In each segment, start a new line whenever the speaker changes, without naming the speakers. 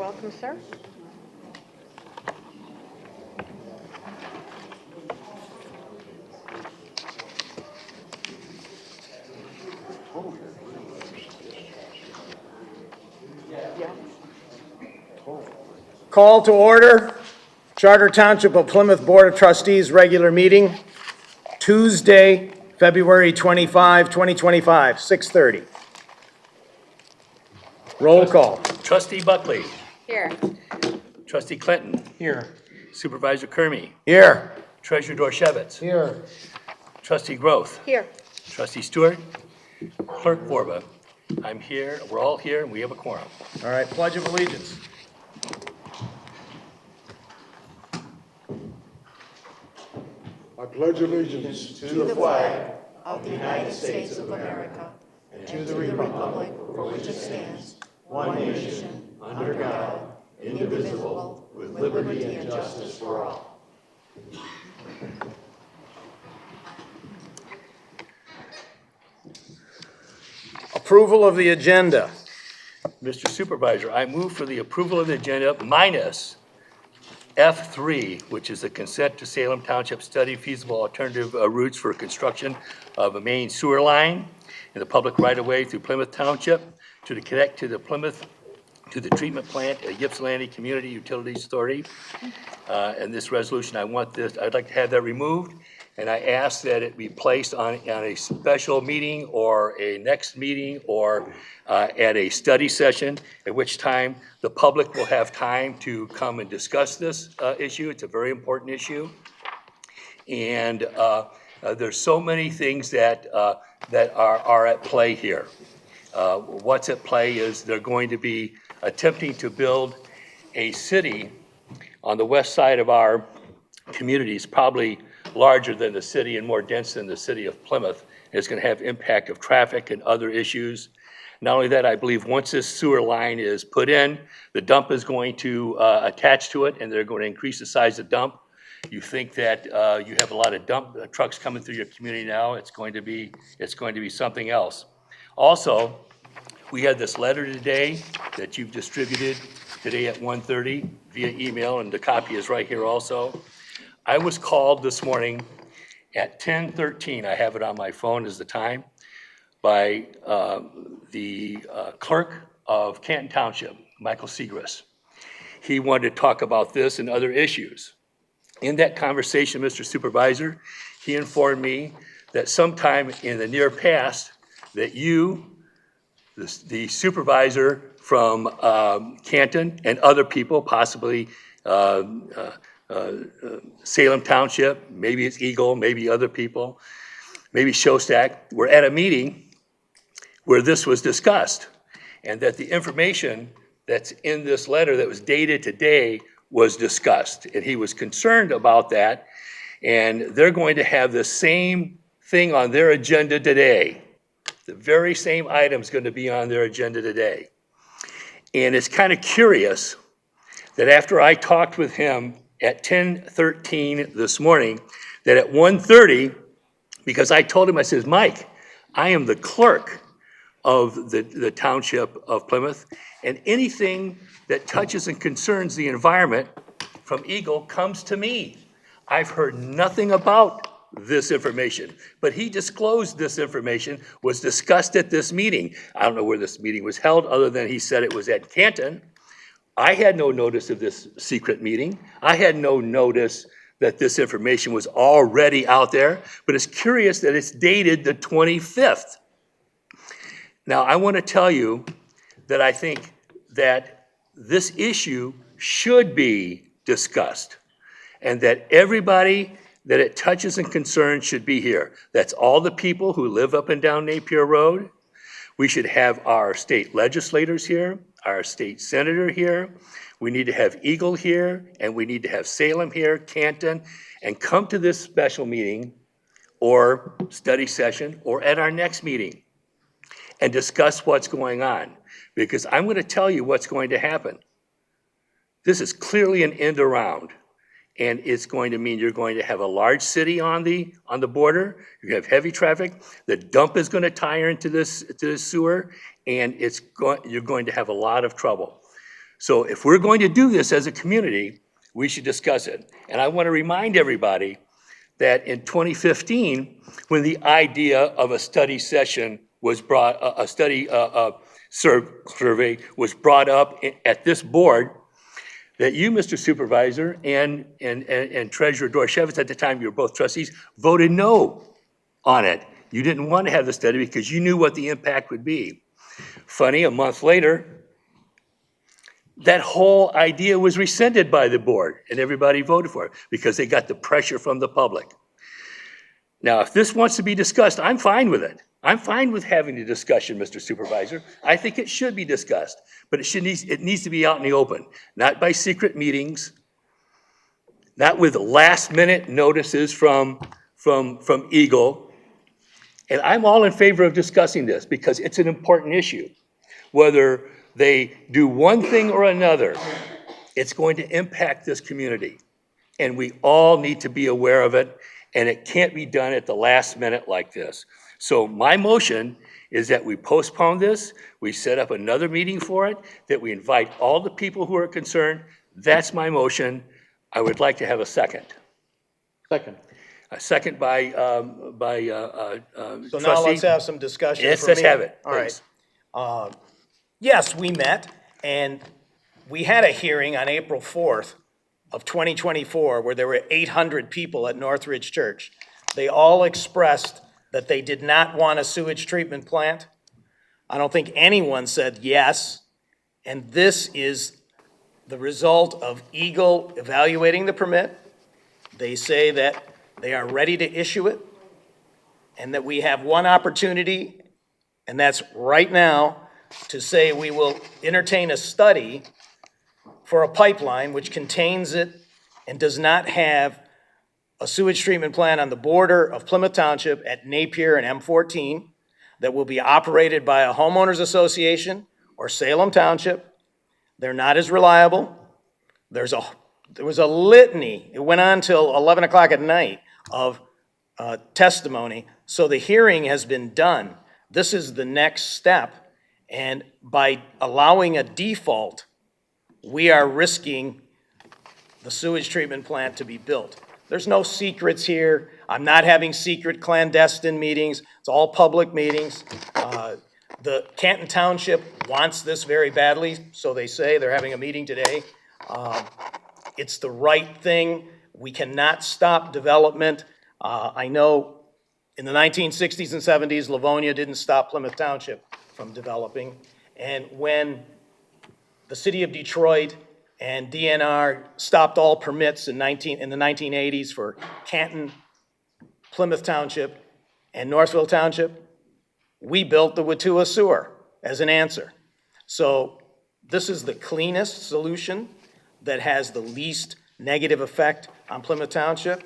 welcome, sir.
Call to order. Charter Township of Plymouth Board of Trustees regular meeting, Tuesday, February 25, 2025, 6:30. Roll call.
Trustee Buckley.
Here.
Trustee Clinton.
Here.
Supervisor Kermy.
Here.
Treasurer Dorshevitz.
Here.
Trustee Groth.
Here.
Trustee Stewart. Clerk Borba. I'm here, we're all here, and we have a quorum.
All right, Pledge of Allegiance.
I pledge allegiance
to the flag of the United States of America and to the republic for which it stands, one nation, under God, indivisible, with liberty and justice for all.
Approval of the agenda.
Mr. Supervisor, I move for the approval of the agenda minus F3, which is the consent to Salem Township study feasible alternative routes for construction of a main sewer line in the public right-of-way through Plymouth Township to connect to the treatment plant at Ypsilanti Community Utilities Authority. And this resolution, I'd like to have that removed, and I ask that it be placed on a special meeting or a next meeting or at a study session, at which time the public will have time to come and discuss this issue. It's a very important issue. And there's so many things that are at play here. What's at play is they're going to be attempting to build a city on the west side of our communities, probably larger than the city and more dense than the city of Plymouth. It's going to have impact of traffic and other issues. Not only that, I believe once this sewer line is put in, the dump is going to attach to it, and they're going to increase the size of the dump. You think that you have a lot of dump trucks coming through your community now. It's going to be something else. Also, we had this letter today that you've distributed today at 1:30 via email, and the copy is right here also. I was called this morning at 10:13, I have it on my phone as the time, by the clerk of Canton Township, Michael Segrist. He wanted to talk about this and other issues. In that conversation, Mr. Supervisor, he informed me that sometime in the near past that you, the supervisor from Canton and other people, possibly Salem Township, maybe it's Eagle, maybe other people, maybe Shostak, were at a meeting where this was discussed, and that the information that's in this letter that was dated today was discussed. And he was concerned about that, and they're going to have the same thing on their agenda today. The very same item is going to be on their agenda today. And it's kind of curious that after I talked with him at 10:13 this morning, that at 1:30, because I told him, I says, Mike, I am the clerk of the Township of Plymouth, and anything that touches and concerns the environment from Eagle comes to me. I've heard nothing about this information, but he disclosed this information was discussed at this meeting. I don't know where this meeting was held, other than he said it was at Canton. I had no notice of this secret meeting. I had no notice that this information was already out there, but it's curious that it's dated the 25th. Now, I want to tell you that I think that this issue should be discussed, and that everybody that it touches and concerns should be here. That's all the people who live up and down Napier Road. We should have our state legislators here, our state senator here. We need to have Eagle here, and we need to have Salem here, Canton, and come to this special meeting or study session or at our next meeting and discuss what's going on, because I'm going to tell you what's going to happen. This is clearly an end around, and it's going to mean you're going to have a large city on the border. You have heavy traffic. The dump is going to tie into this sewer, and you're going to have a lot of trouble. So if we're going to do this as a community, we should discuss it. And I want to remind everybody that in 2015, when the idea of a study session was brought, a study survey was brought up at this board, that you, Mr. Supervisor, and Treasurer Dorshevitz, at the time you were both trustees, voted no on it. You didn't want to have the study because you knew what the impact would be. Funny, a month later, that whole idea was rescinded by the board and everybody voted for it because they got the pressure from the public. Now, if this wants to be discussed, I'm fine with it. I'm fine with having the discussion, Mr. Supervisor. I think it should be discussed, but it needs to be out in the open, not by secret meetings, not with last-minute notices from Eagle. And I'm all in favor of discussing this because it's an important issue. Whether they do one thing or another, it's going to impact this community. And we all need to be aware of it, and it can't be done at the last minute like this. So my motion is that we postpone this, we set up another meeting for it, that we invite all the people who are concerned. That's my motion. I would like to have a second.
Second.
A second by
So
trustee.
now let's have some discussion.
Yes,
for
let's
me.
have it,
All right.
please.
Yes, we met, and we had a hearing on April 4th of 2024 where there were 800 people at Northridge Church. They all expressed that they did not want a sewage treatment plant. I don't think anyone said yes, and this is the result of Eagle evaluating the permit. They say that they are ready to issue it, and that we have one opportunity, and that's right now, to say we will entertain a study for a pipeline which contains it and does not have a sewage treatment plant on the border of Plymouth Township at Napier and M14 that will be operated by a homeowners association or Salem Township. They're not as reliable. There was a litany, it went on till 11 o'clock at night, of testimony. So the hearing has been done. This is the next step. And by allowing a default, we are risking the sewage treatment plant to be built. There's no secrets here. I'm not having secret clandestine meetings. It's all public meetings. The Canton Township wants this very badly, so they say. They're having a meeting today. It's the right thing. We cannot stop development. I know in the 1960s and 70s, Livonia didn't stop Plymouth Township from developing. And when the city of Detroit and DNR stopped all permits in the 1980s for Canton, Plymouth Township, and Northville Township, we built the Wautua sewer as an answer. So this is the cleanest solution that has the least negative effect on Plymouth Township.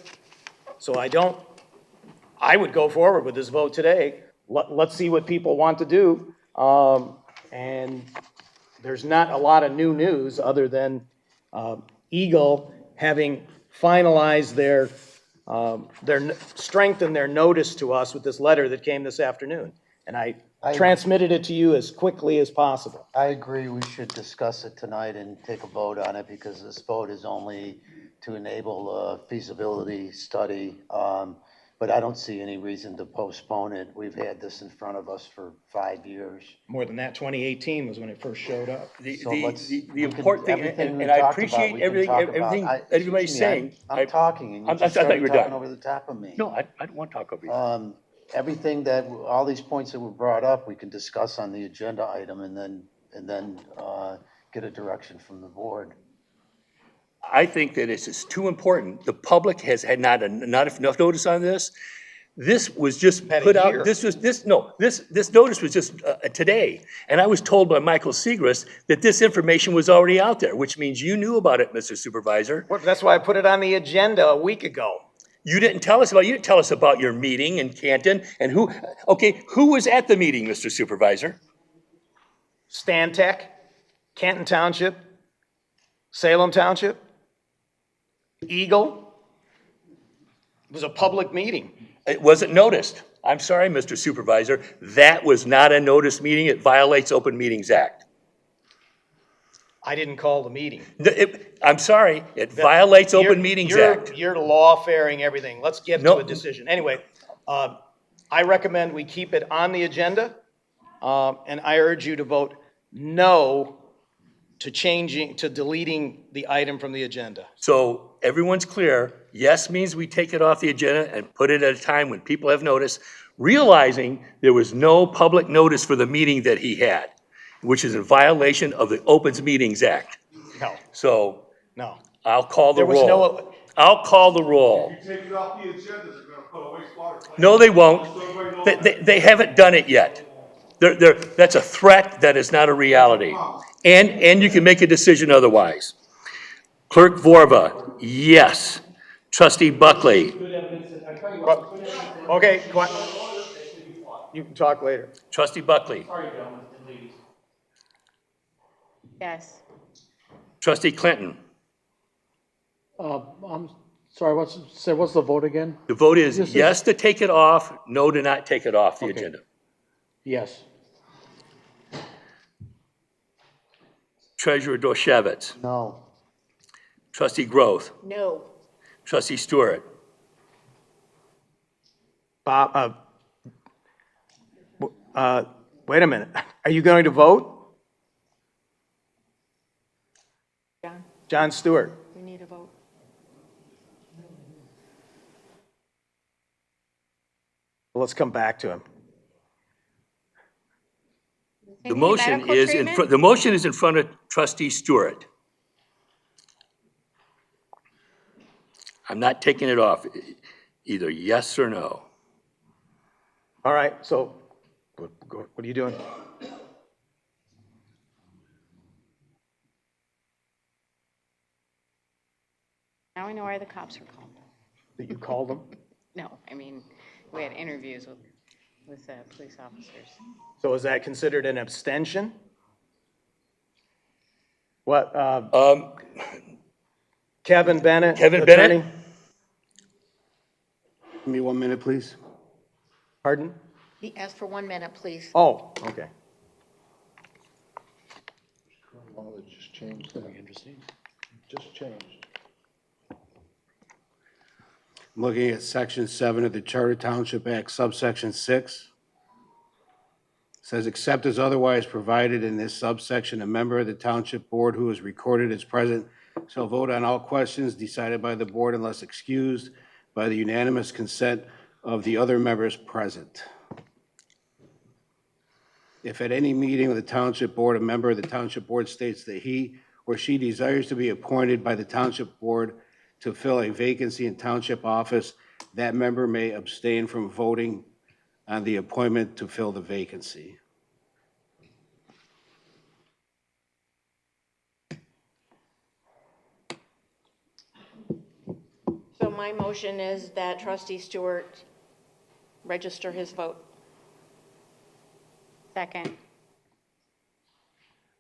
So I would go forward with this vote today. Let's see what people want to do. And there's not a lot of new news other than Eagle having finalized their strength and their notice to us with this letter that came this afternoon. And I transmitted it to you as quickly as possible.
I agree, we should discuss it tonight and take a vote on it, because this vote is only to enable a feasibility study. But I don't see any reason to postpone it. We've had this in front of us for 5 years.
More than that, 2018 was when it first showed up.
The important thing, and I appreciate everything everybody's saying.
I'm talking, and
I
you just
thought
started
you were
talking
done.
over the top of me.
No, I don't want to talk over you.
Everything that, all these points that were brought up, we can discuss on the agenda item and then get a direction from the board.
I think that it's too important. The public has had not enough notice on this. This was just
Had a
put
year.
out, this notice was just today. And I was told by Michael Segrist that this information was already out there, which means you knew about it, Mr. Supervisor.
Well, that's why I put it on the agenda a week ago.
You didn't tell us about your meeting in Canton and who was at the meeting, Mr. Supervisor?
Stantec, Canton Township, Salem Township, Eagle. It was a public meeting.
It wasn't noticed. I'm sorry, Mr. Supervisor. That was not a noticed meeting. It violates Open Meetings Act.
I didn't call the meeting.
I'm sorry, it violates Open
You're-
Meetings
you're-
Act.
You're lawfaring everything. Let's get to
No.
a decision. Anyway, I recommend we keep it on the agenda, and I urge you to vote no to deleting the item from the agenda.
So everyone's clear, yes means we take it off the agenda and put it at a time when people have notice, realizing there was no public notice for the meeting that he had, which is in violation of the Opens Meetings Act.
No,
So
no.
I'll call the
There was
roll.
no,
I'll call the roll.
Take it off the agenda, they're gonna put a wastewater plant.
No, they won't. They haven't done it yet. That's a threat, that is not a reality. And you can make a decision otherwise. Clerk Vorba, yes. Trustee Buckley,
okay, you can talk later.
Trustee Buckley,
Yes.
Trustee Clinton.
I'm sorry, what's the vote again?
The vote is
This is-
yes to take it off, no to not take it off the
Okay.
agenda.
Yes.
Treasurer Dorchevitz,
No.
Trustee Groth,
No.
Trustee Stewart,
Bob, wait a minute. Are you going to vote?
John,
John Stewart?
you need a vote.
Let's come back to him.
the motion is the motion is in front of Trustee Stewart. I'm not taking it off, either yes or no.
All right, so what are you doing?
Now I know why the cops were called.
That you called him?
No, I mean, we had interviews with police officers.
So is that considered an abstention? What, Kevin Bennett?
Kevin Bennett?
attorney?
Give me 1 minute, please.
Pardon?
He asked for 1 minute, please.
Oh, okay.
Oh, they just changed that. Interesting. Just changed.
I'm looking at Section 7 of the Charter Township Act, subsection 6. Says, except as otherwise provided in this subsection, a member of the Township Board who is recorded as present shall vote on all questions decided by the board unless excused by the unanimous consent of the other members present. If at any meeting of the Township Board, a member of the Township Board states that he or she desires to be appointed by the Township Board to fill a vacancy in Township office, that member may abstain from voting on the appointment to fill the vacancy.
So my motion is that trustee Stewart register his vote. Second.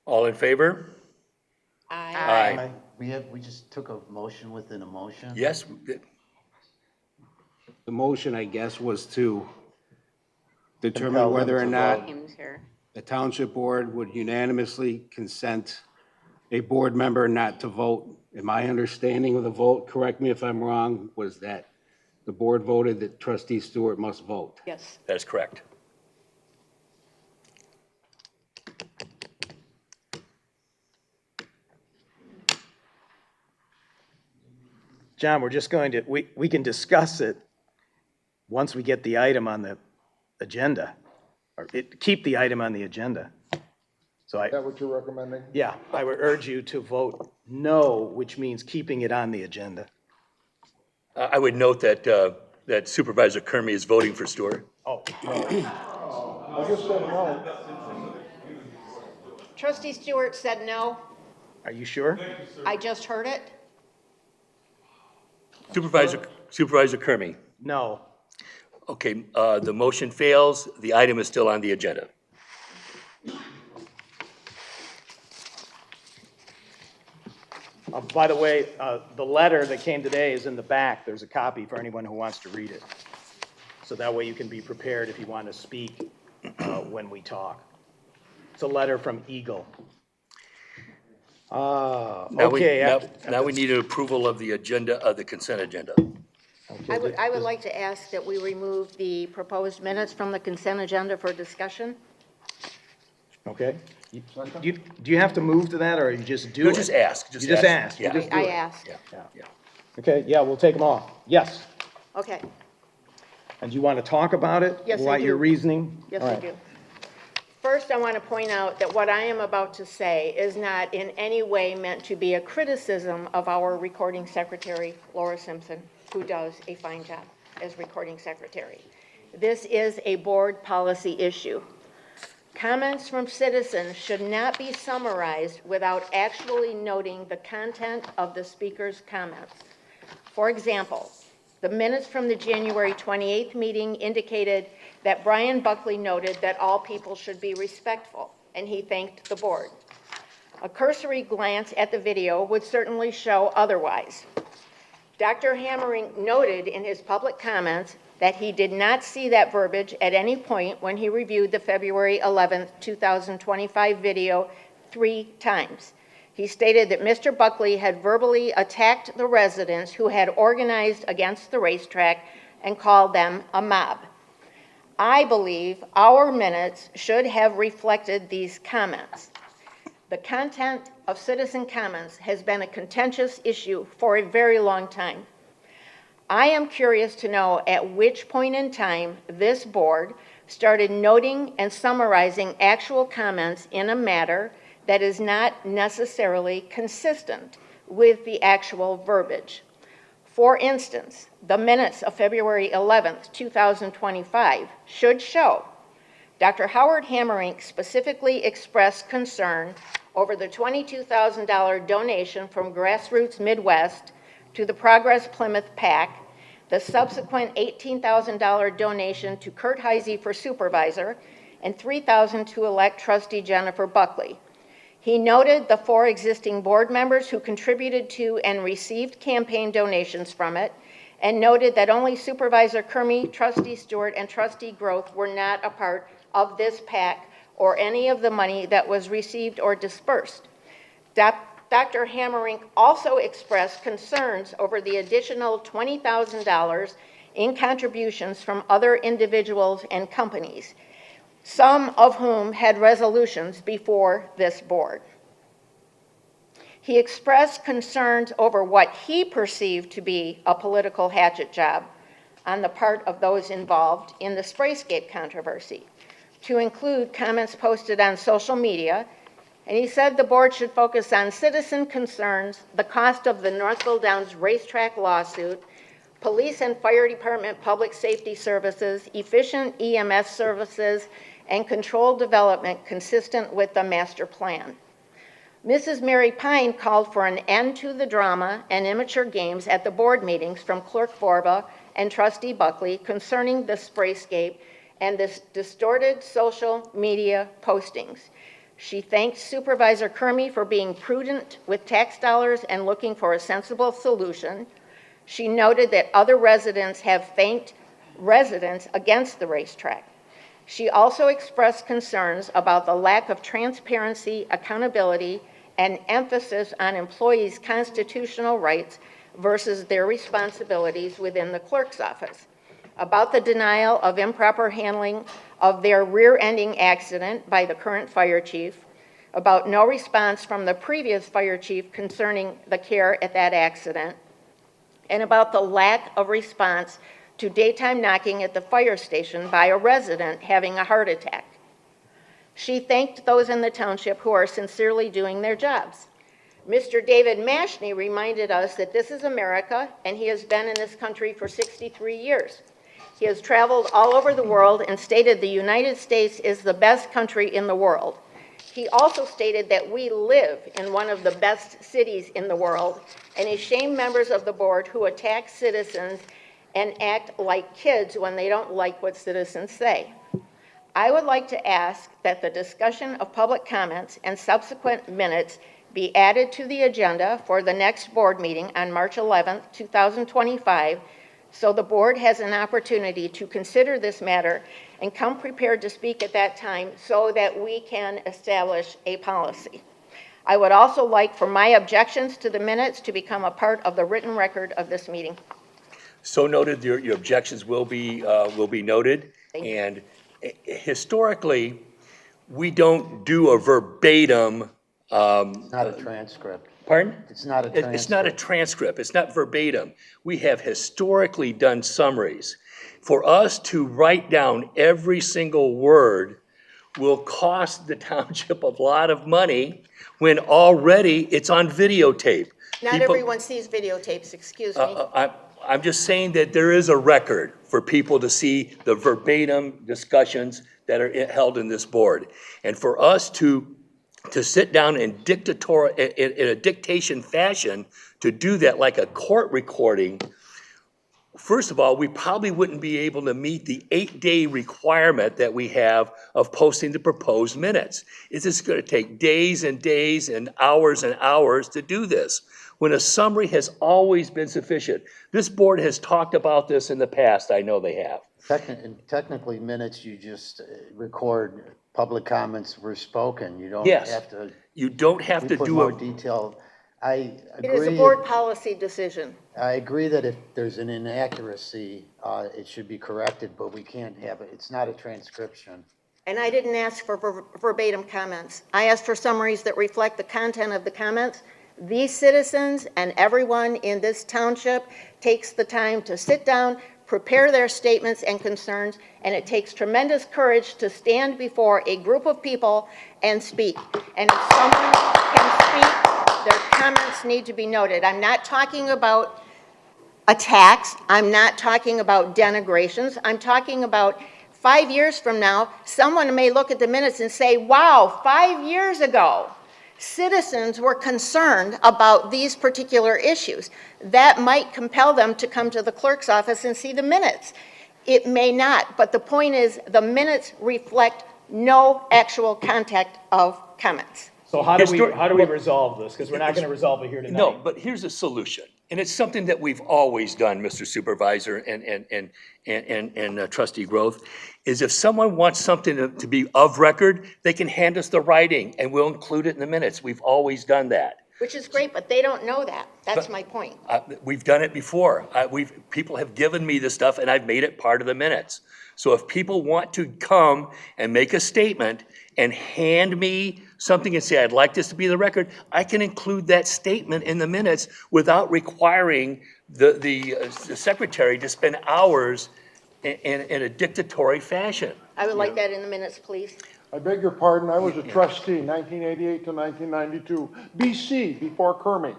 All in favor?
Aye.
Aye.
We just took a motion within a motion?
Yes,
The motion, I guess, was to determine
Compel them
whether or
to
not
vote.
Names here.
the Township Board would unanimously consent a board member not to vote. And my understanding of the vote, correct me if I'm wrong, was that the board voted that trustee Stewart must vote.
Yes.
that is correct.
John, we're just going to, we can discuss it once we get the item on the agenda, or keep the item on the agenda. So
Is that what you're recommending?
yeah, I would urge you to vote no, which means keeping it on the agenda.
I would note that, that Supervisor Kermey is voting for Stewart.
Oh,
I just said no.
Trustee Stewart said no.
are you sure?
I just heard it.
Supervisor Kermey.
No.
Okay, the motion fails, the item is still on the agenda.
By the way, the letter that came today is in the back. There's a copy for anyone who wants to read it. So that way you can be prepared if you want to speak when we talk. It's a letter from Eagle.
Now we,
Okay.
now we need an approval of the agenda, of the consent agenda.
I would like to ask that we remove the proposed minutes from the consent agenda for discussion.
Okay. Do you have to move to that, or you just do it?
No, just ask.
You just ask. You
Yeah.
just do
I
it.
asked.
Yeah.
Okay, yeah, we'll take them off. Yes.
Okay,
And do you want to talk about it?
Yes, I
What your
do.
reasoning?
yes,
All
I
right.
do. First, I want to point out that what I am about to say is not in any way meant to be a criticism of our recording secretary, Laura Simpson, who does a fine job as recording secretary. This is a board policy issue. Comments from citizens should not be summarized without actually noting the content of the speaker's comments. For example, the minutes from the January 28th meeting indicated that Brian Buckley noted that all people should be respectful, and he thanked the board. A cursory glance at the video would certainly show otherwise. Dr. Hammering noted in his public comments that he did not see that verbiage at any point when he reviewed the February 11th, 2025 video 3 times. He stated that Mr. Buckley had verbally attacked the residents who had organized against the racetrack and called them a mob. I believe our minutes should have reflected these comments. The content of citizen comments has been a contentious issue for a very long time. I am curious to know at which point in time this board started noting and summarizing actual comments in a matter that is not necessarily consistent with the actual verbiage. For instance, the minutes of February 11th, 2025 should show Dr. Howard Hammering specifically expressed concern over the $22,000 donation from Grassroots Midwest to the Progress Plymouth PAC, the subsequent $18,000 donation to Kurt Heisey for supervisor, and $3,000 to elect trustee Jennifer Buckley. He noted the 4 existing board members who contributed to and received campaign donations from it, and noted that only Supervisor Kermey, Trustee Stewart, and Trustee Groth were not a part of this PAC or any of the money that was received or dispersed. Dr. Hammering also expressed concerns over the additional $20,000 in contributions from other individuals and companies, some of whom had resolutions before this board. He expressed concerns over what he perceived to be a political hatchet job on the part of those involved in the Sprayscape controversy, to include comments posted on social media, and he said the board should focus on citizen concerns, the cost of the Northville Downs racetrack lawsuit, police and fire department public safety services, efficient EMS services, and controlled development consistent with the master plan. Mrs. Mary Pine called for an end to the drama and immature games at the board meetings from Clerk Borba and Trustee Buckley concerning the Sprayscape and the distorted social media postings. She thanked Supervisor Kermey for being prudent with tax dollars and looking for a sensible solution. She noted that other residents have thanked residents against the racetrack. She also expressed concerns about the lack of transparency, accountability, and emphasis on employees' constitutional rights versus their responsibilities within the clerk's office, about the denial of improper handling of their rear-ending accident by the current fire chief, about no response from the previous fire chief concerning the care at that accident, and about the lack of response to daytime knocking at the fire station by a resident having a heart attack. She thanked those in the township who are sincerely doing their jobs. Mr. David Mashney reminded us that this is America, and he has been in this country for 63 years. He has traveled all over the world and stated the United States is the best country in the world. He also stated that we live in one of the best cities in the world, and he shamed members of the board who attack citizens and act like kids when they don't like what citizens say. I would like to ask that the discussion of public comments and subsequent minutes be added to the agenda for the next board meeting on March 11th, 2025, so the board has an opportunity to consider this matter and come prepared to speak at that time so that we can establish a policy. I would also like for my objections to the minutes to become a part of the written record of this meeting.
So noted, your objections will be noted.
Thank you.
And historically, we don't do a verbatim,
Not a transcript.
pardon?
It's not a transcript.
It's not a transcript, it's not verbatim. We have historically done summaries. For us to write down every single word will cost the township a lot of money when already it's on videotape.
Not
People-
everyone sees videotapes, excuse me.
I'm just saying that there is a record for people to see the verbatim discussions that are held in this board. And for us to sit down in a dictation fashion, to do that like a court recording, first of all, we probably wouldn't be able to meet the 8-day requirement that we have of posting the proposed minutes. It's just going to take days and days and hours to do this, when a summary has always been sufficient. This board has talked about this in the past, I know they have.
Technically, minutes, you just record public comments were spoken. You don't
Yes.
have to
You don't have to
put
do
more
a,
detail. I
It is a
agree,
board policy decision.
I agree that if there's an inaccuracy, it should be corrected, but we can't have it. It's not a transcription.
And I didn't ask for verbatim comments. I asked for summaries that reflect the content of the comments. These citizens and everyone in this township takes the time to sit down, prepare their statements and concerns, and it takes tremendous courage to stand before a group of people and speak. And if someone can speak, their comments need to be noted. I'm not talking about attacks. I'm not talking about denigrations. I'm talking about 5 years from now, someone may look at the minutes and say, wow, 5 years ago, citizens were concerned about these particular issues. That might compel them to come to the clerk's office and see the minutes. It may not, but the point is the minutes reflect no actual contact of comments.
So how do we resolve this? Because we're not going to resolve it here tonight.
no, but here's a solution. And it's something that we've always done, Mr. Supervisor and Trustee Growth, is if someone wants something to be of record, they can hand us the writing and we'll include it in the minutes. We've always done that.
Which is great, but they don't know that. That's my point.
We've done it before. People have given me this stuff and I've made it part of the minutes. So if people want to come and make a statement and hand me something and say, I'd like this to be the record, I can include that statement in the minutes without requiring the secretary to spend hours in a dictatorial fashion.
I would like that in the minutes, please.
I beg your pardon, I was a trustee, 1988 to 1992, BC, before Kermit.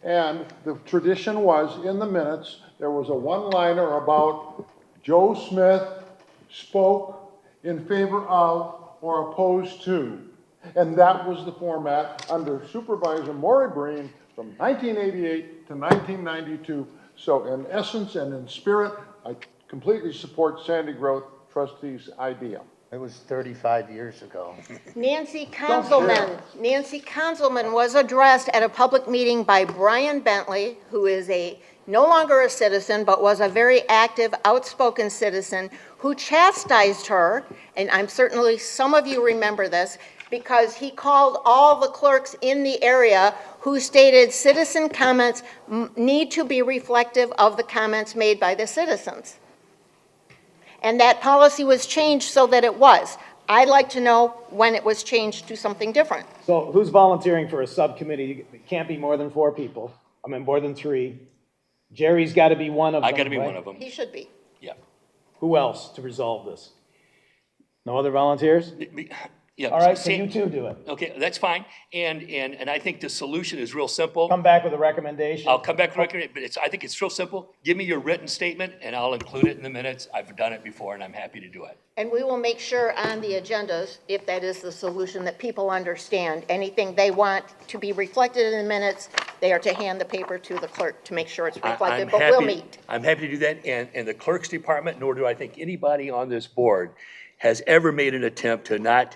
And the tradition was, in the minutes, there was a one-liner about Joe Smith spoke in favor of or opposed to. And that was the format under Supervisor Maury Breen from 1988 to 1992. So in essence and in spirit, I completely support Sandy Growth trustee's idea.
It was 35 years ago.
Nancy Conzelman was addressed at a public meeting by Brian Bentley, who is no longer a citizen, but was a very active, outspoken citizen, who chastised her, and I'm certainly, some of you remember this, because he called all the clerks in the area who stated citizen comments need to be reflective of the comments made by the citizens. And that policy was changed so that it was. I'd like to know when it was changed to something different.
So who's volunteering for a subcommittee? It can't be more than 4 people. I mean, more than 3. Jerry's got to be one of them.
I gotta be
right?
one of them.
He should be.
Yeah.
Who else to resolve this? No other volunteers?
Yeah.
All right, so you two do it.
Okay, that's fine. And I think the solution is real simple.
Come back with a recommendation.
I'll come back to record, but I think it's real simple. Give me your written statement and I'll include it in the minutes. I've done it before and I'm happy to do it.
And we will make sure on the agendas, if that is the solution, that people understand anything they want to be reflected in the minutes, they are to hand the paper to the clerk to make sure it's reflected, but we'll meet.
I'm happy to do that. And the clerk's department, nor do I think anybody on this board has ever made an attempt to not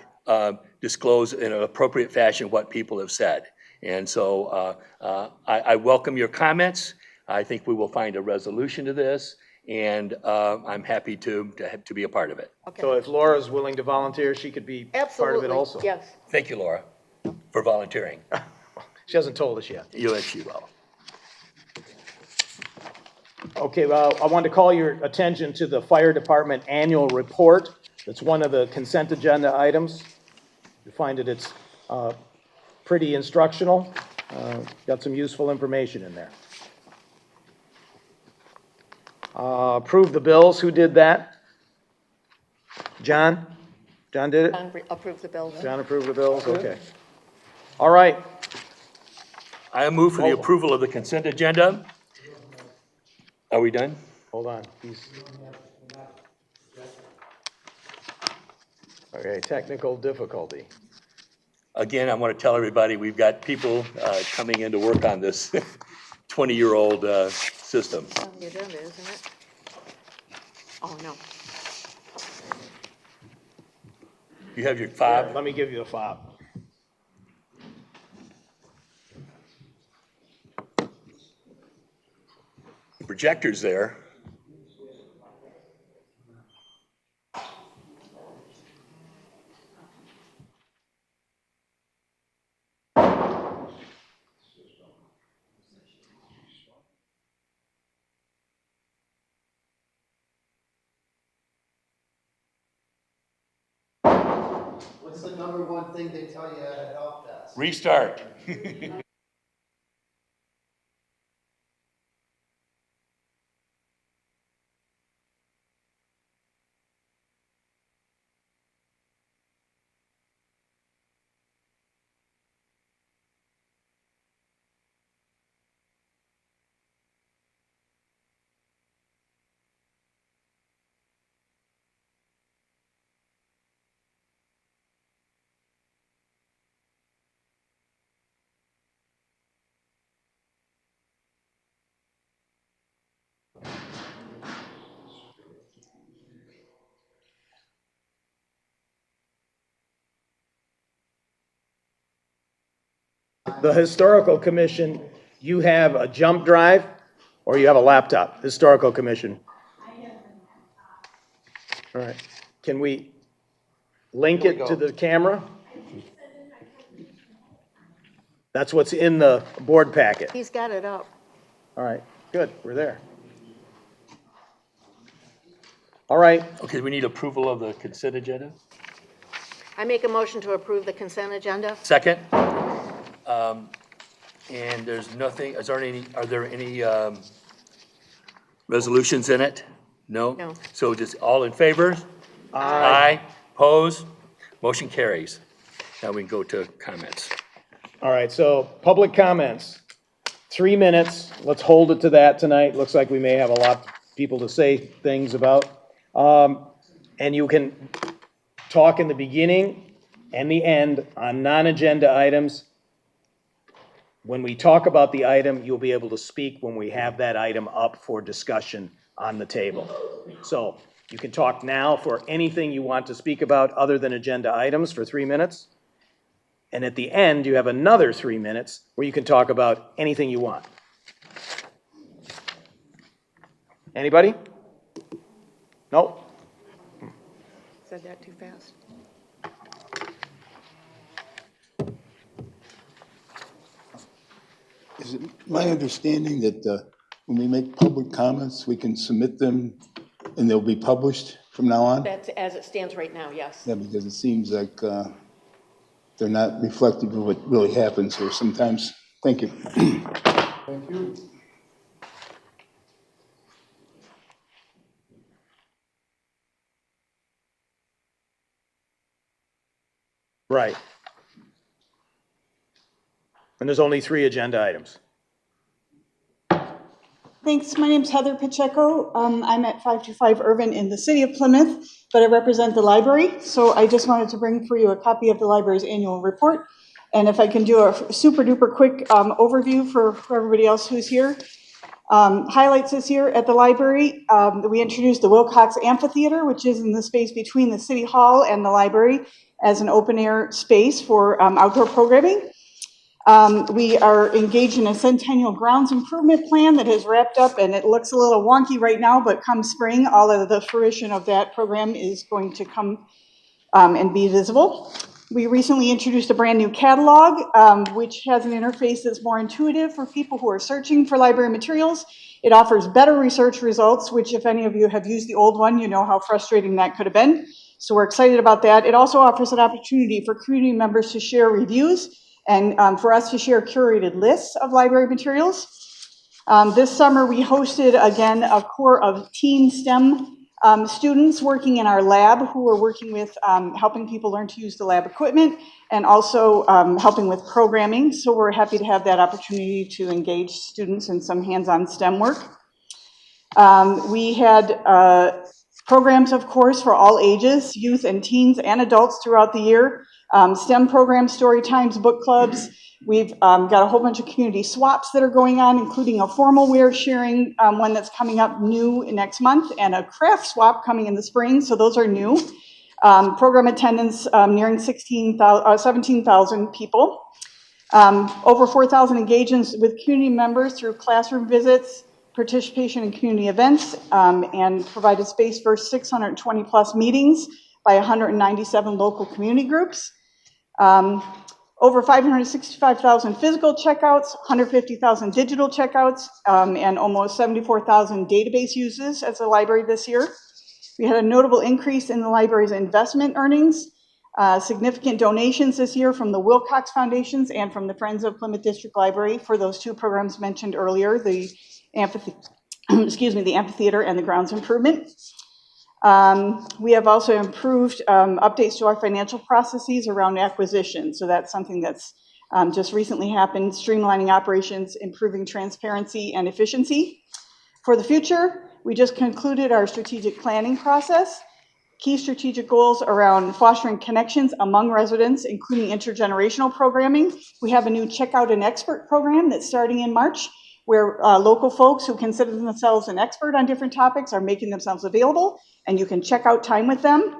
disclose in an appropriate fashion what people have said. And so I welcome your comments. I think we will find a resolution to this, and I'm happy to be a part of it.
So if Laura's willing to volunteer, she could be part of it
Absolutely,
also.
yes.
Thank you, Laura. for volunteering.
She hasn't told us yet.
You and she will.
Okay, well, I wanted to call your attention to the fire department annual report. It's one of the consent agenda items. You find that it's pretty instructional. Got some useful information in there. Approve the bills. Who did that? John? John did it?
John approved the bills.
John approved the bills? Okay. All right.
I move for the approval of the consent agenda. Are we done?
Hold on. Okay, technical difficulty.
Again, I want to tell everybody, we've got people coming in to work on this 20-year-old system.
On the agenda, isn't it? Oh, no.
You have your fob?
Let me give you the fob.
The projector's there.
What's the number one thing they tell you at a help desk?
Restart.
The Historical Commission, you have a jump drive or you have a laptop? Historical Commission. All right. Can we link it to the camera? That's what's in the board packet.
He's got it up.
All right, good, we're there. All right,
Okay, we need approval of the consent agenda?
I make a motion to approve the consent agenda.
Second? And there's nothing, are there any resolutions in it? No?
No.
So just all in favor? Aye. Opposed? Motion carries. Now we can go to comments.
all right, so public comments. 3 minutes, let's hold it to that tonight. Looks like we may have a lot of people to say things about. And you can talk in the beginning and the end on non-agenda items. When we talk about the item, you'll be able to speak when we have that item up for discussion on the table. So you can talk now for anything you want to speak about other than agenda items for 3 minutes. And at the end, you have another 3 minutes where you can talk about anything you want. Anybody? Nope.
Said that too fast.
Is it my understanding that when we make public comments, we can submit them and they'll be published from now on?
That's as it stands right now, yes.
Yeah, because it seems like they're not reflective of what really happens here sometimes. Thank you.
Thank you.
Right. And there's only 3 agenda items.
Thanks. My name's Heather Pacheco. I'm at 525 Irvin in the city of Plymouth, but I represent the library. So I just wanted to bring for you a copy of the library's annual report. And if I can do a super duper quick overview for everybody else who's here. Highlights this year at the library, we introduced the Wilcox Amphitheater, which is in the space between the city hall and the library as an open air space for outdoor programming. We are engaged in a centennial grounds improvement plan that has wrapped up, and it looks a little wonky right now, but come spring, all of the fruition of that program is going to come and be visible. We recently introduced a brand new catalog, which has an interface that's more intuitive for people who are searching for library materials. It offers better research results, which if any of you have used the old one, you know how frustrating that could have been. So we're excited about that. It also offers an opportunity for community members to share reviews and for us to share curated lists of library materials. This summer, we hosted, again, a core of teen STEM students working in our lab who are working with helping people learn to use the lab equipment and also helping with programming. So we're happy to have that opportunity to engage students in some hands-on STEM work. We had programs, of course, for all ages, youth and teens and adults throughout the year. STEM programs, story times, book clubs. We've got a whole bunch of community swaps that are going on, including a formal wear sharing one that's coming up new next month and a craft swap coming in the spring. So those are new. Program attendance nearing 17,000 people. Over 4,000 engagements with community members through classroom visits, participation in community events, and provided space for 620 plus meetings by 197 local community groups. Over 565,000 physical checkouts, 150,000 digital checkouts, and almost 74,000 database uses as a library this year. We had a notable increase in the library's investment earnings, significant donations this year from the Wilcox Foundations and from the Friends of Plymouth District Library for those two programs mentioned earlier, the amphitheater and the grounds improvement. We have also improved updates to our financial processes around acquisition. So that's something that's just recently happened, streamlining operations, improving transparency and efficiency. For the future, we just concluded our strategic planning process. Key strategic goals around fostering connections among residents, including intergenerational programming. We have a new Checkout an Expert program that's starting in March, where local folks who consider themselves an expert on different topics are making themselves available, and you can check out time with them.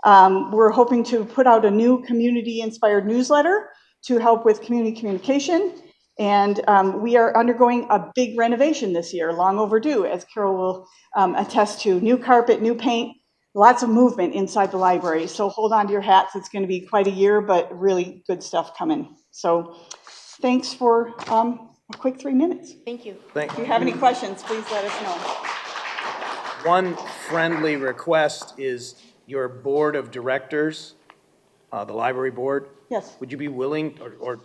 We're hoping to put out a new community-inspired newsletter to help with community communication, and we are undergoing a big renovation this year, long overdue, as Carol will attest to. New carpet, new paint, lots of movement inside the library, so hold on to your hats. It's going to be quite a year, but really good stuff coming. So thanks for a quick 3 minutes.
Thank you.
If you have any questions, please let us know.
One friendly request is your board of directors, the library board.
Yes.
Would you be willing, or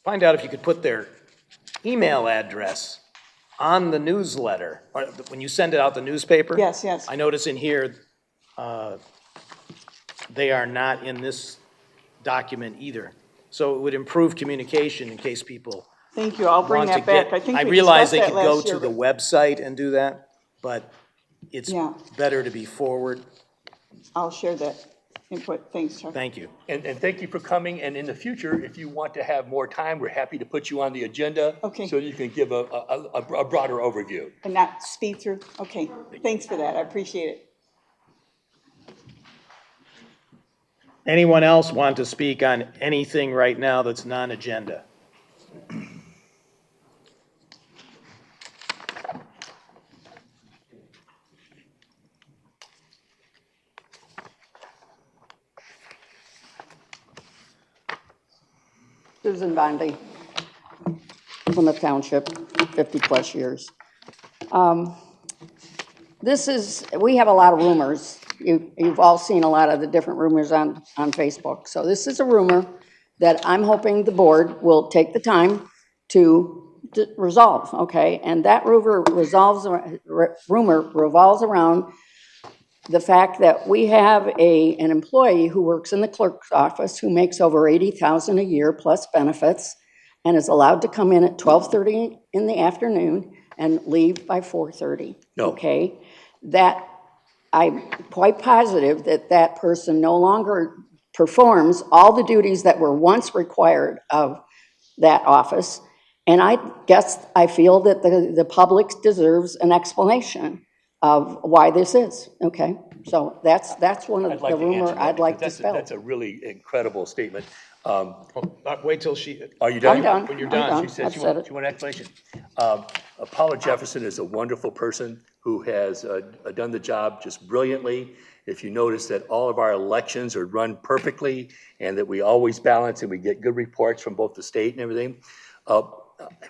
find out if you could put their email address on the newsletter, or when you send it out, the newspaper?
Yes, yes.
I notice in here, they are not in this document either. So it would improve communication in case people
Thank you. I'll bring
want to
that back.
get.
I think we
realize
discussed
they
that
could go
last year,
to the
but-
website and do that, but it's
Yeah.
better to be forward.
I'll share that input. Thanks, Chuck.
Thank you.
And thank you for coming, and in the future, if you want to have more time, we're happy to put you on the agenda.
Okay.
So you can give a broader overview.
And not speed through? Okay. Thanks for that. I appreciate it.
Anyone else want to speak on anything right now that's non-agenda?
Susan Bondi, Plymouth Township, 50-plus years. We have a lot of rumors. You've all seen a lot of the different rumors on Facebook. So this is a rumor that I'm hoping the board will take the time to resolve, okay? And that rumor revolves around the fact that we have an employee who works in the clerk's office who makes over $80,000 a year plus benefits and is allowed to come in at 12:30 in the afternoon and leave by 4:30.
No.
Okay? That, I'm quite positive that that person no longer performs all the duties that were once required of that office. And I feel that the public deserves an explanation of why this is, okay? So that's one of the rumor I'd like to spell.
That's a really incredible statement.
Wait till she.
Are you done?
I'm done.
When you're
I'm
done,
done.
She said
I've
she
said
wants
it.
an explanation. Paula Jefferson is a wonderful person who has done the job just brilliantly, if you notice that all of our elections are run perfectly and that we always balance and we get good reports from both the state and everything,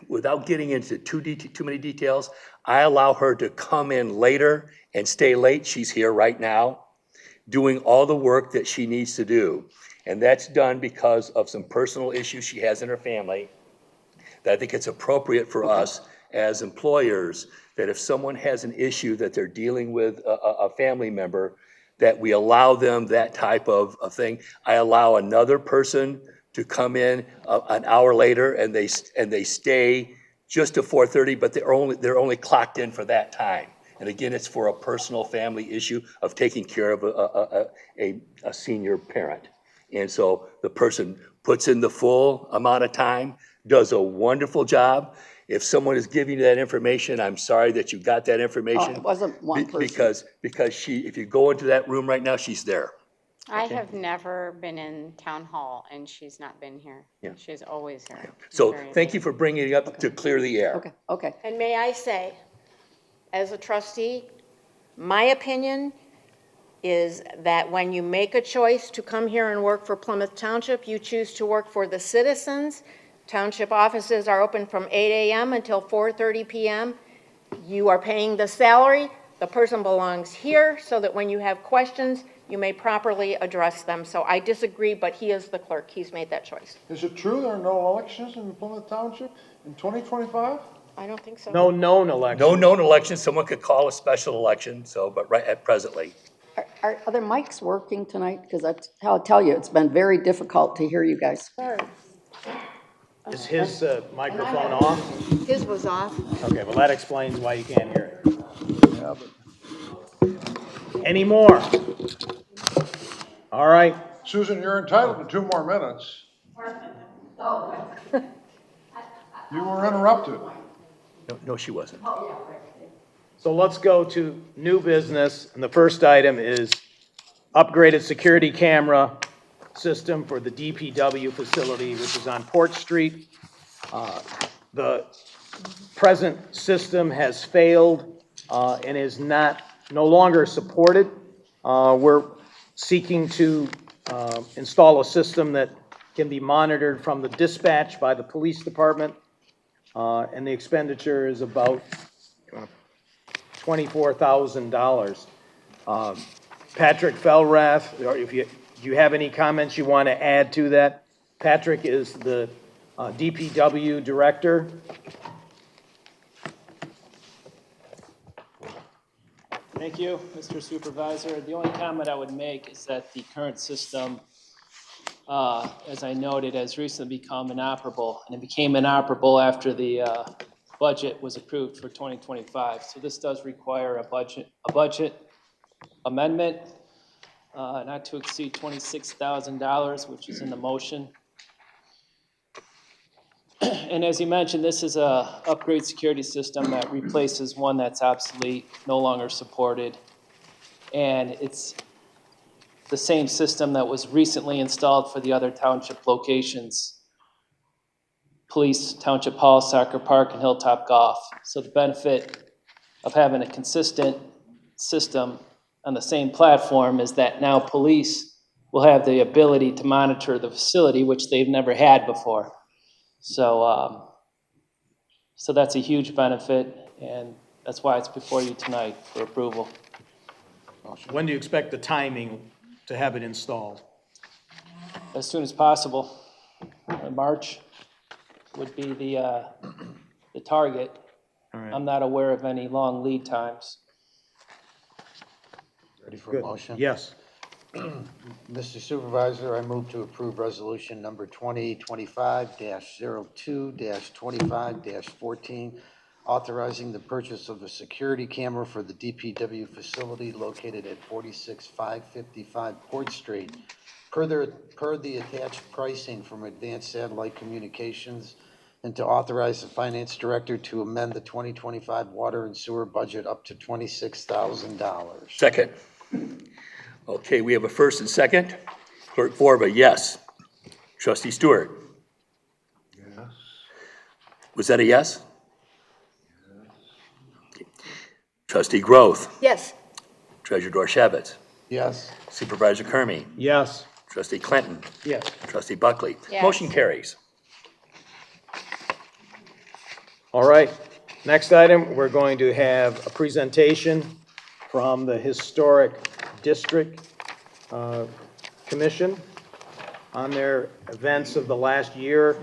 without getting into too many details, I allow her to come in later and stay late. She's here right now, doing all the work that she needs to do. And that's done because of some personal issues she has in her family, that I think it's appropriate for us as employers, that if someone has an issue that they're dealing with a family member, that we allow them that type of thing. I allow another person to come in an hour later and they stay just to 4:30, but they're only clocked in for that time. And again, it's for a personal family issue of taking care of a senior parent. And so the person puts in the full amount of time, does a wonderful job. If someone is giving you that information, I'm sorry that you got that information.
Oh, it wasn't one person.
Because she, if you go into that room right now, she's there.
I have never been in town hall and she's not been here.
Yeah.
She's always here.
So thank you for bringing it up to clear the air.
Okay, okay.
And may I say, as a trustee, my opinion is that when you make a choice to come here and work for Plymouth Township, you choose to work for the citizens. Township offices are open from 8 a.m. until 4:30 p.m. You are paying the salary. The person belongs here so that when you have questions, you may properly address them. So I disagree, but he is the clerk. He's made that choice.
Is it true there are no elections in Plymouth Township in 2025?
I don't think so.
No known election.
No known election, someone could call a special election, so, but right at presently.
Are their mics working tonight? Because I'll tell you, it's been very difficult to hear you guys.
Is his microphone off?
His was off.
Okay, well, that explains why you can't hear it. Any more? All right,
Susan, you're entitled to 2 more minutes. You were interrupted.
No, she wasn't.
so let's go to new business, and the first item is upgraded security camera system for the DPW facility, which is on Port Street. The present system has failed and is no longer supported. We're seeking to install a system that can be monitored from the dispatch by the police department, and the expenditure is about $24,000. Patrick Felrath, do you have any comments you want to add to that? Patrick is the DPW director.
Thank you, Mr. Supervisor. The only comment I would make is that the current system, as I noted, has recently become inoperable, and it became inoperable after the budget was approved for 2025. So this does require a budget amendment, not to exceed $26,000, which is in the motion. And as you mentioned, this is a upgrade security system that replaces one that's obsolete, no longer supported. And it's the same system that was recently installed for the other township locations: Police, Township Hall, Soccer Park, and Hilltop Golf. So the benefit of having a consistent system on the same platform is that now police will have the ability to monitor the facility, which they've never had before. So that's a huge benefit, and that's why it's before you tonight for approval.
When do you expect the timing to have it installed?
As soon as possible. March would be the target.
All right.
I'm not aware of any long lead times.
Ready for a
Good.
motion?
Yes.
Mr. Supervisor, I move to approve resolution number 2025-02-25-14, authorizing the purchase of a security camera for the DPW facility located at 46555 Port Street, per the attached pricing from Advanced Satellite Communications, and to authorize the finance director to amend the 2025 water and sewer budget up to $26,000.
Second. Okay, we have a first and second. Clerk Borba, yes. Trustee Stewart?
Yes.
Was that a yes? Yes. Trustee Groth?
Yes.
Treasurer Dorshevitz?
Yes.
Supervisor Kermy.
Yes.
Trustee Clinton.
Yes.
Trustee Buckley.
Yes.
Motion carries.
All right. Next item, we're going to have a presentation from the Historic District Commission on their events of the last year.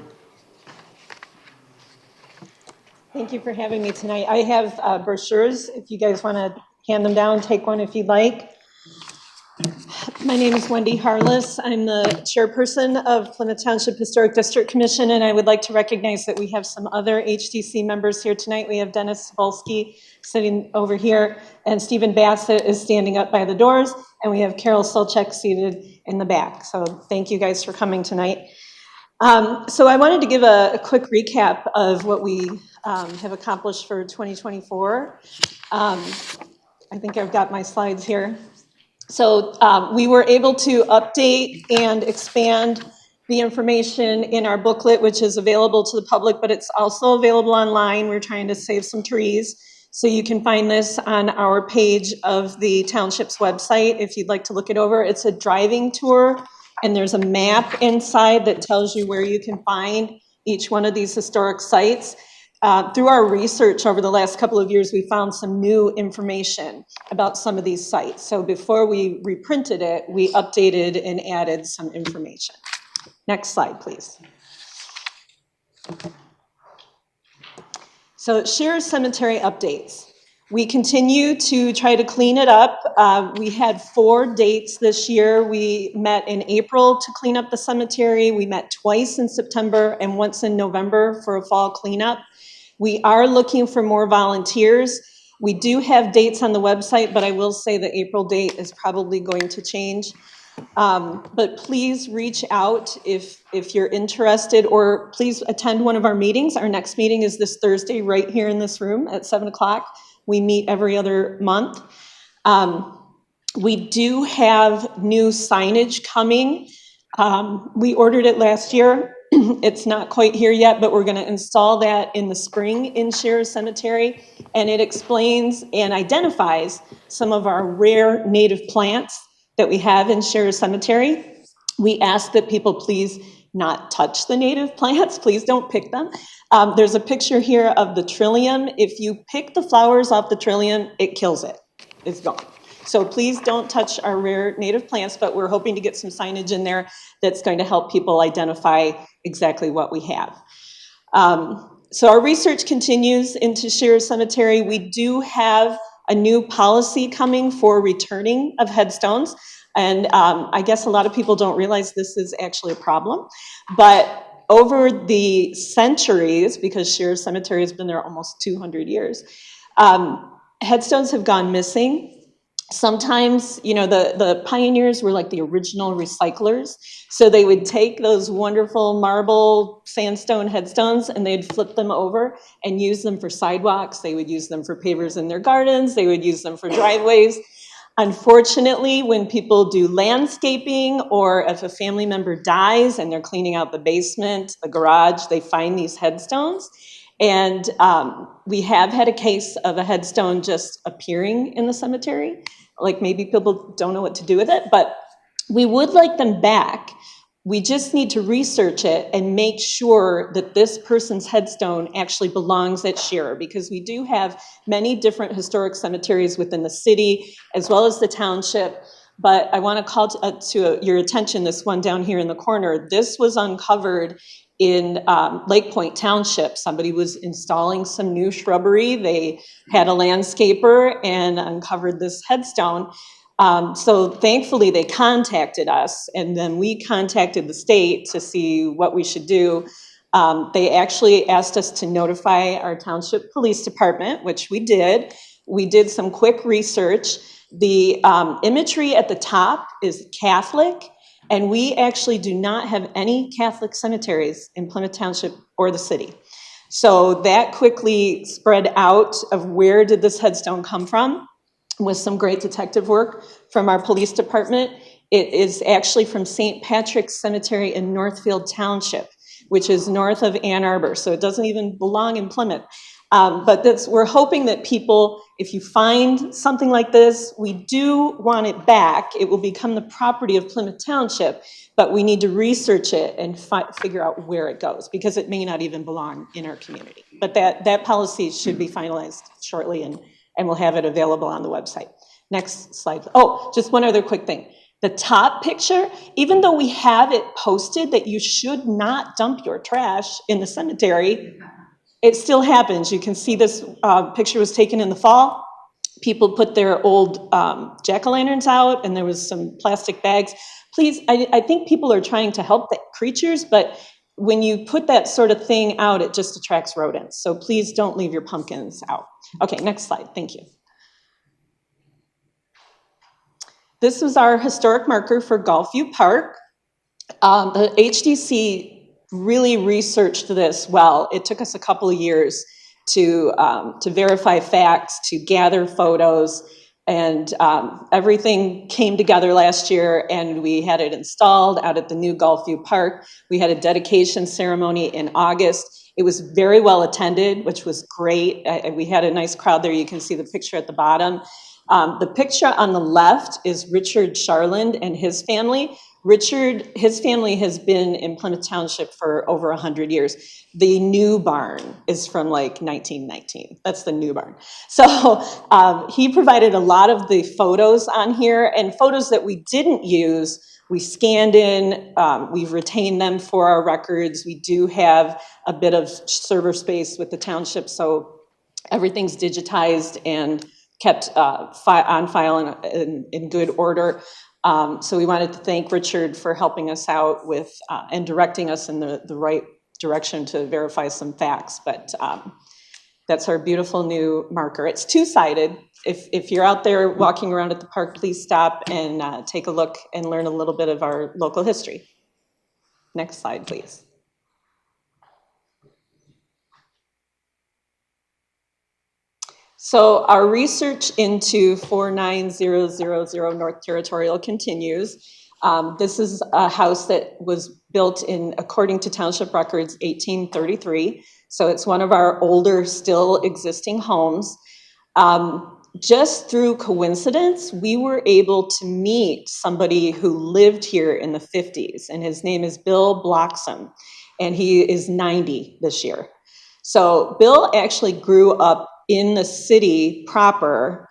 Thank you for having me tonight. I have brochures, if you guys want to hand them down, take one if you'd like. My name is Wendy Harless. I'm the chairperson of Plymouth Township Historic District Commission, and I would like to recognize that we have some other HDC members here tonight. We have Dennis Cebulski sitting over here, and Stephen Bassett is standing up by the doors, and we have Carol Solchek seated in the back. So thank you guys for coming tonight. So I wanted to give a quick recap of what we have accomplished for 2024. I think I've got my slides here. So we were able to update and expand the information in our booklet, which is available to the public, but it's also available online. We're trying to save some trees. So you can find this on our page of the township's website if you'd like to look it over. It's a driving tour, and there's a map inside that tells you where you can find each one of these historic sites. Through our research over the last couple of years, we found some new information about some of these sites. So before we reprinted it, we updated and added some information. Next slide, please. So Shearer Cemetery updates. We continue to try to clean it up. We had 4 dates this year. We met in April to clean up the cemetery. We met twice in September and once in November for a fall cleanup. We are looking for more volunteers. We do have dates on the website, but I will say the April date is probably going to change. But please reach out if you're interested, or please attend one of our meetings. Our next meeting is this Thursday right here in this room at 7 o'clock. We meet every other month. We do have new signage coming. We ordered it last year. It's not quite here yet, but we're going to install that in the spring in Shearer Cemetery, and it explains and identifies some of our rare native plants that we have in Shearer Cemetery. We ask that people please not touch the native plants. Please don't pick them. There's a picture here of the trillium. If you pick the flowers off the trillium, it kills it. It's gone. So please don't touch our rare native plants, but we're hoping to get some signage in there that's going to help people identify exactly what we have. So our research continues into Shearer Cemetery. We do have a new policy coming for returning of headstones. And I guess a lot of people don't realize this is actually a problem. But over the centuries, because Shearer Cemetery has been there almost 200 years, headstones have gone missing. Sometimes, you know, the pioneers were like the original recyclers. So they would take those wonderful marble sandstone headstones and they'd flip them over and use them for sidewalks. They would use them for pavers in their gardens. They would use them for driveways. Unfortunately, when people do landscaping, or if a family member dies and they're cleaning out the basement, the garage, they find these headstones. And we have had a case of a headstone just appearing in the cemetery. Like, maybe people don't know what to do with it, but we would like them back. We just need to research it and make sure that this person's headstone actually belongs at Shearer, because we do have many different historic cemeteries within the city as well as the township. But I want to call to your attention this one down here in the corner. This was uncovered in Lake Point Township. Somebody was installing some new shrubbery. They had a landscaper and uncovered this headstone. So thankfully they contacted us, and then we contacted the state to see what we should do. They actually asked us to notify our township police department, which we did. We did some quick research. The imagery at the top is Catholic, and we actually do not have any Catholic cemeteries in Plymouth Township or the city. So that quickly spread out of where did this headstone come from, with some great detective work from our police department. It is actually from St. Patrick's Cemetery in Northfield Township, which is north of Ann Arbor, so it doesn't even belong in Plymouth. But we're hoping that people, if you find something like this, we do want it back. It will become the property of Plymouth Township, but we need to research it and figure out where it goes, because it may not even belong in our community. But that policy should be finalized shortly, and we'll have it available on the website. Next slide. Oh, just one other quick thing. The top picture, even though we have it posted that you should not dump your trash in the cemetery, it still happens. You can see this picture was taken in the fall. People put their old jack-o'-lanterns out, and there was some plastic bags. Please, I think people are trying to help the creatures, but when you put that sort of thing out, it just attracts rodents. So please don't leave your pumpkins out. Okay, next slide. Thank you. This was our historic marker for Gulfview Park. The HDC really researched this well. It took us a couple of years to verify facts, to gather photos, and everything came together last year, and we had it installed out at the new Gulfview Park. We had a dedication ceremony in August. It was very well attended, which was great. We had a nice crowd there. You can see the picture at the bottom. The picture on the left is Richard Charland and his family. Richard, his family has been in Plymouth Township for over 100 years. The new barn is from like 1919. That's the new barn. So he provided a lot of the photos on here, and photos that we didn't use, we scanned in. We've retained them for our records. We do have a bit of server space with the township, so everything's digitized and kept on file in good order. So we wanted to thank Richard for helping us out with and directing us in the right direction to verify some facts. But that's our beautiful new marker. It's two-sided. If you're out there walking around at the park, please stop and take a look and learn a little bit of our local history. Next slide, please. So our research into 49000 North Territorial continues. This is a house that was built according to township records, 1833. So it's one of our older, still existing homes. Just through coincidence, we were able to meet somebody who lived here in the 50s, and his name is Bill Bloxham, and he is 90 this year. So Bill actually grew up in the city proper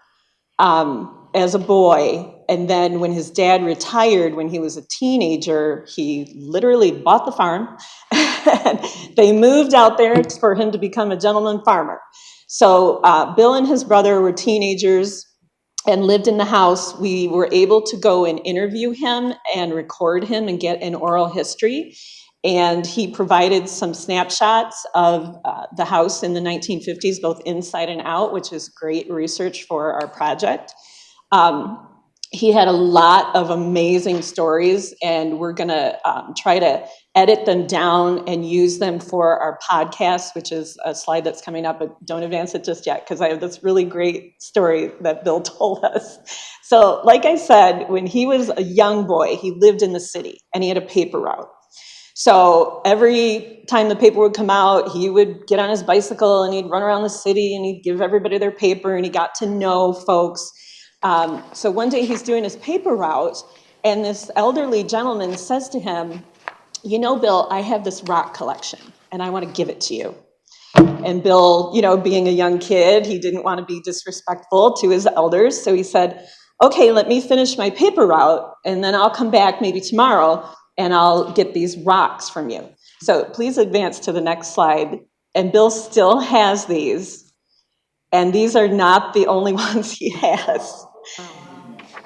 as a boy. And then when his dad retired, when he was a teenager, he literally bought the farm. And they moved out there for him to become a gentleman farmer. So Bill and his brother were teenagers and lived in the house. We were able to go and interview him and record him and get an oral history. And he provided some snapshots of the house in the 1950s, both inside and out, which is great research for our project. He had a lot of amazing stories, and we're going to try to edit them down and use them for our podcast, which is a slide that's coming up, but don't advance it just yet, because I have this really great story that Bill told us. So like I said, when he was a young boy, he lived in the city, and he had a paper route. So every time the paper would come out, he would get on his bicycle and he'd run around the city and he'd give everybody their paper, and he got to know folks. So one day he's doing his paper route, and this elderly gentleman says to him, "You know, Bill, I have this rock collection and I want to give it to you." And Bill, being a young kid, he didn't want to be disrespectful to his elders. So he said, "Okay, let me finish my paper route and then I'll come back maybe tomorrow and I'll get these rocks from you." So please advance to the next slide. And Bill still has these, and these are not the only ones he has.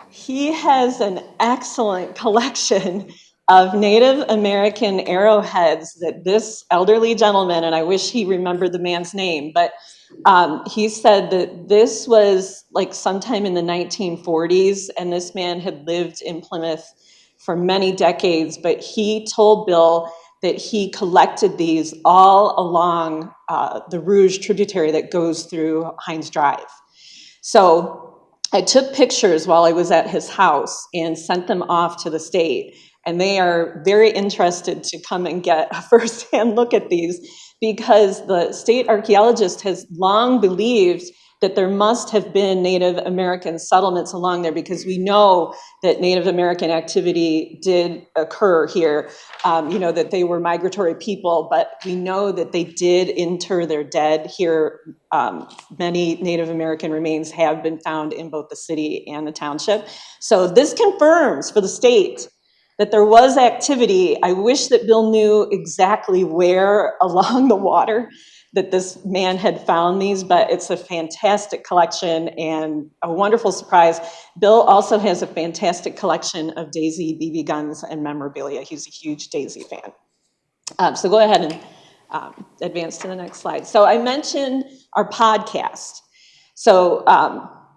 He has an excellent collection of Native American arrowheads that this elderly gentleman, and I wish he remembered the man's name, but he said that this was like sometime in the 1940s, and this man had lived in Plymouth for many decades, but he told Bill that he collected these all along the Rouge tributary that goes through Hines Drive. So I took pictures while I was at his house and sent them off to the state. And they are very interested to come and get a firsthand look at these, because the state archaeologist has long believed that there must have been Native American settlements along there, because we know that Native American activity did occur here, that they were migratory people, but we know that they did inter their dead here. Many Native American remains have been found in both the city and the township. So this confirms for the state that there was activity. I wish that Bill knew exactly where along the water that this man had found these, but it's a fantastic collection and a wonderful surprise. Bill also has a fantastic collection of Daisy BB guns and memorabilia. He's a huge Daisy fan. So go ahead and advance to the next slide. So I mentioned our podcast. So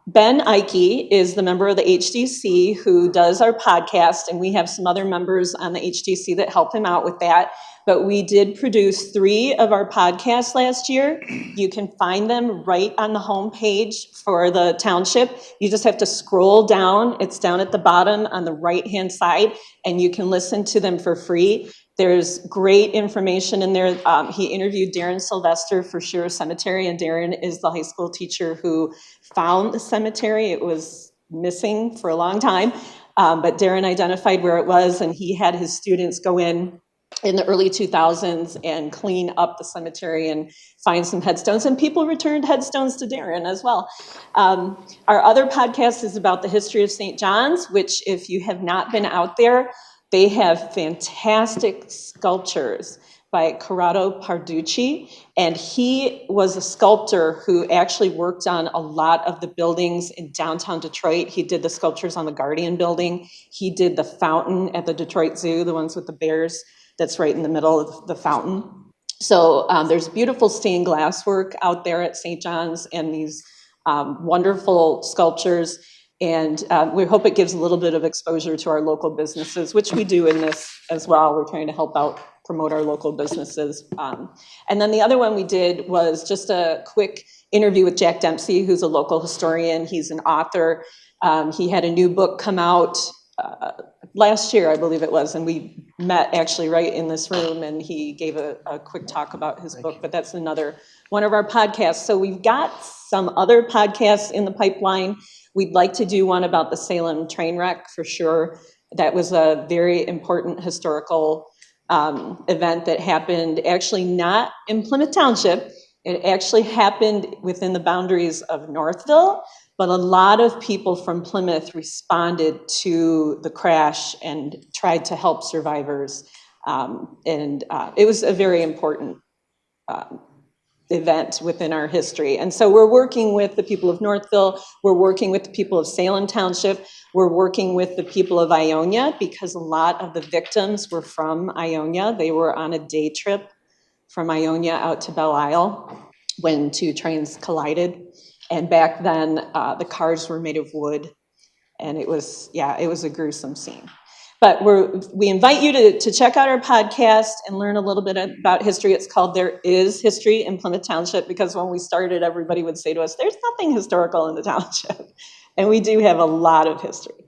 Ben Ike is the member of the HDC who does our podcast, and we have some other members on the HDC that help him out with that. But we did produce 3 of our podcasts last year. You can find them right on the homepage for the township. You just have to scroll down. It's down at the bottom on the right-hand side, and you can listen to them for free. There's great information in there. He interviewed Darren Sylvester for Shira Cemetery, and Darren is the high school teacher who found the cemetery. It was missing for a long time, but Darren identified where it was, and he had his students go in the early 2000s and clean up the cemetery and find some headstones, and people returned headstones to Darren as well. Our other podcast is about the history of St. John's, which, if you have not been out there, they have fantastic sculptures by Corrado Parducci, and he was a sculptor who actually worked on a lot of the buildings in downtown Detroit. He did the sculptures on the Guardian building. He did the fountain at the Detroit Zoo, the ones with the bears, that's right in the middle of the fountain. So there's beautiful stained glass work out there at St. John's, and these wonderful sculptures. And we hope it gives a little bit of exposure to our local businesses, which we do in this as well. We're trying to help out, promote our local businesses. And then the other one we did was just a quick interview with Jack Dempsey, who's a local historian. He's an author. He had a new book come out last year, I believe it was, and we met actually right in this room, and he gave a quick talk about his book, but that's another one of our podcasts. So we've got some other podcasts in the pipeline. We'd like to do one about the Salem train wreck for sure. That was a very important historical event that happened actually not in Plymouth Township. It actually happened within the boundaries of Northville, but a lot of people from Plymouth responded to the crash and tried to help survivors. It was a very important event within our history. And so we're working with the people of Northville, we're working with the people of Salem Township, we're working with the people of Ionia, because a lot of the victims were from Ionia. They were on a day trip from Ionia out to Belle Isle when 2 trains collided. And back then, the cars were made of wood, and it was a gruesome scene. But we invite you to check out our podcast and learn a little bit about history. It's called There Is History in Plymouth Township, because when we started, everybody would say to us, there's nothing historical in the township. And we do have a lot of history.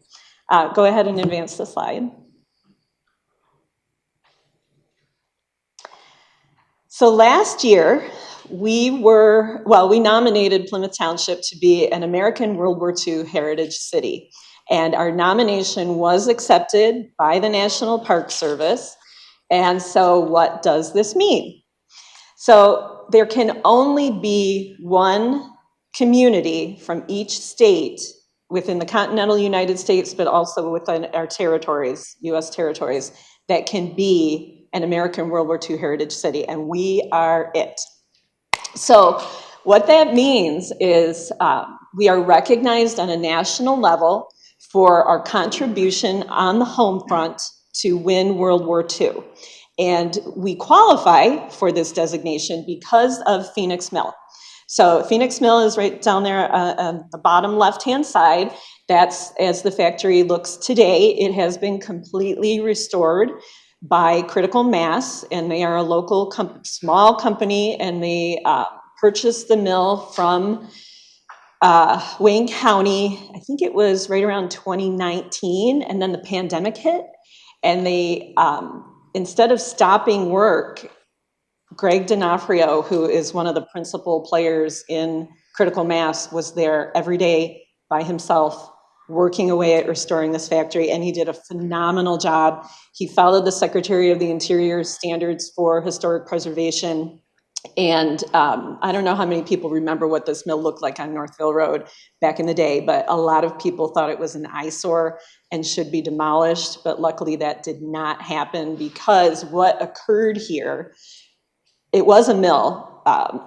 Go ahead and advance the slide. So last year, we nominated Plymouth Township to be an American World War II Heritage City. And our nomination was accepted by the National Park Service. And so what does this mean? So there can only be one community from each state within the continental United States, but also within our territories, US territories, that can be an American World War II Heritage City, and we are it. So what that means is we are recognized on a national level for our contribution on the home front to win World War II. And we qualify for this designation because of Phoenix Mill. So Phoenix Mill is right down there on the bottom left-hand side. That's as the factory looks today. It has been completely restored by Critical Mass, and they are a local small company, and they purchased the mill from Wayne County. I think it was right around 2019, and then the pandemic hit, And they, instead of stopping work, Greg D'Onofrio, who is one of the principal players in critical mass, was there every day by himself, working away at restoring this factory, and he did a phenomenal job. He followed the Secretary of the Interior's standards for historic preservation. And I don't know how many people remember what this mill looked like on Northville Road back in the day, but a lot of people thought it was an eyesore and should be demolished. But luckily that did not happen, because what occurred here, it was a mill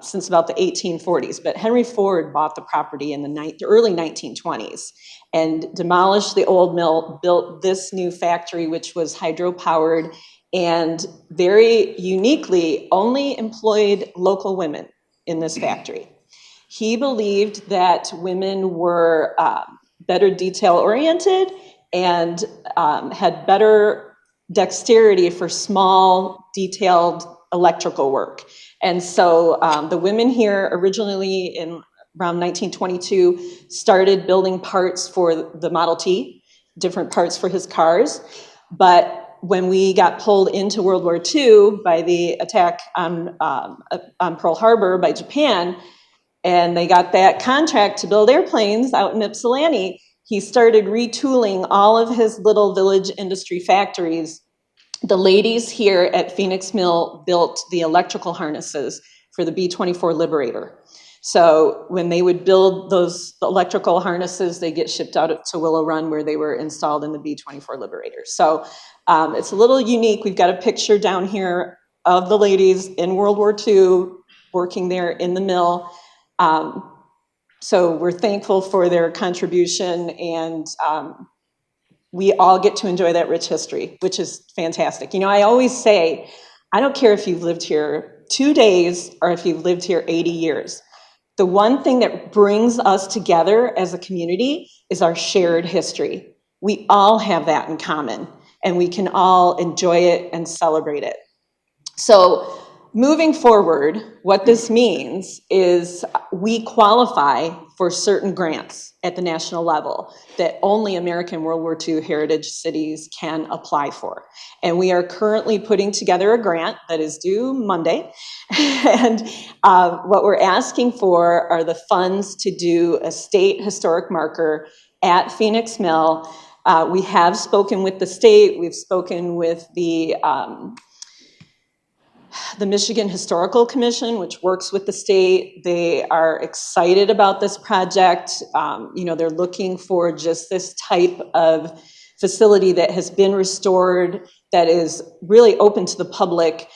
since about the 1840s, but Henry Ford bought the property in the early 1920s and demolished the old mill, built this new factory, which was hydro-powered, and very uniquely only employed local women in this factory. He believed that women were better detail-oriented and had better dexterity for small, detailed electrical work. And so the women here originally in around 1922 started building parts for the Model T, different parts for his cars. But when we got pulled into World War II by the attack on Pearl Harbor by Japan, and they got that contract to build airplanes out in Ypsilanti, he started retooling all of his little village industry factories. The ladies here at Phoenix Mill built the electrical harnesses for the B-24 Liberator. So when they would build those electrical harnesses, they get shipped out to Willow Run, where they were installed in the B-24 Liberator. So it's a little unique. We've got a picture down here of the ladies in World War II working there in the mill. So we're thankful for their contribution, and we all get to enjoy that rich history, which is fantastic. You know, I always say, I don't care if you've lived here 2 days or if you've lived here 80 years. The one thing that brings us together as a community is our shared history. We all have that in common, and we can all enjoy it and celebrate it. So moving forward, what this means is we qualify for certain grants at the national level that only American World War II heritage cities can apply for. And we are currently putting together a grant that is due Monday. And what we're asking for are the funds to do a state historic marker at Phoenix Mill. We have spoken with the state, we've spoken with the Michigan Historical Commission, which works with the state. They are excited about this project. You know, they're looking for just this type of facility that has been restored, that is really open to the public,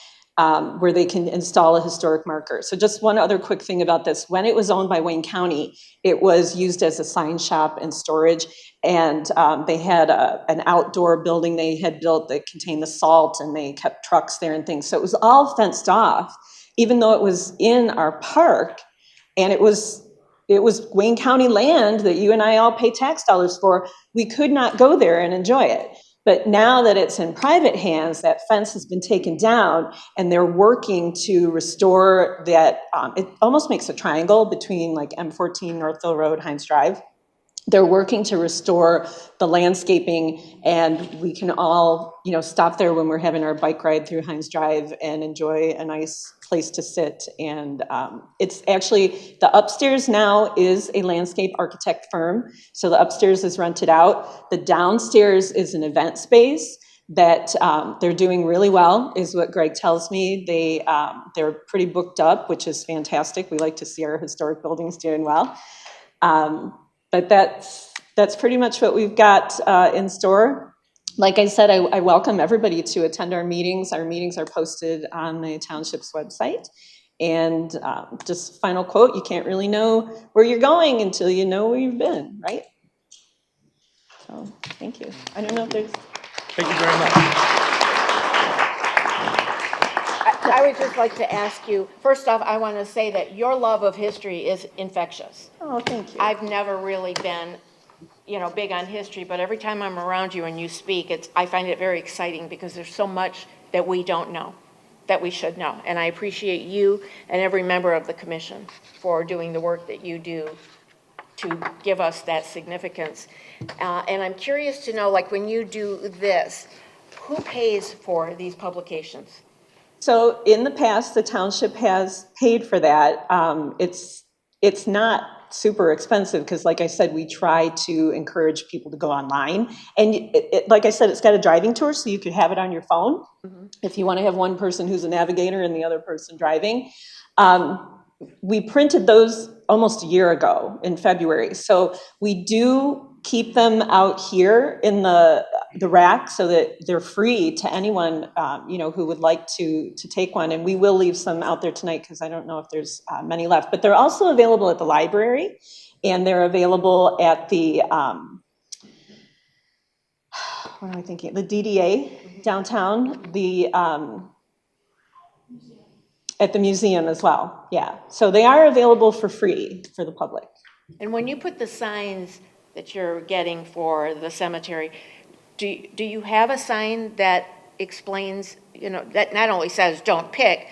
where they can install a historic marker. So just one other quick thing about this. When it was owned by Wayne County, it was used as a sign shop and storage. And they had an outdoor building they had built that contained the salt, and they kept trucks there and things. So it was all fenced off, even though it was in our park, and it was Wayne County land that you and I all pay tax dollars for. We could not go there and enjoy it. But now that it's in private hands, that fence has been taken down, and they're working to restore that. It almost makes a triangle between like M14, Northville Road, Hines Drive. They're working to restore the landscaping, and we can all, you know, stop there when we're having our bike ride through Hines Drive and enjoy a nice place to sit. And it's actually, the upstairs now is a landscape architect firm. So the upstairs is rented out. The downstairs is an event space that they're doing really well, is what Greg tells me. They're pretty booked up, which is fantastic. We like to see our historic buildings doing well. But that's pretty much what we've got in store. Like I said, I welcome everybody to attend our meetings. Our meetings are posted on the township's website. And just final quote, you can't really know where you're going until you know where you've been, right? So, thank you. I don't know if there's...
Thank you very much.
I would just like to ask you, first off, I want to say that your love of history is infectious.
Oh, thank you.
I've never really been, you know, big on history, but every time I'm around you and you speak, I find it very exciting, because there's so much that we don't know, that we should know. And I appreciate you and every member of the commission for doing the work that you do to give us that significance. And I'm curious to know, like, when you do this, Who pays for these publications?
So in the past, the township has paid for that. It's not super expensive because, like I said, we try to encourage people to go online. And like I said, it's got a driving tour, so you could have it on your phone if you want to have one person who's a navigator and the other person driving. We printed those almost a year ago in February. So we do keep them out here in the rack so that they're free to anyone, who would like to take one. And we will leave some out there tonight because I don't know if there's many left. But they're also available at the library, and they're available at the, what am I thinking? The DDA downtown, at the museum as well, yeah. So they are available for free for the public.
And when you put the signs that you're getting for the cemetery, do you have a sign that explains, that not only says don't pick,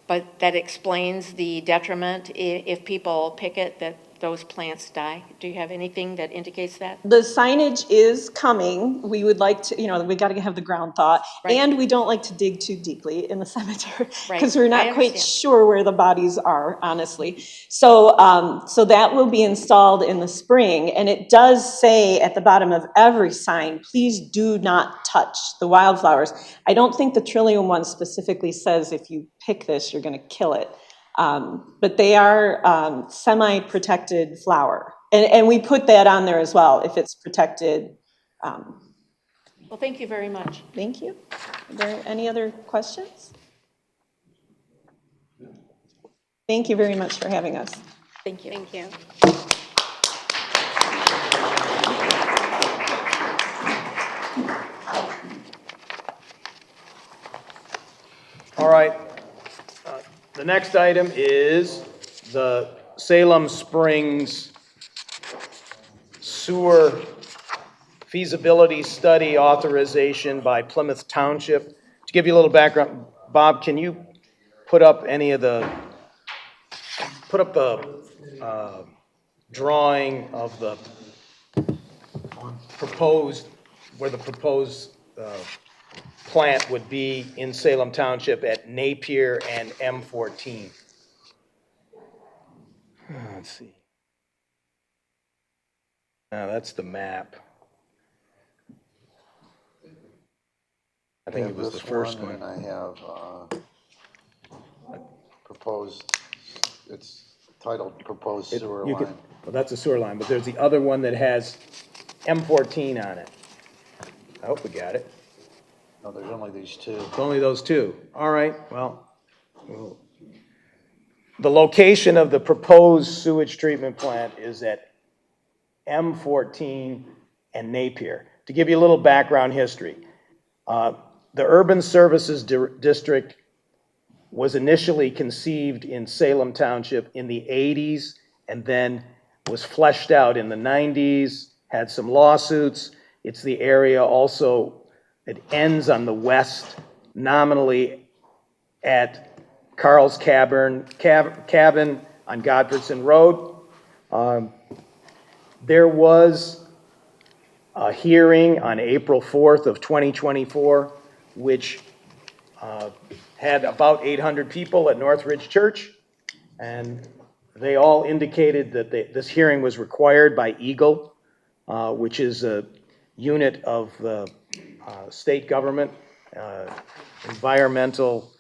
but that explains the detriment if people pick it, that those plants die? Do you have anything that indicates that?
The signage is coming. We would like to, we got to have the ground thaw.
Right.
And we don't like to dig too deeply in the cemetery
Right.
because we're
I
not quite
understand.
sure where the bodies are, honestly. So that will be installed in the spring. And it does say at the bottom of every sign, please do not touch the wildflowers. I don't think the Trillium one specifically says if you pick this, you're going to kill it. But they are semi-protected flower. And we put that on there as well, if it's protected.
Well, thank you very much.
Thank you. Are there any other questions? Thank you very much for having us.
Thank you. Thank you.
All right. The next item is the Salem Springs Sewer Feasibility Study Authorization by Plymouth Township. To give you a little background, Bob, can you put up the drawing of the proposed, where the proposed plant would be in Salem Township at Napier and M14. Let's see. Now, that's the map. I think it was the first one.
And I have proposed, it's titled Proposed Sewer
You could-
Line.
Well, that's a sewer line, but there's the other one that has M14 on it. I hope we got it.
No, there's only these two.
It's only those two. All right, well, the location of the proposed sewage treatment plant is at M14 and Napier. To give you a little background history, the Urban Services District was initially conceived in Salem Township in the 80s and then was fleshed out in the 90s, had some lawsuits. It's the area also, it ends on the west, nominally at Carl's Cabin on Godfredson Road. There was a hearing on April 4th of 2024, which had about 800 people at Northridge Church, and they all indicated that this hearing was required by EGLE, which is a unit of the state government, environmental,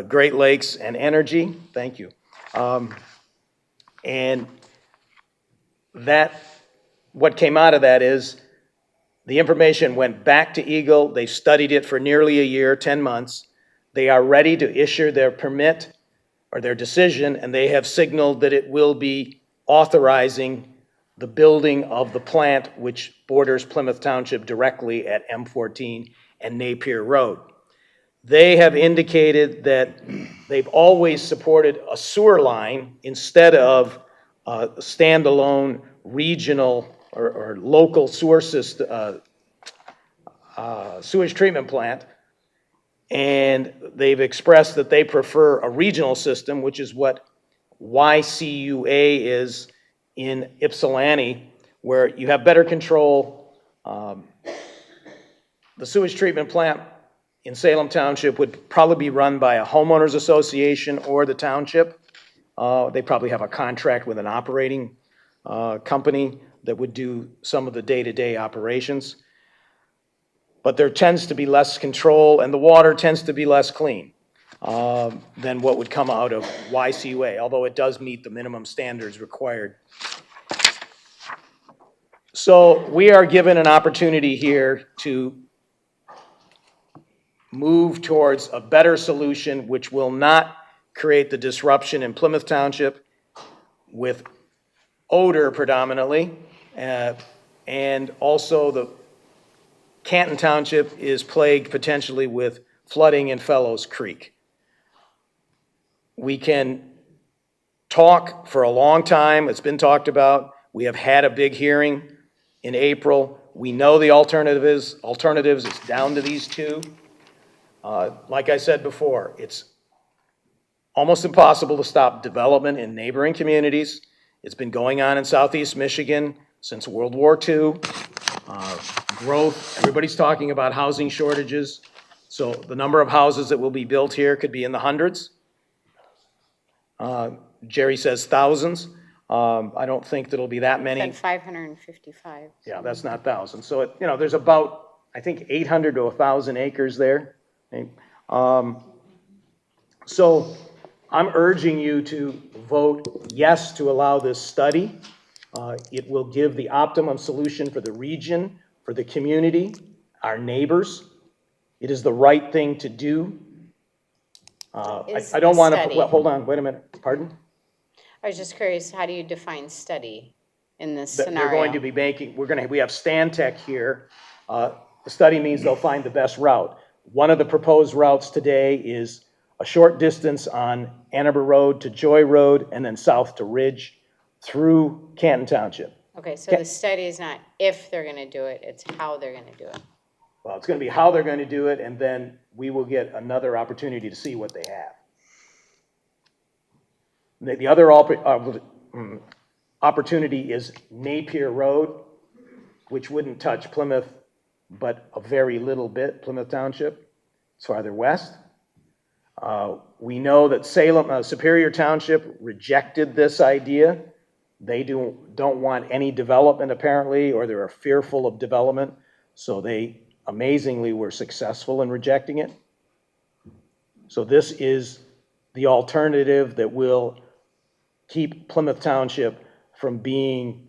Great Lakes and energy. Thank you. And what came out of that is the information went back to EGLE. They studied it for nearly a year, 10 months. They are ready to issue their permit or their decision, and they have signaled that it will be authorizing the building of the plant which borders Plymouth Township directly at M14 and Napier Road. They have indicated that they've always supported a sewer line instead of a standalone regional or local sewer system, sewage treatment plant. And they've expressed that they prefer a regional system, which is what YCUA is in Ypsilanti, where you have better control. the sewage treatment plant in Salem Township would probably be run by a homeowners association or the township. They probably have a contract with an operating company that would do some of the day-to-day operations. But there tends to be less control, and the water tends to be less clean than what would come out of YCUA, although it does meet the minimum standards required. So we are given an opportunity here to move towards a better solution which will not create the disruption in Plymouth Township with odor predominantly, and also the Canton Township is plagued potentially with flooding in Fellows Creek. We can talk for a long time. It's been talked about. We have had a big hearing in April. We know the alternatives. It's down to these two. Like I said before, it's almost impossible to stop development in neighboring communities. It's been going on in Southeast Michigan since World War II. Growth, everybody's talking about housing shortages. So the number of houses that will be built here could be in the hundreds. Jerry says thousands. I don't think that'll be that many.
Said 555.
Yeah, that's not thousands. So, there's about, I think, 800 to 1,000 acres there. Okay. So I'm urging you to vote yes to allow this study. It will give the optimum solution for the region, for the community, our neighbors. It is the right thing to do. I don't want to, well, hold on, wait a minute, pardon?
I was just curious, how do you define study in this
They're
scenario?
going to be making, we have Stantec here. The study means they'll find the best route. One of the proposed routes today is a short distance on Ann Arbor Road to Joy Road and then south to Ridge through Canton Township.
Okay, so the study is not if they're going to do it, it's how they're going to do it.
Well, it's going to be how they're going to do it, and then we will get another opportunity to see what they have. The other opportunity is Napier Road, which wouldn't touch Plymouth, but a very little bit, Plymouth Township. It's farther west. We know that Superior Township rejected this idea. They don't want any development apparently, or they're fearful of development. So they amazingly were successful in rejecting it. So this is the alternative that will keep Plymouth Township from being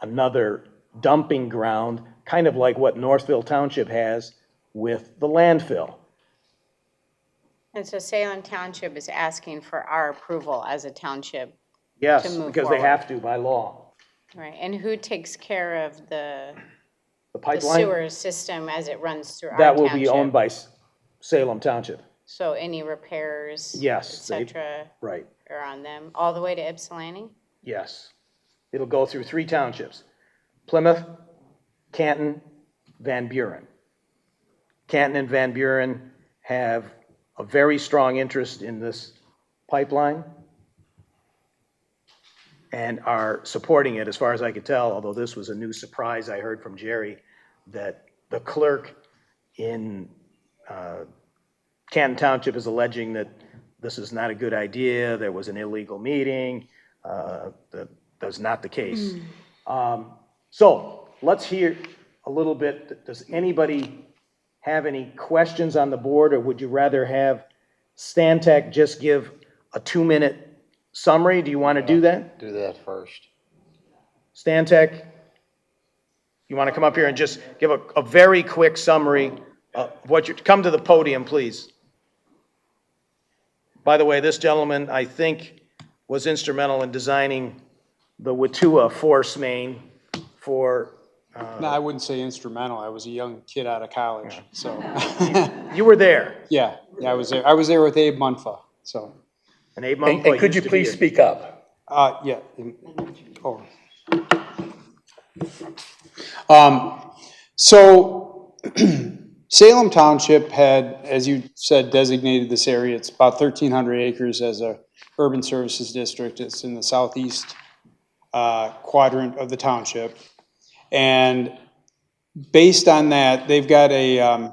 another dumping ground, kind of like what Northville Township has with the landfill.
And so Salem Township is asking for our approval as a township.
Yes,
to move
because
forward.
they have to by law.
Right, and who takes care of the
pipeline?
sewer system as it runs through our
That
township?
will be owned by Salem Township.
So any repairs, et
Yes.
cetera,
Right,
are on them, all the way to Ypsilanti?
yes. It'll go through 3 townships: Plymouth, Canton, Van Buren. Canton and Van Buren have a very strong interest in this pipeline and are supporting it, as far as I could tell, although this was a new surprise I heard from Jerry, that the clerk in Canton Township is alleging that this is not a good idea, there was an illegal meeting. That's not the case. So let's hear a little bit. Does anybody have any questions on the board, or would you rather have Stantec just give a 2-minute summary? Do you want to do that?
Do that first.
Stantec, you want to come up here and just give a very quick summary of what you, come to the podium, please. By the way, this gentleman, I think, was instrumental in designing the Watua force main for.
No, I wouldn't say instrumental. I was a young kid out of college, so.
You were there.
Yeah, I was there. I was there with Abe Munfa, so.
And Abe
And
Munfa
could you
used to be
please
a-
speak up?
Yeah. So Salem Township had, as you said, designated this area. It's about 1,300 acres as a urban services district. It's in the southeast quadrant of the township. And based on that, they've got a, I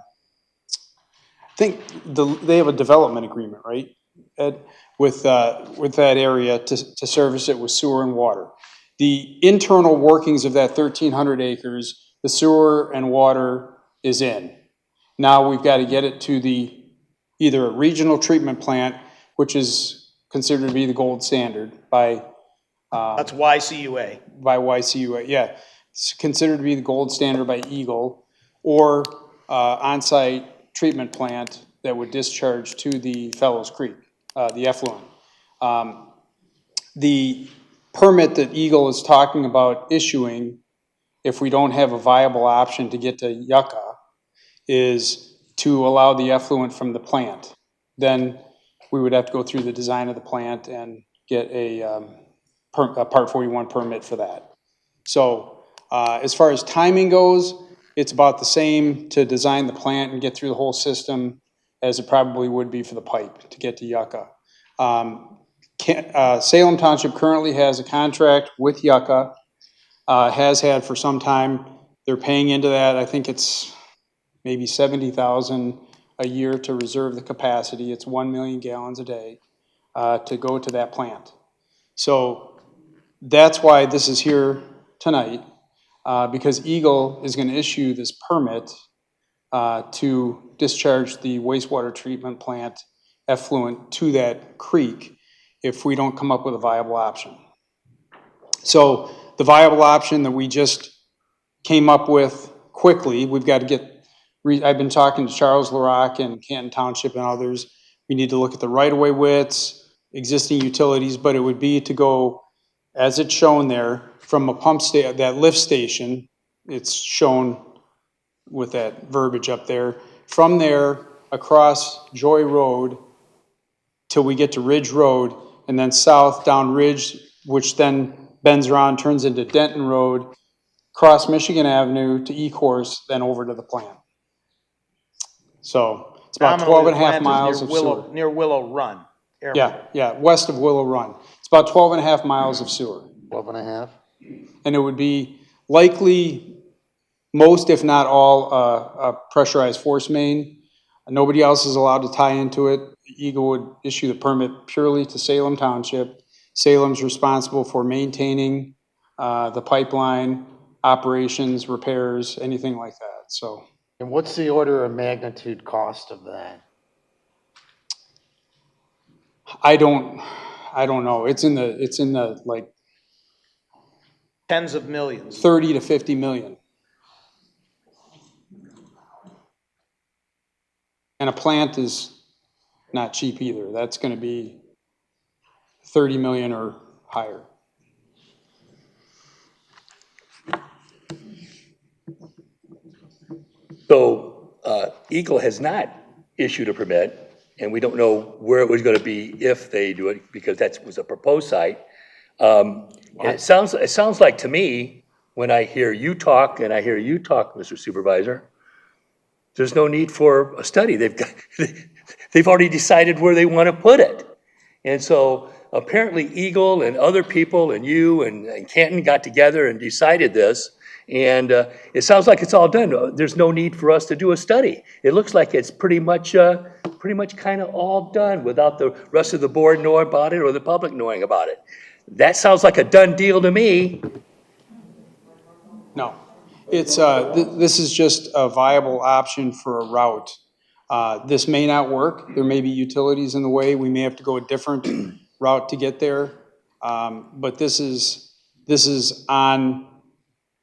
think they have a development agreement, right, Ed? With that area to service it with sewer and water. The internal workings of that 1,300 acres, the sewer and water is in. Now we've got to get it to either a regional treatment plant, which is considered to be the gold standard by
That's YCUA.
YCUA, yeah. It's considered to be the gold standard by Eagle, or on-site treatment plant that would discharge to the Fellows Creek, the effluent. The permit that Eagle is talking about issuing, if we don't have a viable option to get to Yucca, is to allow the effluent from the plant. Then we would have to go through the design of the plant and get a Part 41 permit for that. So as far as timing goes, it's about the same to design the plant and get through the whole system as it probably would be for the pipe to get to Yucca. Salem Township currently has a contract with Yucca, has had for some time. They're paying into that. I think it's maybe $70,000 a year to reserve the capacity. It's 1 million gallons a day to go to that plant. So that's why this is here tonight, because Eagle is going to issue this permit to discharge the wastewater treatment plant effluent to that creek if we don't come up with a viable option. So the viable option that we just came up with quickly, we've got to get, I've been talking to Charles LaRock and Canton Township and others. We need to look at the right-of-way widths, existing utilities, but it would be to go, as it's shown there, from a pump station, that lift station, it's shown with that verbiage up there, from there across Joy Road till we get to Ridge Road, and then south down Ridge, which then bends around, turns into Denton Road, cross Michigan Avenue to E-Course, then over to the plant. So it's about 12 and a half miles of sewer.
Near Willow Run.
Yeah, west of Willow Run. It's about 12 and a half miles of sewer.
12 and a half?
And it would be likely most, if not all, a pressurized force main. Nobody else is allowed to tie into it. Eagle would issue the permit purely to Salem Township. Salem's responsible for maintaining the pipeline, operations, repairs, anything like that, so.
And what's the order of magnitude cost of that?
I don't know. It's in the like
Tens of millions.
30 to 50 million. And a plant is not cheap either. That's going to be 30 million or higher.
So Eagle has not issued a permit, and we don't know where it was going to be if they do it, because that was a proposed site. And it sounds like to me, when I hear you talk, and I hear you talk, Mr. Supervisor, there's no need for a study. They've already decided where they want to put it. And so apparently Eagle and other people and you and Canton got together and decided this. And it sounds like it's all done. There's no need for us to do a study. It looks like it's pretty much kind of all done without the rest of the board knowing about it or the public knowing about it. That sounds like a done deal to me.
No, it's this is just a viable option for a route. This may not work. There may be utilities in the way. We may have to go a different route to get there. But this is on,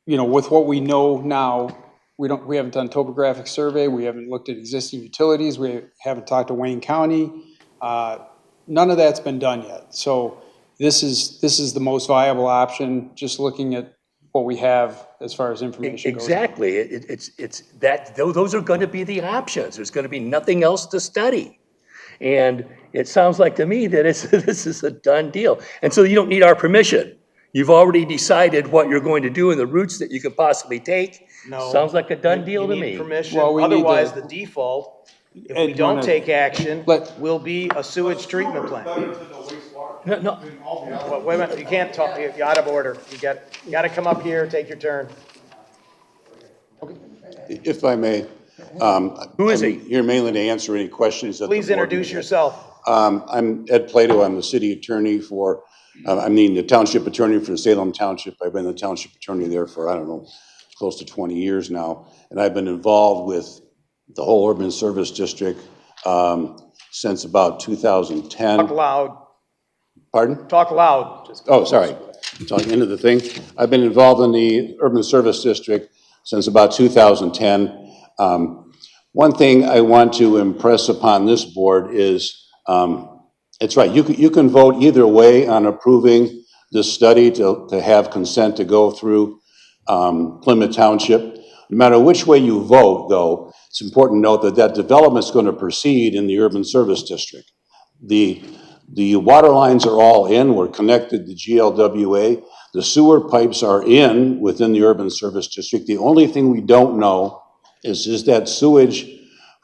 with what we know now. We haven't done topographic survey. We haven't looked at existing utilities. We haven't talked to Wayne County. None of that's been done yet. So this is the most viable option, just looking at what we have as far as information goes.
Exactly. It's that those are going to be the options. There's going to be nothing else to study. And it sounds like to me that this is a done deal. And so you don't need our permission. You've already decided what you're going to do and the routes that you could possibly take.
No.
Sounds like a done deal to
You need
me.
permission.
Well, we need
Otherwise,
to-
the default, if
Ed,
we don't
wanna-
take action, will be a sewage treatment plant.
No.
Well, wait a minute, you can't talk, you're out of order. You got to come up here, take your turn.
If I may.
Who is
I'm
he?
here mainly to answer any questions that the
Please
board may
introduce
have.
yourself.
I'm Ed Plato. I'm the city attorney for, the township attorney for Salem Township. I've been the township attorney there for, I don't know, close to 20 years now. And I've been involved with the whole urban service district since about 2010.
Talk loud.
Pardon?
Talk loud.
Oh, sorry. Talking into the thing. I've been involved in the urban service district since about 2010. One thing I want to impress upon this board is, it's right, you can vote either way on approving this study to have consent to go through Plymouth Township. No matter which way you vote, though, it's important to note that that development is going to proceed in the urban service district. The water lines are all in. We're connected to GLWA. The sewer pipes are in within the urban service district. The only thing we don't know is that sewage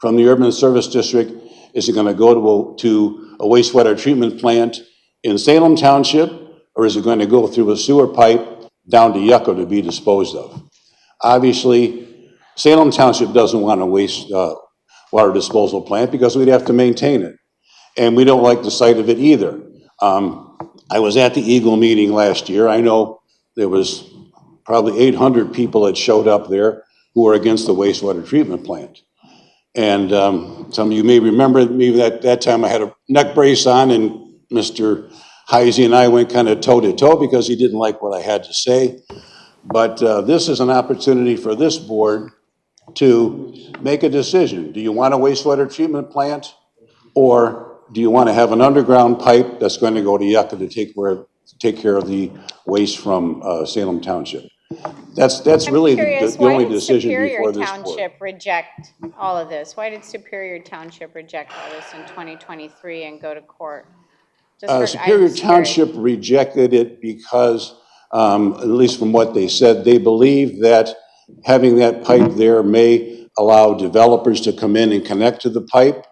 from the urban service district, is it going to go to a wastewater treatment plant in Salem Township, or is it going to go through a sewer pipe down to Yucca to be disposed of? Obviously, Salem Township doesn't want a water disposal plant because we'd have to maintain it. And we don't like the sight of it either. I was at the Eagle meeting last year. I know there was probably 800 people that showed up there who were against the wastewater treatment plant. And some of you may remember maybe that time I had a neck brace on, and Mr. Heisey and I went kind of toe to toe because he didn't like what I had to say. But this is an opportunity for this board to make a decision. Do you want a wastewater treatment plant, or do you want to have an underground pipe that's going to go to Yucca to take care of the waste from Salem Township? That's really the only decision before this board.
Why did Superior Township reject all of this? Why did Superior Township reject all this in 2023 and go to court?
Superior Township rejected it because, at least from what they said, they believe that having that pipe there may allow developers to come in and connect to the pipe.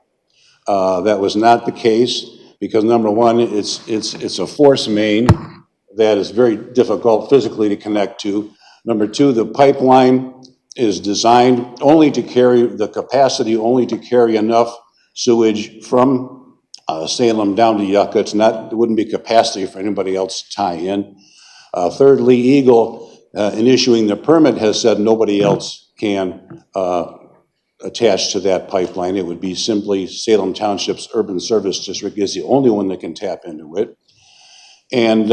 That was not the case because, number one, it's a force main that is very difficult physically to connect to. Number two, the pipeline is designed only to carry the capacity, only to carry enough sewage from Salem down to Yucca. It wouldn't be capacity for anybody else to tie in. Thirdly, Eagle, in issuing the permit, has said nobody else can attach to that pipeline. It would be simply Salem Township's urban service district is the only one that can tap into it. And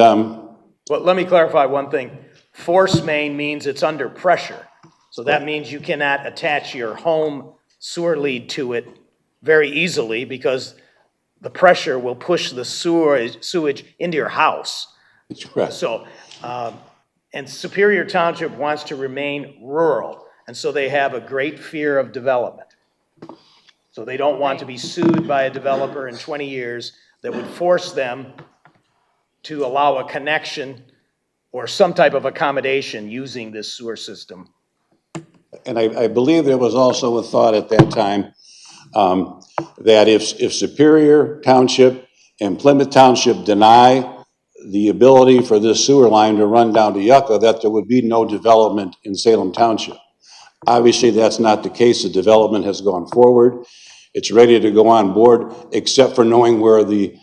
Well, let me clarify one thing. Force main means it's under pressure. So that means you cannot attach your home sewer lead to it very easily because the pressure will push the sewage into your house.
That's correct.
So, and Superior Township wants to remain rural, and so they have a great fear of development. So they don't want to be sued by a developer in 20 years that would force them to allow a connection or some type of accommodation using this sewer system.
And I believe there was also a thought at that time that if Superior Township and Plymouth Township deny the ability for this sewer line to run down to Yucca, that there would be no development in Salem Township. Obviously, that's not the case. The development has gone forward. It's ready to go on board, except for knowing where the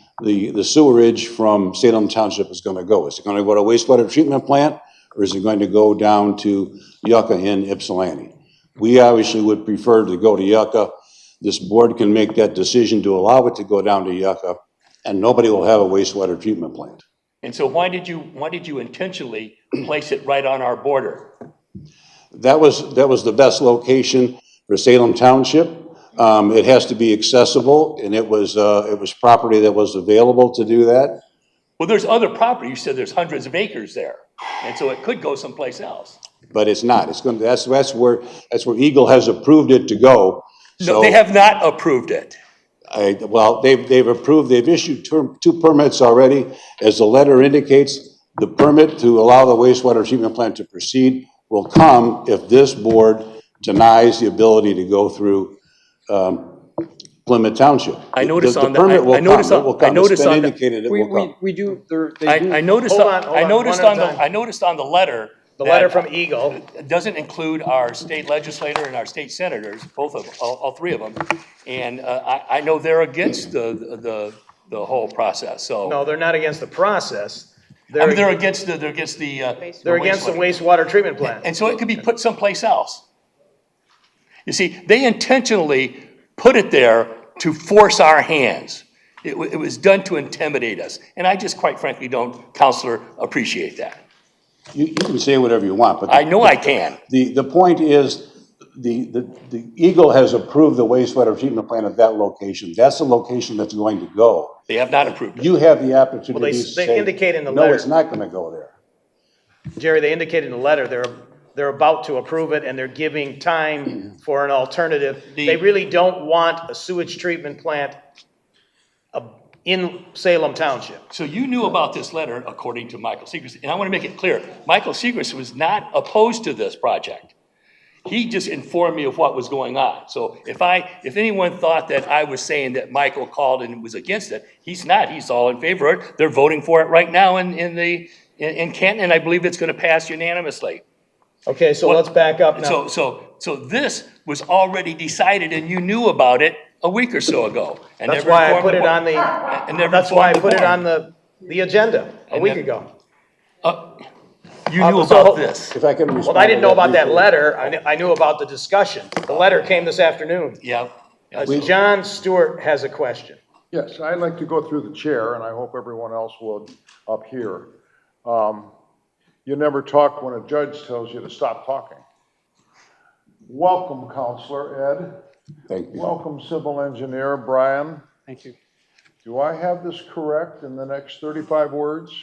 sewerage from Salem Township is going to go. Is it going to go to a wastewater treatment plant, or is it going to go down to Yucca in Ypsilanti? We obviously would prefer to go to Yucca. This board can make that decision to allow it to go down to Yucca, and nobody will have a wastewater treatment plant.
And so why did you intentionally place it right on our border?
That was the best location for Salem Township. It has to be accessible, and it was property that was available to do that.
Well, there's other property. You said there's hundreds of acres there, and so it could go someplace else.
But it's not. It's going to, that's where Eagle has approved it to go.
No, they have not approved it.
Well, they've approved. They've issued two permits already. As the letter indicates, the permit to allow the wastewater treatment plant to proceed will come if this board denies the ability to go through Plymouth Township.
I noticed
the permit will come.
I noticed
indicated it will come.
We do,
I noticed on the letter
The letter from Eagle.
It doesn't include our state legislator and our state senators, both of, all three of them. And I know they're against the whole process, so.
No, they're not against the process.
I mean, they're
They're
against the
they're against the wastewater treatment plant.
And so it could be put someplace else. You see, they intentionally put it there to force our hands. It was done to intimidate us. And I just quite frankly don't, Counselor, appreciate that.
You can say whatever you want, but.
I know I can.
The point is, the Eagle has approved the wastewater treatment plant at that location. That's the location that's going to go.
They have not approved it.
You have the opportunity
Well,
to
they
say,
indicate in the
no,
letter.
it's not gonna go there.
Jerry, they indicated in the letter, they're about to approve it and they're giving time for an alternative. They really don't want a sewage treatment plant in Salem Township.
So you knew about this letter, according to Michael Segrist, and I want to make it clear, Michael Segrist was not opposed to this project. He just informed me of what was going on. So if anyone thought that I was saying that Michael called and was against it, he's not. He's all in favor of it. They're voting for it right now in Canton, and I believe it's going to pass unanimously.
Okay, so let's back up now.
So this was already decided, and you knew about it a week or so ago. And
That's
never
why I
informed
put
the
it
board.
on
And never
that's why I
informed
put it
board.
on the agenda a week ago.
You knew
So-
about this.
If I can respond.
Well, I didn't
to
know about that
briefly.
letter. I knew about the discussion. The letter came this afternoon.
Yeah.
John Stewart has a question.
Yes, I'd like to go through the chair, and I hope everyone else would up here. You never talk when a judge tells you to stop talking. Welcome, Counselor Ed.
Thank you.
Welcome, Civil Engineer Brian.
Thank you.
Do I have this correct in the next 35 words?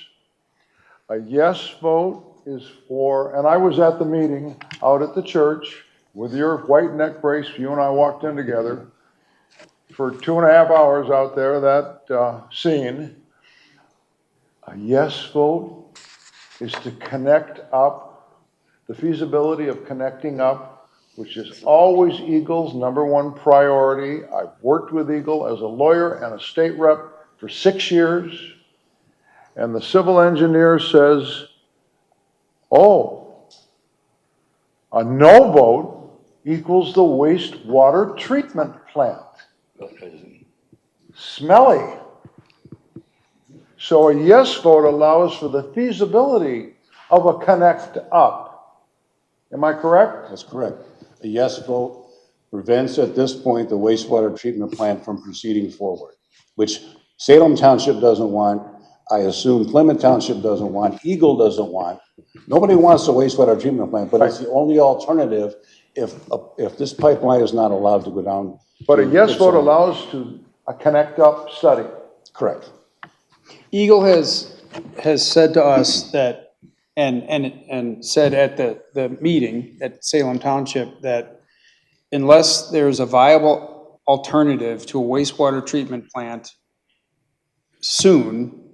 A yes vote is for, and I was at the meeting out at the church with your white neck brace, you and I walked in together for 2.5 hours out there, that scene. A yes vote is to connect up, the feasibility of connecting up, which is always Eagle's #1 priority. I've worked with Eagle as a lawyer and a state rep for 6 years. And the civil engineer says, oh, a no vote equals the wastewater treatment plant. Smelly. So a yes vote allows for the feasibility of a connect up. Am I correct?
That's correct. A yes vote prevents at this point the wastewater treatment plant from proceeding forward, which Salem Township doesn't want. I assume Plymouth Township doesn't want, Eagle doesn't want. Nobody wants a wastewater treatment plant, but it's the only alternative if this pipeline is not allowed to go down.
But a yes vote allows to a connect up study.
Correct.
Eagle has said to us that, and said at the meeting at Salem Township, that unless there's a viable alternative to a wastewater treatment plant soon,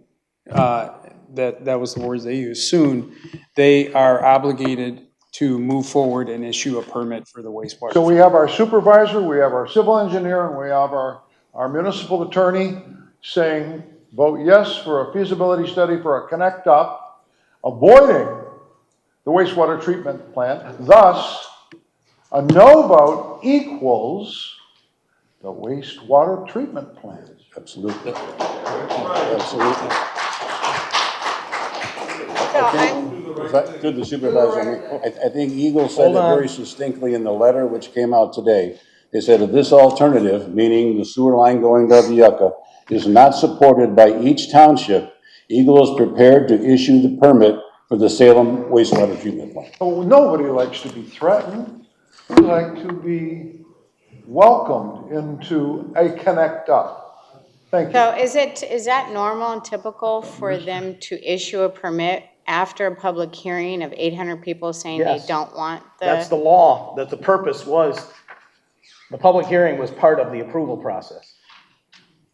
that was the words they used, soon, they are obligated to move forward and issue a permit for the wastewater.
So we have our supervisor, we have our civil engineer, and we have our municipal attorney saying, vote yes for a feasibility study for a connect up, avoiding the wastewater treatment plant. Thus, a no vote equals the wastewater treatment plant.
Absolutely. Absolutely. Through the supervisor, I think Eagle said it very succinctly in the letter which came out today. They said if this alternative, meaning the sewer line going to Yucca, is not supported by each township, Eagle is prepared to issue the permit for the Salem wastewater treatment plant.
Oh, nobody likes to be threatened. We like to be welcomed into a connect up. Thank you.
So is that normal and typical for them to issue a permit after a public hearing of 800 people saying they
Yes.
don't want
That's the law, that the purpose was, the public hearing was part of the approval process.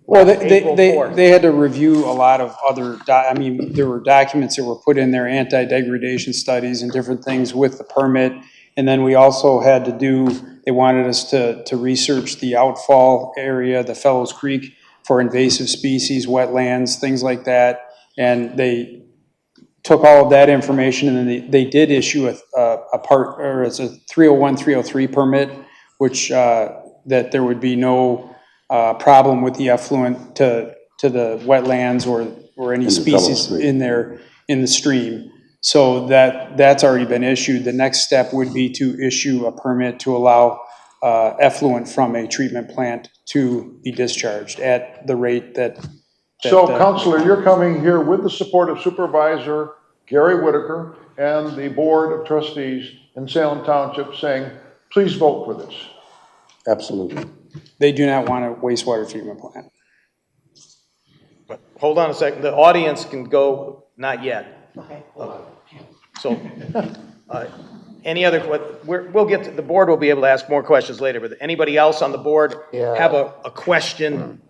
Well,
April 4th.
they had to review a lot of other, I mean, there were documents that were put in there, anti-degradation studies and different things with the permit. And then we also had to do, they wanted us to research the outfall area, the Fellows Creek, for invasive species, wetlands, things like that. And they took all of that information, and then they did issue a part, or it's a 301, 303 permit, which, that there would be no problem with the effluent to the wetlands or any
In the Double
species
Stream.
in there, in the stream. So that's already been issued. The next step would be to issue a permit to allow effluent from a treatment plant to be discharged at the rate that.
So, Counselor, you're coming here with the support of Supervisor Gary Whitaker and the Board of Trustees in Salem Township saying, please vote for this.
Absolutely.
They do not want a wastewater treatment plant.
Hold on a second, the audience can go, not yet.
Okay.
So, any other, we'll get to, the board will be able to ask more questions later, but anybody else on the board
Yeah.
have a question?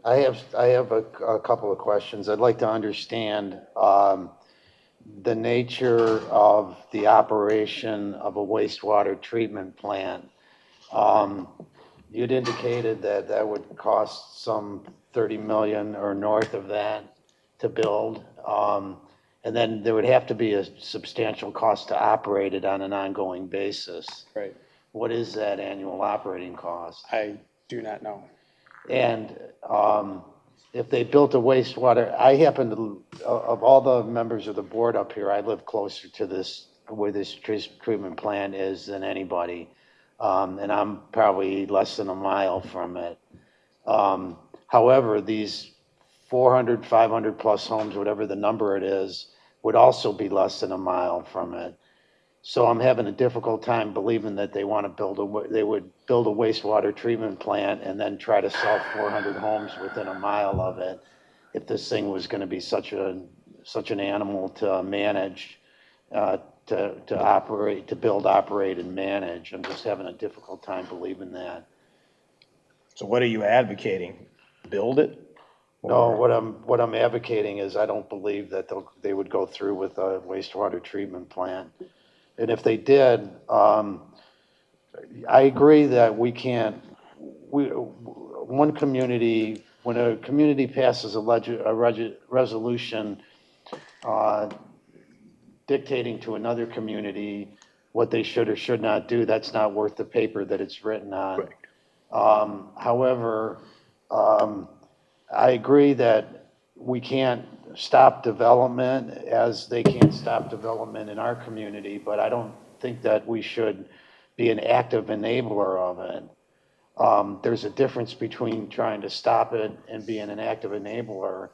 I have a couple of questions. I'd like to understand the nature of the operation of a wastewater treatment plant. You'd indicated that that would cost some 30 million or north of that to build. And then there would have to be a substantial cost to operate it on an ongoing basis.
Right.
What is that annual operating cost?
I do not know.
And if they built a wastewater, I happen to, of all the members of the board up here, I live closer to this, where this treatment plant is than anybody. And I'm probably less than a mile from it. However, these 400, 500 plus homes, whatever the number it is, would also be less than a mile from it. So I'm having a difficult time believing that they want to they would build a wastewater treatment plant and then try to sell 400 homes within a mile of it. If this thing was going to be such an animal to manage, to operate, to build, operate, and manage, I'm just having a difficult time believing that.
So what are you advocating? Build it?
No, what I'm advocating is I don't believe that they would go through with a wastewater treatment plant. And if they did, I agree that one community, when a community passes a resolution dictating to another community what they should or should not do, that's not worth the paper that it's written on. However, I agree that we can't stop development as they can't stop development in our community, but I don't think that we should be an active enabler of it. There's a difference between trying to stop it and being an active enabler.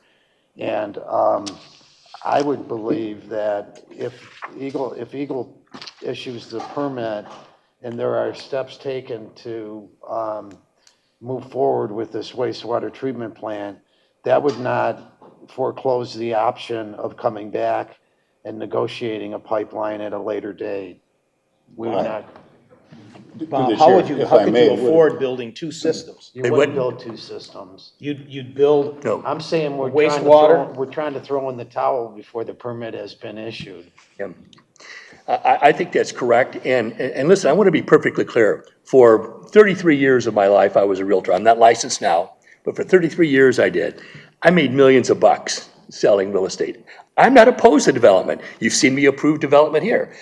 And I would believe that if Eagle issues the permit and there are steps taken to move forward with this wastewater treatment plant, that would not foreclose the option of coming back and negotiating a pipeline at a later date. We would not.
Bob, how could you afford building two systems?
You wouldn't build two systems.
You'd build.
No.
I'm saying we're trying to throw in the towel before the permit has been issued.
Yeah. I think that's correct. And listen, I want to be perfectly clear. For 33 years of my life, I was a realtor. I'm not licensed now, but for 33 years I did. I made millions of bucks selling real estate. I'm not opposed to development. You've seen me approve development here.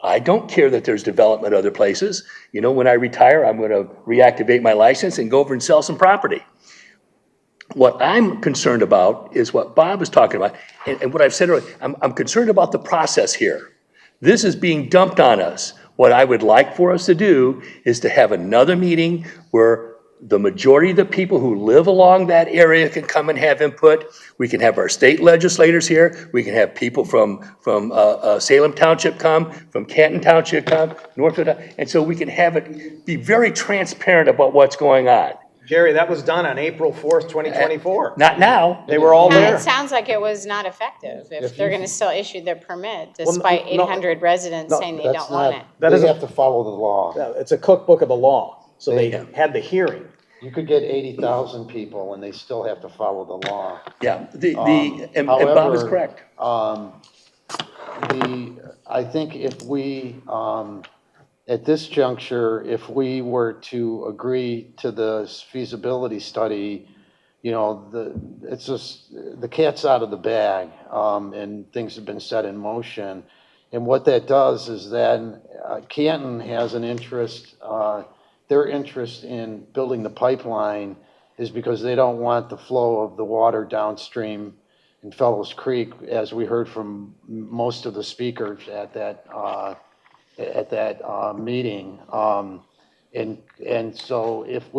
I don't care that there's development other places. You know, when I retire, I'm going to reactivate my license and go over and sell some property. What I'm concerned about is what Bob is talking about. And what I've said earlier, I'm concerned about the process here. This is being dumped on us. What I would like for us to do is to have another meeting where the majority of the people who live along that area can come and have input. We can have our state legislators here. We can have people from Salem Township come, from Canton Township come, Northwood, and so we can have it be very transparent about what's going on.
Jerry, that was done on April 4th, 2024.
Not now.
They were all there.
It sounds like it was not effective if they're going to still issue their permit despite 800 residents saying they don't want it.
They have to follow the law.
It's a cookbook of the law. So they had the hearing.
You could get 80,000 people and they still have to follow the law.
Yeah, and Bob is correct.
I think if we, at this juncture, if we were to agree to the feasibility study
you know, it's just, the cat's out of the bag, and things have been set in motion. And what that does is then Canton has an interest, their interest in building the pipeline is because they don't want the flow of the water downstream in Fellows Creek, as we heard from most of the speakers at that meeting. And so if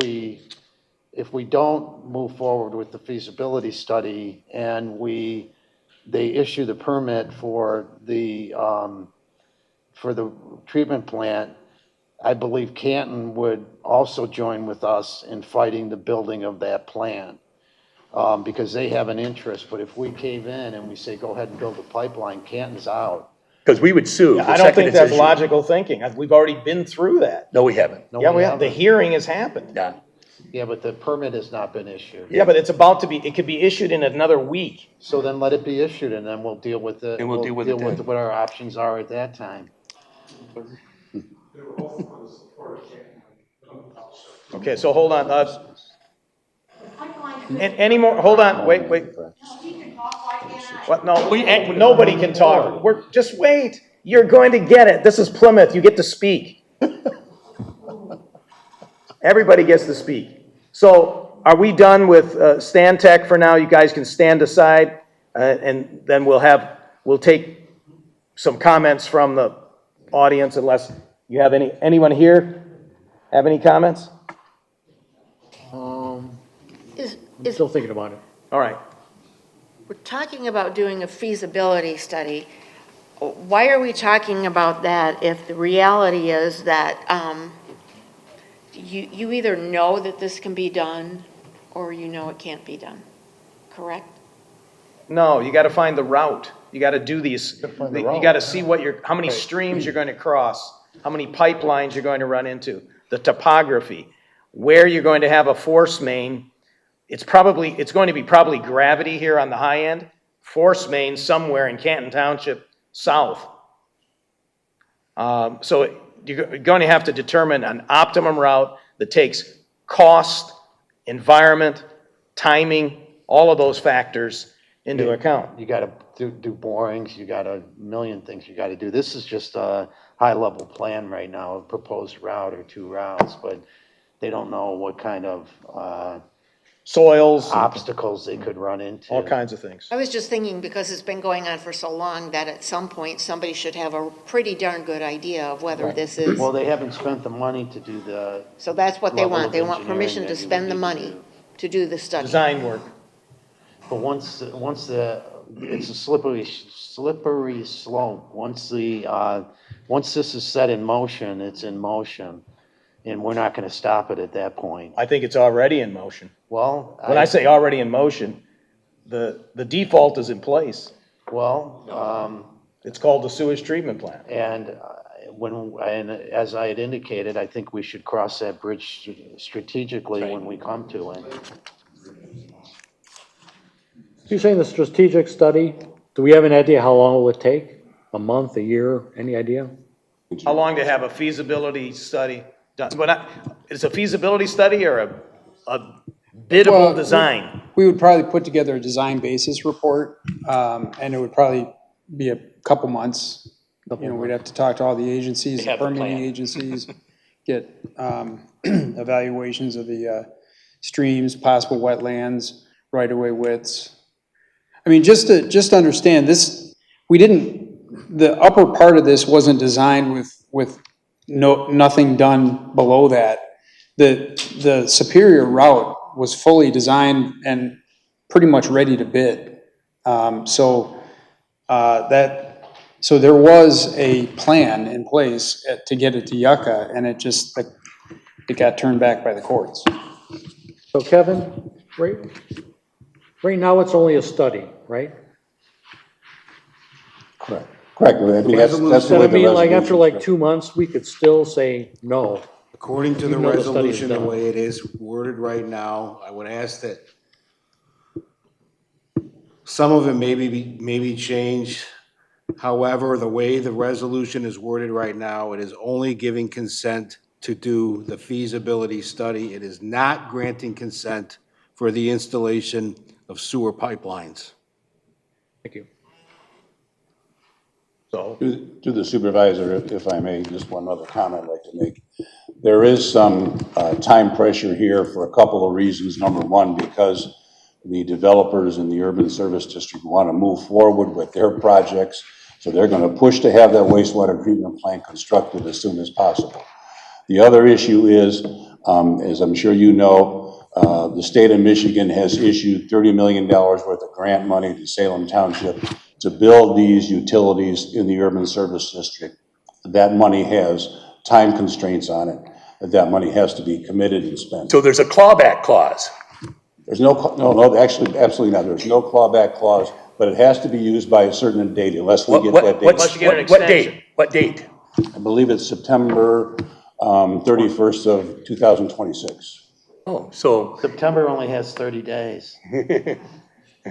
we don't move forward with the feasibility study and they issue the permit for the treatment plant, I believe Canton would also join with us in fighting the building of that plant, because they have an interest. But if we cave in and we say, go ahead and build a pipeline, Canton's out.
Because we would sue.
I don't think that's logical thinking. We've already been through that.
No, we haven't.
Yeah, we have. The hearing has happened.
Yeah.
Yeah, but the permit has not been issued.
Yeah, but it's about to be, it could be issued in another week.
So then let it be issued, and then we'll deal with it.
And we'll deal with it then.
what our options are at that time.
Okay, so hold on. Any more, hold on, wait. What, no, nobody can talk. Just wait. You're going to get it. This is Plymouth. You get to speak. Everybody gets to speak. So are we done with Stantec for now? You guys can stand aside, and then we'll take some comments from the audience, unless you have anyone here have any comments?
I'm still thinking about it.
All right.
We're talking about doing a feasibility study. Why are we talking about that if the reality is that you either know that this can be done or you know it can't be done, correct?
No, you got to find the route. You got to do these. You got to see how many streams you're going to cross, how many pipelines you're going to run into, the topography, where you're going to have a force main. It's going to be probably gravity here on the high end, force main somewhere in Canton Township south. So you're going to have to determine an optimum route that takes cost, environment, timing, all of those factors into account.
You gotta do borings, you got a million things you gotta do. This is just a high-level plan right now, a proposed route or 2 routes, but they don't know what kind of
soils,
obstacles they could run into.
All kinds of things.
I was just thinking, because it's been going on for so long, that at some point, somebody should have a pretty darn good idea of whether this is.
Well, they haven't spent the money to do the.
So that's what they
level
want.
of
They want
engineering
permission
that
to
you
spend
would
the
need
money to do the study.
Design work.
But it's a slippery slope. Once this is set in motion, it's in motion. And we're not gonna stop it at that point.
I think it's already in motion.
Well.
When I say already in motion, the default is in place.
Well,
It's called the sewage treatment plant.
and as I had indicated, I think we should cross that bridge strategically when we come to it.
You're saying the strategic study, do we have an idea how long will it take? A month, a year, any idea?
How long to have a feasibility study done? But it's a feasibility study or a biddable design?
We would probably put together a design basis report, and it would probably be a couple months. You know, we'd have to talk to all the agencies, the permitting agencies, get evaluations of the streams, possible wetlands, right-of-way widths. I mean, just to understand this, the upper part of this wasn't designed with nothing done below that. The superior route was fully designed and pretty much ready to bid. So there was a plan in place to get it to Yucca, and it got turned back by the courts.
So Kevin, right now it's only a study, right?
Correct. I mean, that's the
So
way
I
the
mean, like after
resolution-
like 2 months, we could still say no.
According to the
Even though the study is
resolution, the
done.
way it is worded right now, I would ask that some of it maybe change. However, the way the resolution is worded right now, it is only giving consent to do the feasibility study. It is not granting consent for the installation of sewer pipelines.
Thank you. So,
To the supervisor, if I may, just one other comment I'd like to make. There is some time pressure here for a couple of reasons. Number one, because the developers in the urban service district want to move forward with their projects, so they're going to push to have that wastewater treatment plant constructed as soon as possible. The other issue is, as I'm sure you know, the state of Michigan has issued $30 million worth of grant money to Salem Township to build these utilities in the urban service district. That money has time constraints on it, that money has to be committed and spent.
So there's a clawback clause.
There's no, actually, absolutely not. There's no clawback clause, but it has to be used by a certain date unless we get that date.
Unless you get an extension.
What date?
I believe it's September 31st of 2026.
Oh, so
September only has 30 days.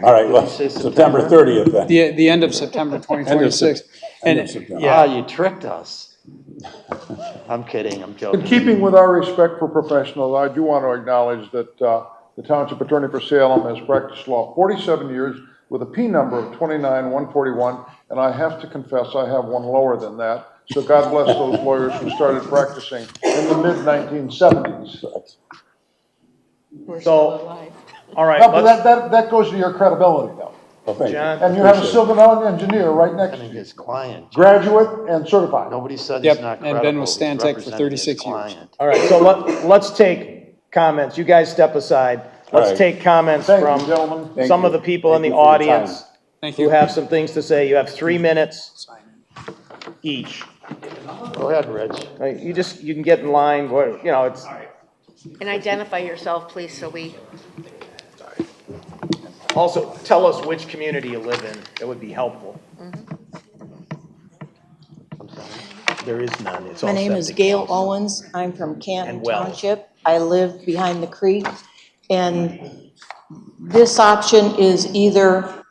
All right, well,
say
September
September?
30th then.
The end of September 2026.
End of September.
Ah, you tricked us. I'm kidding, I'm joking.
In keeping with our respect for professionals, I do want to acknowledge that the Township Attorney for Salem has practiced law 47 years with a P number of 29141, and I have to confess I have one lower than that. So God bless those lawyers who started practicing in the mid-1970s.
So, all right,
No, but
let's,
that goes to your credibility, though.
Well, thank you.
John,
And you have a civil engineer right next to
And
you,
his client.
graduate and certified.
Nobody said
Yep,
he's not
and
credible.
been with
He's
Stantec for
representing his
36 years.
client.
all right, so let's take comments. You guys step aside.
All
Let's
right.
take comments
Thank you,
from
gentlemen.
Thank
some
you.
of the people in
Thank
the
you for your time.
audience
Thank
who
you.
have some things to say. You have 3 minutes each.
Go ahead, Rich.
You can get in line, it's,
And identify yourself, please, so we,
also, tell us which community you live in. That would be helpful. There is none. It's all
My name is
septic
Gail
wells.
Owens. I'm from Canton
And wells.
Township. I live behind the creek. And this option is either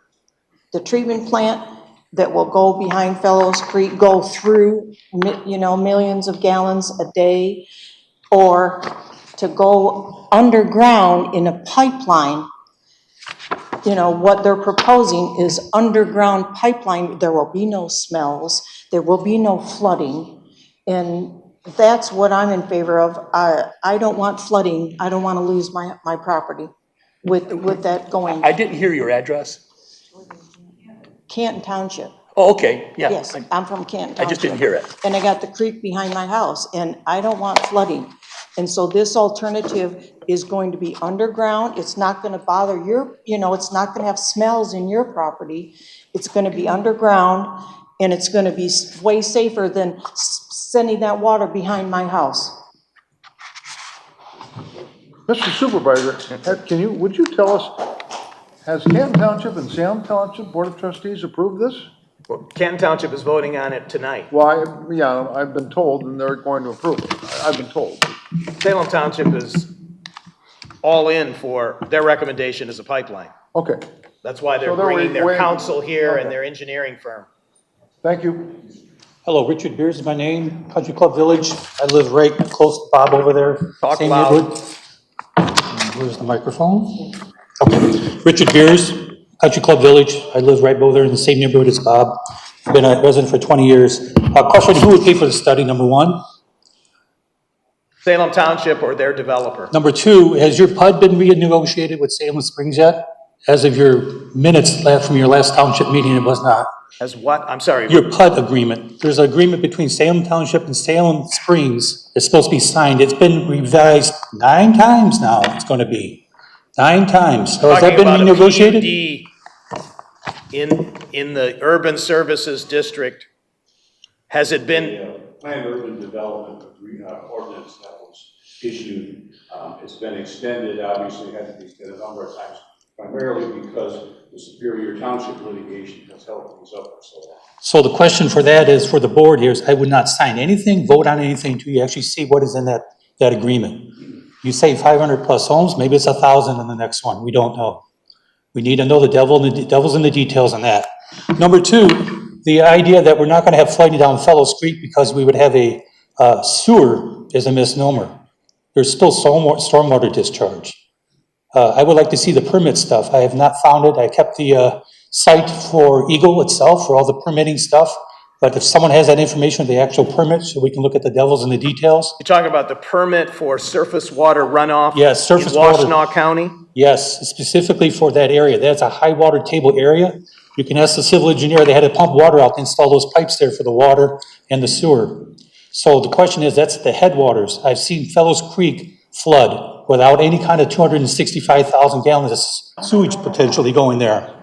the treatment plant that will go behind Fellows Creek, go through, millions of gallons a day, or to go underground in a pipeline. What they're proposing is underground pipeline. There will be no smells. There will be no flooding. And that's what I'm in favor of. I don't want flooding. I don't want to lose my property with that going.
I didn't hear your address.
Canton Township.
Oh, okay, yeah.
Yes, I'm from Canton Township.
I just didn't hear it.
And I got the creek behind my house, and I don't want flooding. And so this alternative is going to be underground. It's not gonna bother it's not gonna have smells in your property. It's gonna be underground, and it's gonna be way safer than sending that water behind my house.
Mr. Supervisor, would you tell us, has Canton Township and Salem Township Board of Trustees approved this?
Well, Canton Township is voting on it tonight.
Well, I've been told, and they're going to approve it. I've been told.
Salem Township is all in for, their recommendation is a pipeline.
Okay,
That's why they're
So they're
bringing their
waiting-
counsel here and
okay.
their engineering firm.
thank you.
Hello, Richard Beers is my name, Country Club Village. I live right close to Bob over there.
Talk
Same
loud.
neighborhood. Where's the microphone? Okay. Richard Beers, Country Club Village. I live right over there in the same neighborhood as Bob. I've been a resident for 20 years. Question, who would pay for the study, number one?
Salem Township or their developer.
Number two, has your PUD been renegotiated with Salem Springs yet? As of your minutes from your last township meeting, it was not.
As what? I'm sorry.
Your PUD agreement, there's an agreement between Salem Township and Salem Springs. It's supposed to be signed. It's been revised 9 times now, it's going to be. 9 times. So has that been
Talking about a
renegotiated?
PUD in the urban services district. Has it been,
The planned urban development ordinance that was issued, it's been extended, obviously had to be extended a number of times, primarily because the Superior Township litigation has held things up for so long.
So the question for that is, for the board here, is I would not sign anything, vote on anything until you actually see what is in that agreement. You say 500 plus homes, maybe it's 1,000 in the next one, we don't know. We need to know the devil's in the details on that. Number two, the idea that we're not gonna have flooding down Fellows Creek because we would have a sewer is a misnomer. There's still stormwater discharge. I would like to see the permit stuff. I have not found it. I kept the site for Eagle itself for all the permitting stuff. But if someone has that information, the actual permit, so we can look at the devils and the details.
You're talking about the permit for surface water runoff?
Yes, surface
in
water.
Washtenaw County?
Yes, specifically for that area. That's a high water table area. You can ask the civil engineer, they had to pump water out to install those pipes there for the water and the sewer. So the question is, that's the headwaters. I've seen Fellows Creek flood without any kind of 265,000 gallons of sewage potentially going there.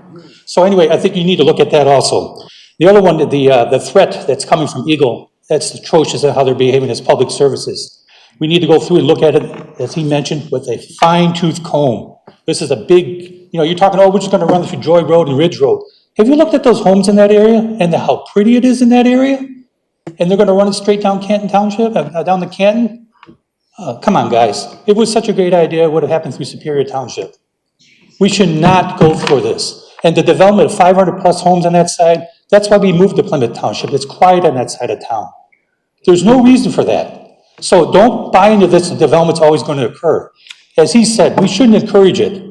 So anyway, I think you need to look at that also. The other one, the threat that's coming from Eagle, that's atrocious at how they're behaving as public services. We need to go through and look at it, as he mentioned, with a fine-tooth comb. This is a big, you're talking, oh, we're just gonna run through Joy Road and Ridge Road. Have you looked at those homes in that area and how pretty it is in that area? And they're gonna run it straight down Canton Township, down to Canton? Come on, guys. It was such a great idea, it would have happened through Superior Township. We should not go for this. And the development of 500 plus homes on that side, that's why we moved to Plymouth Township. It's quiet on that side of town. There's no reason for that. So don't buy into this, the development's always going to occur. As he said, we shouldn't encourage it.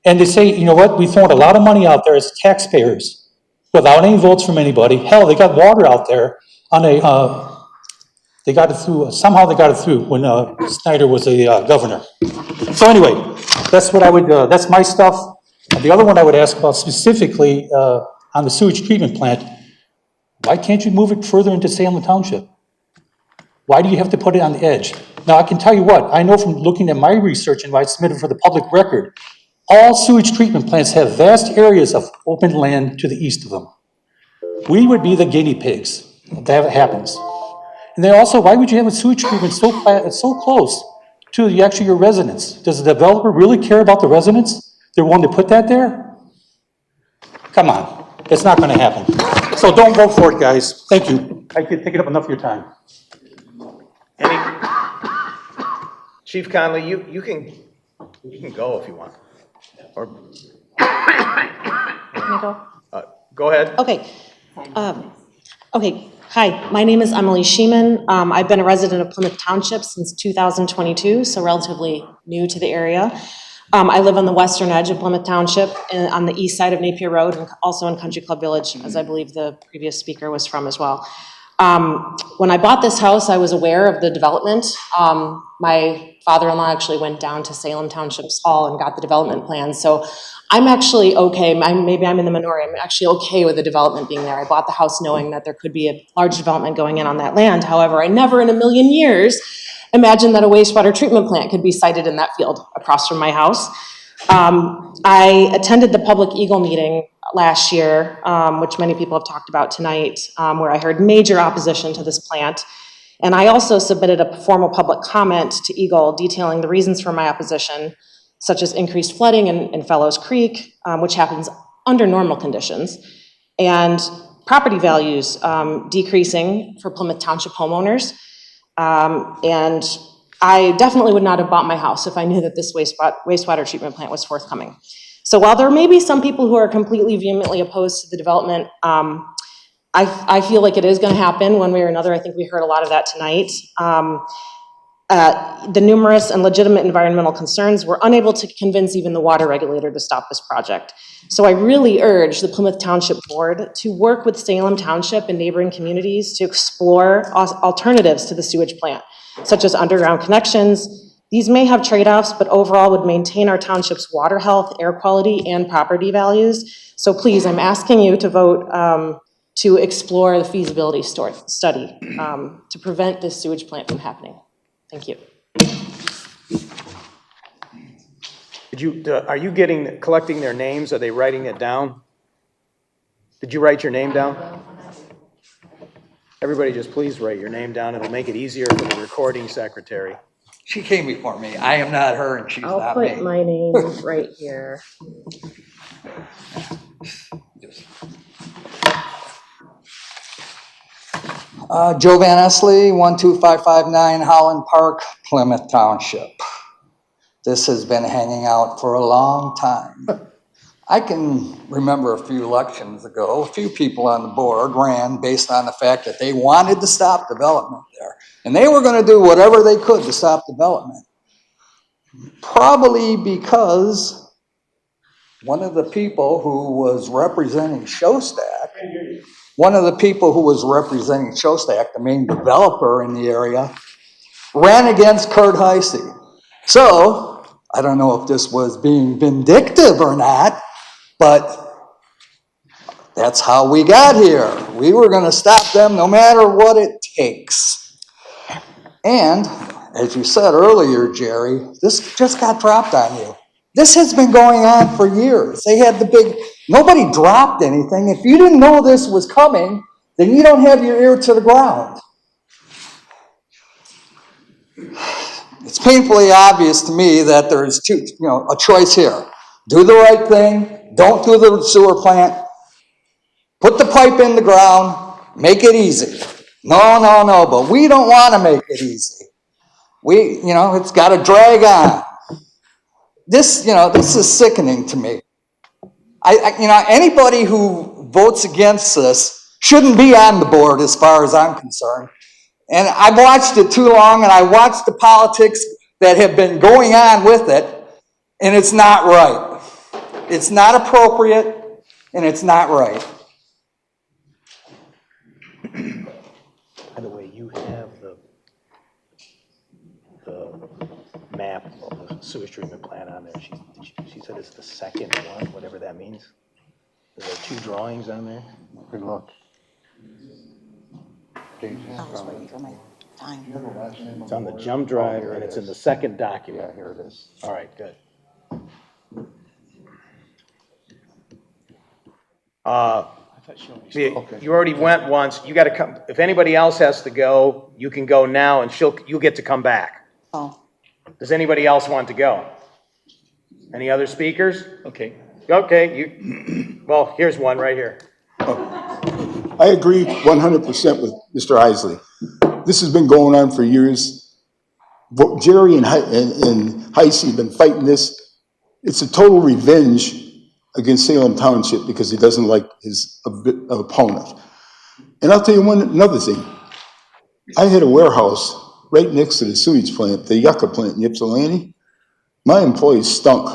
And they say, you know what, we thrown a lot of money out there as taxpayers without any votes from anybody. Hell, they got water out there on they got it through, somehow they got it through when Snyder was a governor. So anyway, that's what I would, that's my stuff. The other one I would ask about specifically on the sewage treatment plant, why can't you move it further into Salem Township? Why do you have to put it on the edge? Now, I can tell you what, I know from looking at my research and what I submitted for the public record, all sewage treatment plants have vast areas of open land to the east of them. We would be the guinea pigs if that happens. And then also, why would you have a sewage treatment so close to your residents? Does the developer really care about the residents? They're willing to put that there? Come on, it's not gonna happen. So don't vote for it, guys. Thank you. I could take it up enough of your time.
Chief Conley, you can go if you want. Or,
Can I go?
go ahead.
Okay. Okay. Hi, my name is Emily Sheeman. I've been a resident of Plymouth Township since 2022, so relatively new to the area. I live on the western edge of Plymouth Township on the east side of Napier Road and also in Country Club Village, as I believe the previous speaker was from as well. When I bought this house, I was aware of the development. My father-in-law actually went down to Salem Township's hall and got the development plan. So I'm actually okay. Maybe I'm in the minority. I'm actually okay with the development being there. I bought the house knowing that there could be a large development going in on that land. However, I never in a million years imagined that a wastewater treatment plant could be sited in that field across from my house. I attended the Public Eagle meeting last year, which many people have talked about tonight, where I heard major opposition to this plant. And I also submitted a formal public comment to Eagle detailing the reasons for my opposition, such as increased flooding in Fellows Creek, which happens under normal conditions, and property values decreasing for Plymouth Township homeowners. And I definitely would not have bought my house if I knew that this wastewater treatment plant was forthcoming. So while there may be some people who are completely vehemently opposed to the development, I feel like it is going to happen one way or another. I think we heard a lot of that tonight. The numerous and legitimate environmental concerns were unable to convince even the water regulator to stop this project. So I really urge the Plymouth Township Board to work with Salem Township and neighboring communities to explore alternatives to the sewage plant, such as underground connections. These may have trade-offs, but overall would maintain our township's water health, air quality, and property values. So please, I'm asking you to vote to explore the feasibility study to prevent this sewage plant from happening. Thank you.
Are you collecting their names? Are they writing it down? Did you write your name down? Everybody just please write your name down. It'll make it easier for the recording secretary.
She came before me. I am not her and she's not me.
I'll put my name right here.
Joe Van Esley, 12559 Holland Park, Plymouth Township. This has been hanging out for a long time. I can remember a few elections ago, a few people on the board ran based on the fact that they wanted to stop development there. And they were going to do whatever they could to stop development. Probably because one of the people who was representing Showstack, the main developer in the area, ran against Kurt Heisey. So, I don't know if this was being vindictive or not, but that's how we got here. We were going to stop them no matter what it takes. And, as you said earlier, Jerry, this just got dropped on you. This has been going on for years. They had nobody dropped anything. If you didn't know this was coming, then you don't have your ear to the ground. It's painfully obvious to me that there's a choice here. Do the right thing, don't do the sewer plant, put the pipe in the ground, make it easy. No, but we don't want to make it easy. It's got to drag on. This is sickening to me. Anybody who votes against this shouldn't be on the board as far as I'm concerned. And I've watched it too long, and I watched the politics that have been going on with it, and it's not right. It's not appropriate, and it's not right.
By the way, you have the map of the sewage treatment plant on there. She said it's the second one, whatever that means. Is there 2 drawings on there?
Good luck.
I was waiting for my time.
It's on the jump drive, and it's in the second document.
Yeah, here it is.
All right, good. You already went once. You got to come. If anybody else has to go, you can go now, and you'll get to come back.
Oh.
Does anybody else want to go? Any other speakers?
Okay.
Okay, well, here's one right here.
I agree 100% with Mr. Isley. This has been going on for years. Jerry and Heisey have been fighting this. It's a total revenge against Salem Township because he doesn't like his opponent. And I'll tell you another thing. I had a warehouse right next to the sewage plant, the Yucca plant in Ypsilanti. My employees stunk.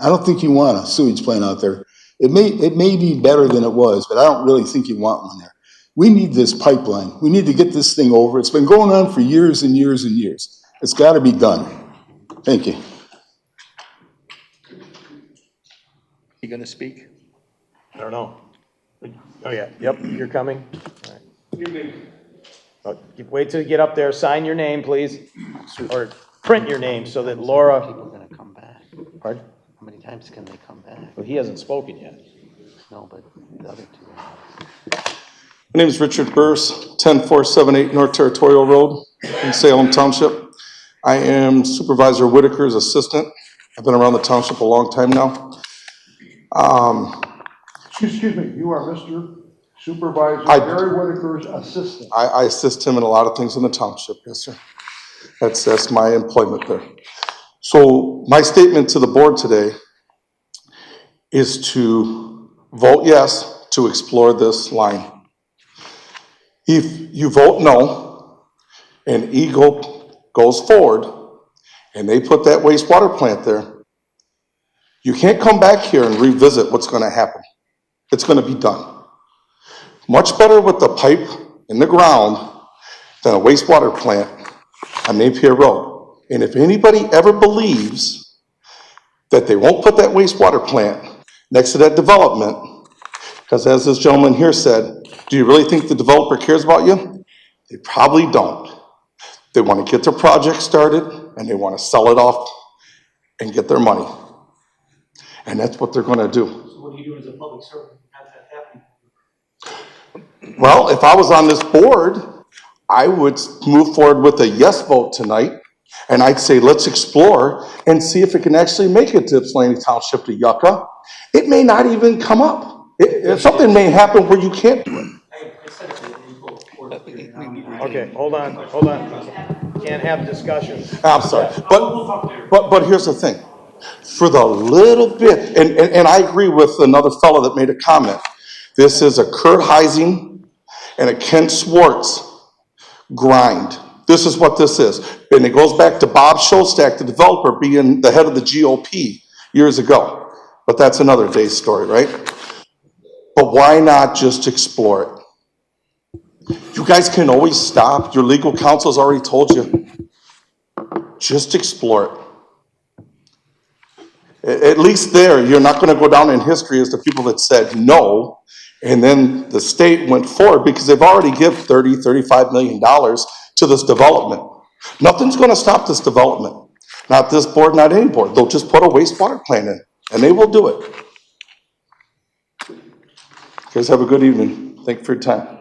I don't think you want a sewage plant out there. It may be better than it was, but I don't really think you want one there. We need this pipeline. We need to get this thing over. It's been going on for years and years and years. It's got to be done. Thank you.
You gonna speak?
I don't know. Oh, yeah, yep, you're coming. All right. Oh, wait till you get up there, sign your name, please, or print your name so that Laura.
People are gonna come back.
Pardon?
How many times can they come back?
Well, he hasn't spoken yet.
No, but the other 2.
My name is Richard Burse, 10478 North Territorial Road in Salem Township. I am Supervisor Whitaker's assistant. I've been around the township a long time now.
Excuse me, you are Mr. Supervisor Gary Whitaker's assistant.
I assist him in a lot of things in the township, yes, sir. That's my employment there. So my statement to the board today is to vote yes to explore this line. If you vote no, and Eagle goes forward, and they put that wastewater plant there, you can't come back here and revisit what's going to happen. It's going to be done. Much better with the pipe in the ground than a wastewater plant on Napier Road. And if anybody ever believes that they won't put that wastewater plant next to that development, because as this gentleman here said, do you really think the developer cares about you? They probably don't. They want to get their project started and they want to sell it off and get their money. And that's what they're going to do.
So what do you do as a public servant to have that happen?
Well, if I was on this board, I would move forward with a yes vote tonight. And I'd say, let's explore and see if it can actually make it to Ypsilanti Township to Yucca. It may not even come up. Something may happen where you can't do it.
Okay, hold on. Can't have discussions.
I'm sorry, but here's the thing. For the little bit, and I agree with another fellow that made a comment. This is a Kurt Heising and a Ken Swartz grind. This is what this is. And it goes back to Bob Shostak, the developer, being the head of the GOP years ago. But that's another day's story, right? But why not just explore it? You guys can always stop. Your legal counsel's already told you. Just explore it. At least there, you're not going to go down in history as the people that said no, and then the state went forward because they've already given $35 million to this development. Nothing's going to stop this development. Not this board, not any board. They'll just put a wastewater plant in, and they will do it. You guys have a good evening. Thank you for your time.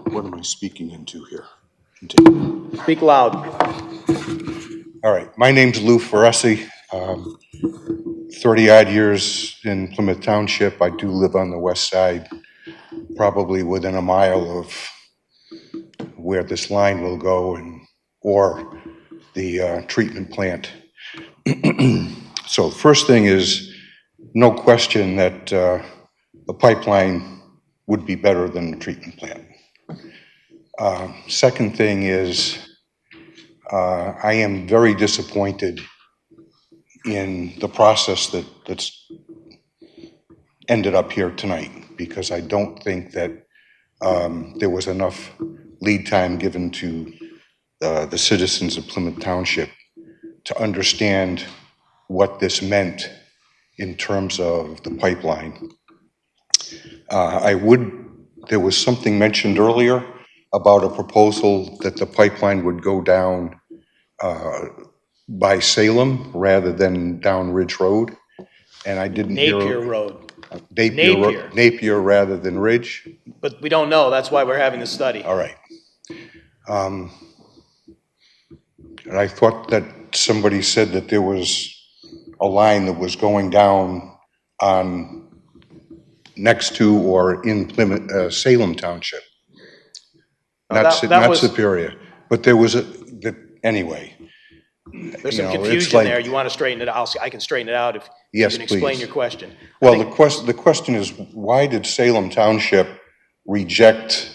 What am I speaking into here?
Speak loud.
All right, my name's Lou Ferresi. 30-odd years in Plymouth Township. I do live on the west side, probably within a mile of where this line will go or the treatment plant. So first thing is, no question that the pipeline would be better than the treatment plant. Second thing is, I am very disappointed in the process that's ended up here tonight, because I don't think that there was enough lead time given to the citizens of Plymouth Township to understand what this meant in terms of the pipeline. There was something mentioned earlier about a proposal that the pipeline would go down by Salem rather than down Ridge Road, and I didn't hear.
Napier Road.
Napier rather than Ridge.
But we don't know, that's why we're having this study.
All right. And I thought that somebody said that there was a line that was going down on next to or in Plymouth, Salem Township. Not Superior, but there was anyway.
There's some confusion there. You want to straighten it out? I can straighten it out if you can explain your question.
Well, the question is, why did Salem Township reject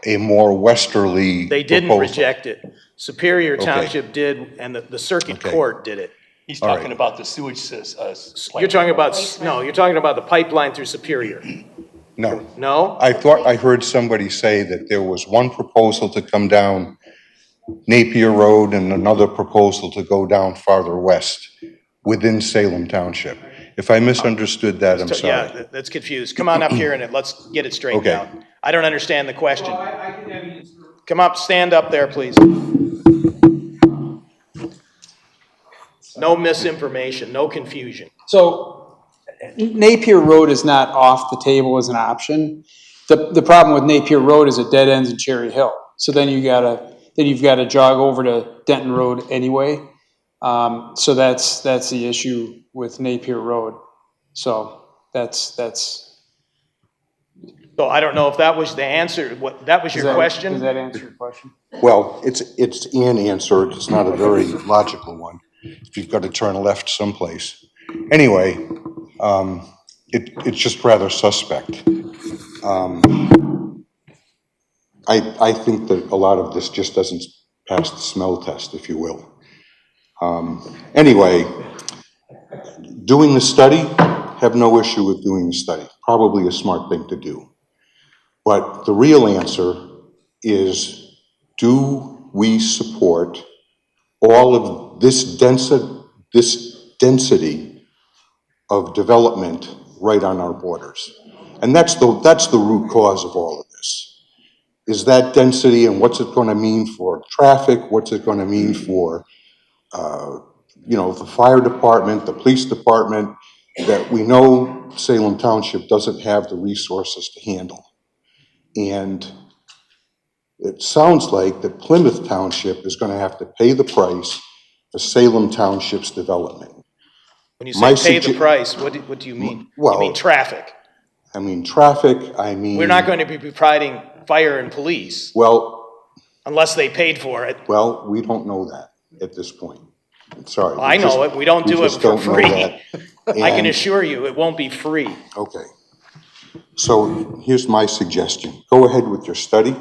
a more westerly
They didn't
proposal?
reject it. Superior Township did, and the circuit court did it.
He's talking about the sewage plant.
You're talking about, no, you're talking about the pipeline through Superior.
No.
No?
I thought I heard somebody say that there was one proposal to come down Napier Road and another proposal to go down farther west within Salem Township. If I misunderstood that, I'm sorry.
Yeah, that's confused. Come on up here and let's get it straightened out. I don't understand the question. Come up, stand up there, please. No misinformation, no confusion.
So Napier Road is not off the table as an option. The problem with Napier Road is it dead ends in Cherry Hill. So then you've got to jog over to Denton Road anyway. So that's the issue with Napier Road. So that's.
So I don't know if that was the answer. That was your question?
Does that answer your question?
Well, it's an answer. It's not a very logical one. If you've got to turn left someplace. Anyway, it's just rather suspect. I think that a lot of this just doesn't pass the smell test, if you will. Anyway, doing the study, have no issue with doing the study. Probably a smart thing to do. But the real answer is, do we support all of this density of development right on our borders? And that's the root cause of all of this, is that density, and what's it going to mean for traffic, what's it going to mean for the fire department, the police department, that we know Salem Township doesn't have the resources to handle. And it sounds like that Plymouth Township is going to have to pay the price for Salem Township's development.
When you say pay the price, what do you mean?
Well,
you mean traffic?
I mean traffic,
We're not going to be providing fire and police.
Well,
unless they paid for it.
Well, we don't know that. at this point. Sorry.
I know it, we don't do it
just
for
don't know
free.
that.
I can
And-
assure you, it won't be free.
Okay. So here's my suggestion. Go ahead with your study,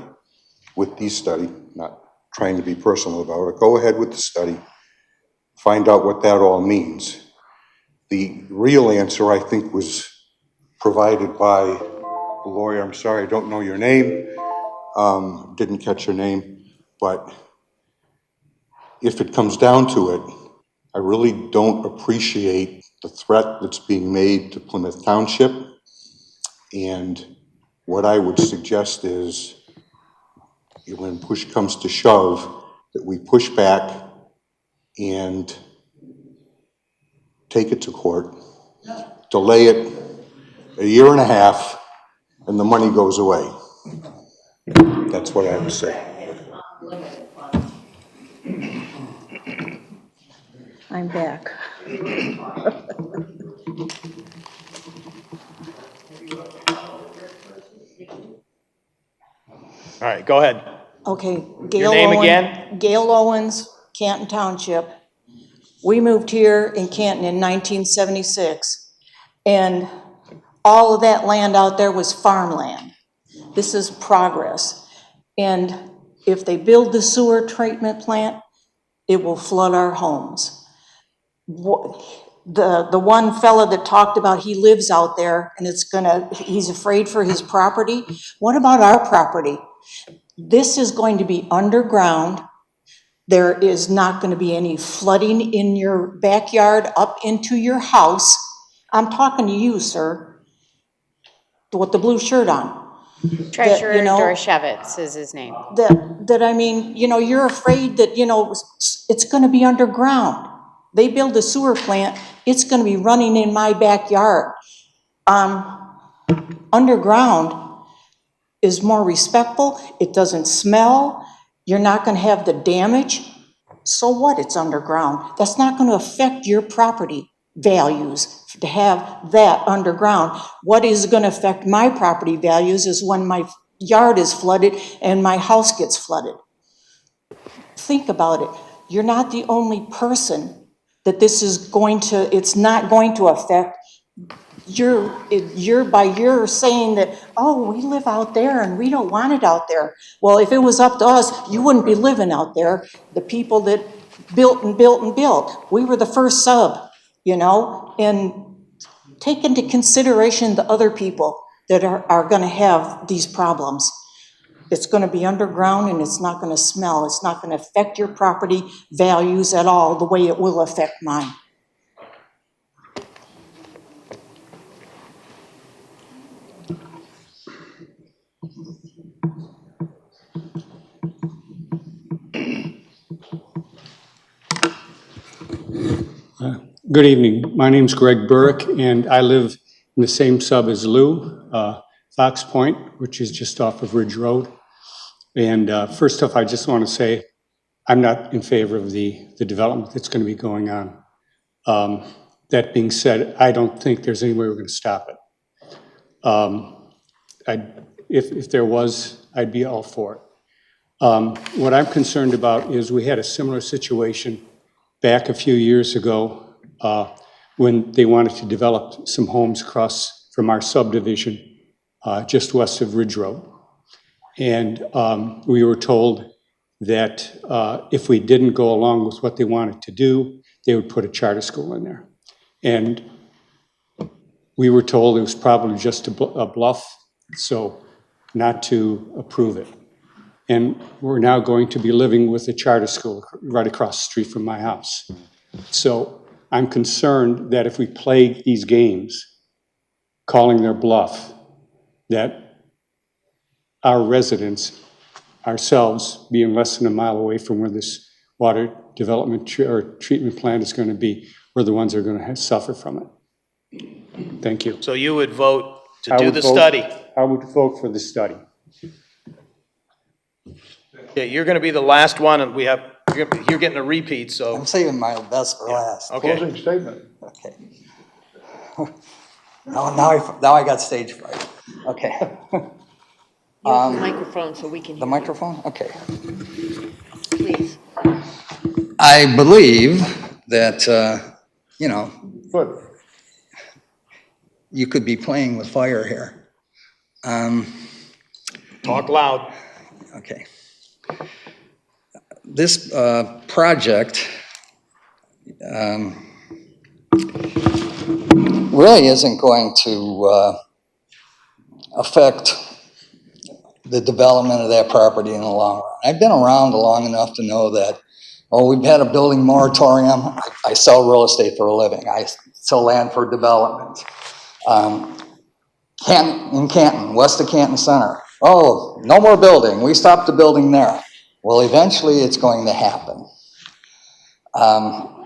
with the study, not trying to be personal about it. Go ahead with the study. Find out what that all means. The real answer, I think, was provided by the lawyer. I'm sorry, I don't know your name. Didn't catch your name. But if it comes down to it, I really don't appreciate the threat that's being made to Plymouth Township. And what I would suggest is, when push comes to shove, that we push back and take it to court, delay it a year and a half, and the money goes away. That's what I would say.
I'm back.
All right, go ahead.
Okay,
Your name again?
Gail Owens, Canton Township. We moved here in Canton in 1976, and all of that land out there was farmland. This is progress. And if they build the sewer treatment plant, it will flood our homes. The one fella that talked about he lives out there and he's afraid for his property. What about our property? This is going to be underground. There is not going to be any flooding in your backyard up into your house. I'm talking to you, sir, with the blue shirt on.
Treasurer
you know,
Dorshevitz is his name.
I mean, you're afraid that, it's going to be underground. They build a sewer plant, it's going to be running in my backyard. Underground is more respectful, it doesn't smell, you're not going to have the damage. So what, it's underground? That's not going to affect your property values to have that underground. What is going to affect my property values is when my yard is flooded and my house gets flooded. Think about it. You're not the only person that it's not going to affect. You're saying that, oh, we live out there and we don't want it out there. Well, if it was up to us, you wouldn't be living out there. The people that built and built and built, we were the first sub, and take into consideration the other people that are gonna have these problems. It's gonna be underground and it's not gonna smell. It's not gonna affect your property values at all the way it will affect mine.
Good evening. My name's Greg Burrick, and I live in the same sub as Lou, Fox Point, which is just off of Ridge Road. And first off, I just want to say I'm not in favor of the development that's going to be going on. That being said, I don't think there's any way we're going to stop it. If there was, I'd be all for it. What I'm concerned about is we had a similar situation back a few years ago when they wanted to develop some homes across from our subdivision just west of Ridge Road. And we were told that if we didn't go along with what they wanted to do, they would put a charter school in there. And we were told it was probably just a bluff, so not to approve it. And we're now going to be living with a charter school right across the street from my house. So I'm concerned that if we play these games, calling their bluff, that our residents, ourselves, being less than a mile away from where this water development or treatment plant is going to be, we're the ones that are going to suffer from it. Thank you.
So you would vote to do the study?
I would vote for the study.
Yeah, you're going to be the last one, and you're getting a repeat, so.
I'm saving my best for last.
Okay.
Closing statement.
Okay. Now I got stage fright. Okay.
Use the microphone so we can hear
The microphone? Okay.
you. Please.
I believe that,
Good.
you could be playing with fire here.
Talk loud.
Okay. This project really isn't going to affect the development of that property in the long run. I've been around long enough to know that, we've had a building moratorium. I sell real estate for a living. I sell land for development. In Canton, west of Canton Center. Oh, no more building. We stopped the building there. Well, eventually it's going to happen. I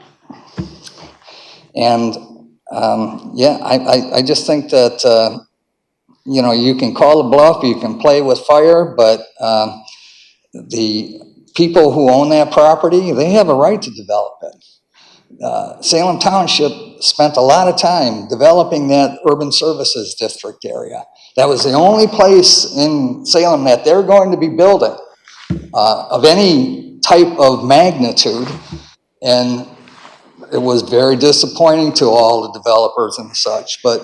just think that, you can call a bluff, you can play with fire, but the people who own that property, they have a right to develop it. Salem Township spent a lot of time developing that urban services district area. That was the only place in Salem that they're going to be building of any type of magnitude, and it was very disappointing to all the developers and such, but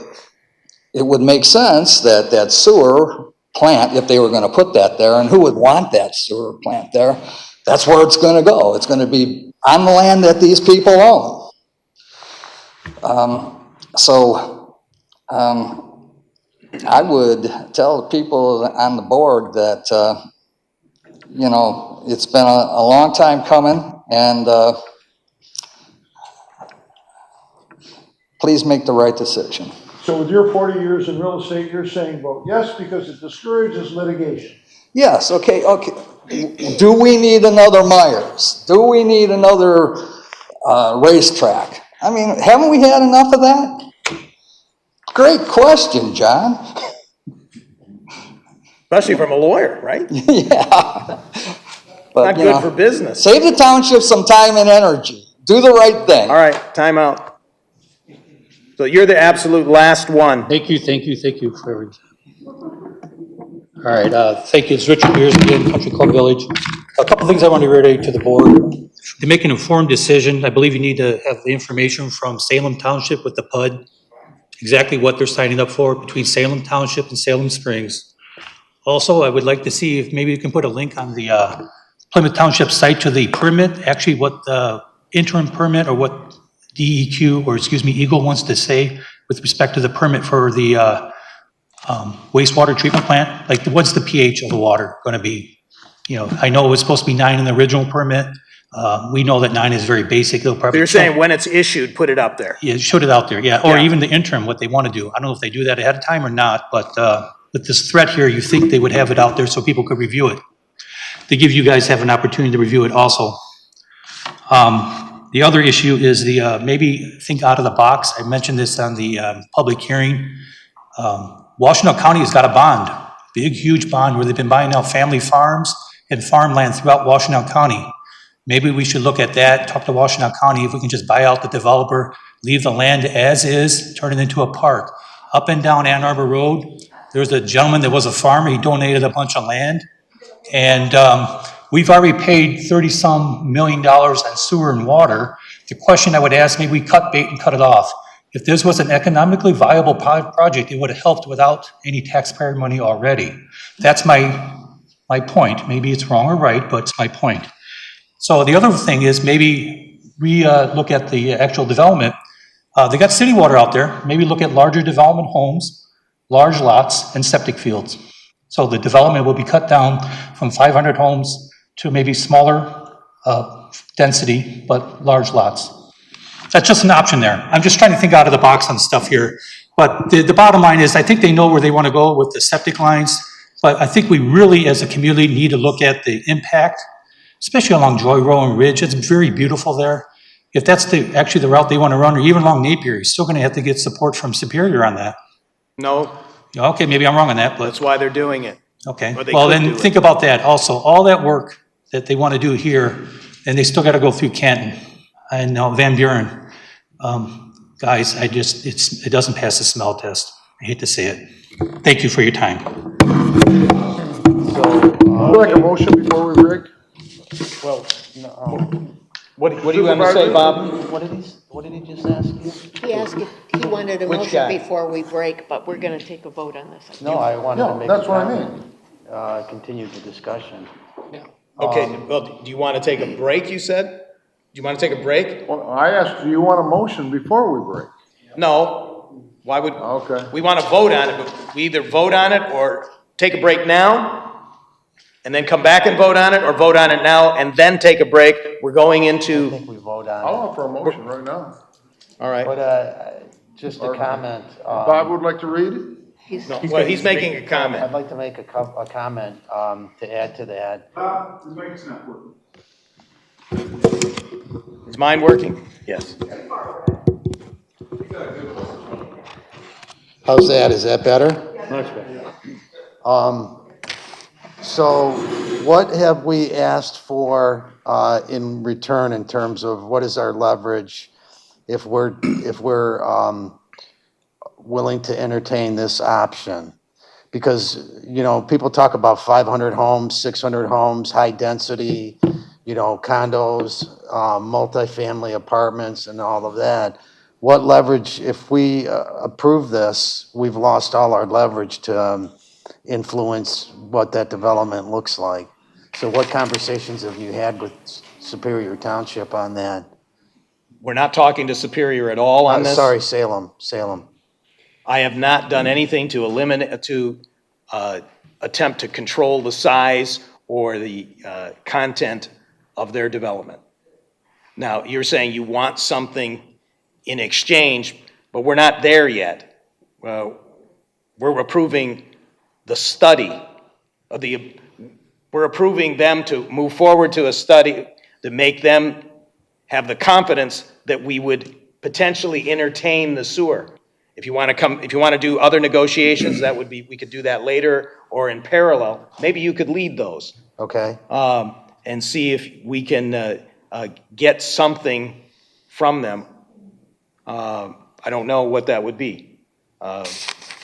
it would make sense that that sewer plant, if they were going to put that there, and who would want that sewer plant there, that's where it's going to go. It's going to be on the land that these people own. I would tell the people on the board that, it's been a long time coming, and please make the right decision.
So with your 40 years in real estate, you're saying vote yes because it discourages litigation.
Yes, okay. Do we need another Myers? Do we need another racetrack? I mean, haven't we had enough of that? Great question, John.
Especially from a lawyer, right?
Yeah. But,
Not good for business.
Save the township some time and energy. Do the right thing.
All right, time out. So you're the absolute last one.
Thank you for everything. All right, thank you. It's Richard Beers again, Country Club Village. A couple things I want to reiterate to the board. To make an informed decision, I believe you need to have the information from Salem Township with the PUD, exactly what they're signing up for between Salem Township and Salem Springs. Also, I would like to see if maybe you can put a link on the Plymouth Township site to the permit, actually what the interim permit or what DEQ, or excuse me, Eagle wants to say with respect to the permit for the wastewater treatment plant. Like, what's the pH of the water going to be? I know it was supposed to be 9 in the original permit. We know that 9 is very basic. They'll probably.
You're saying when it's issued, put it up there.
Yeah, shoot it out there, yeah. Or even the interim, what they want to do. I don't know if they do that ahead of time or not, but with this threat here, you think they would have it out there so people could review it. They give you guys have an opportunity to review it also. The other issue is the maybe think out of the box. I mentioned this on the public hearing. Washtenaw County has got a bond, big, huge bond, where they've been buying out family farms and farmland throughout Washtenaw County. Maybe we should look at that, talk to Washtenaw County, if we can just buy out the developer, leave the land as is, turn it into a park. Up and down Ann Arbor Road, there's a gentleman that was a farmer, he donated a bunch of land. And we've already paid $30-some million on sewer and water. The question I would ask, maybe we cut bait and cut it off. If this was an economically viable project, it would have helped without any taxpayer money already. That's my point. Maybe it's wrong or right, but it's my point. So the other thing is maybe look at the actual development. They got city water out there. Maybe look at larger development homes, large lots, and septic fields. So the development will be cut down from 500 homes to maybe smaller density, but large lots. That's just an option there. I'm just trying to think out of the box on stuff here. But the bottom line is, I think they know where they want to go with the septic lines, but I think we really, as a community, need to look at the impact, especially along Joy Row and Ridge. It's very beautiful there. If that's actually the route they want to run, or even along Napier, you're still going to have to get support from Superior on that.
No.
Okay, maybe I'm wrong on that, but.
That's why they're doing it.
Okay, well then think about that also. All that work that they want to do here, and they still got to go through Canton and Van Buren. Guys, it doesn't pass the smell test. I hate to say it. Thank you for your time.
So, would you like a motion before we break?
Well, no,
What do you want to say, Bob?
What did he just ask you?
He asked if he wanted a
Which
motion
guy?
before we break, but we're gonna take a vote on this.
No, I wanted to
Yeah,
make a
that's what I
comment. Continue the discussion.
Okay, well, do you want to take a break, you said? Do you want to take a break?
Well, I asked, do you want a motion before we break?
No. Why would,
Okay.
we want to vote on it, but we either vote on it or take a break now and then come back and vote on it, or vote on it now and then take a break. We're going
I
into,
think we vote on
I'll
it.
offer a motion right now.
all right.
But just a comment.
Bob would like to read it?
No, well, he's making a comment.
I'd like to make a comment to add to that.
His mic's not working.
Is mine working? Yes.
How's that? Is that better?
Much better.
So what have we asked for in return in terms of what is our leverage if we're willing to entertain this option? Because, you know, people talk about 500 homes, 600 homes, high density, you know, condos, multifamily apartments and all of that. What leverage, if we approve this, we've lost all our leverage to influence what that development looks like. So what conversations have you had with Superior Township on that?
We're not talking to Superior at all on this?
Sorry, Salem.
I have not done anything to attempt to control the size or the content of their development. Now, you're saying you want something in exchange, but we're not there yet. We're approving the study of we're approving them to move forward to a study to make them have the confidence that we would potentially entertain the sewer. If you want to do other negotiations, we could do that later or in parallel. Maybe you could lead those.
Okay.
And see if we can get something from them. I don't know what that would be.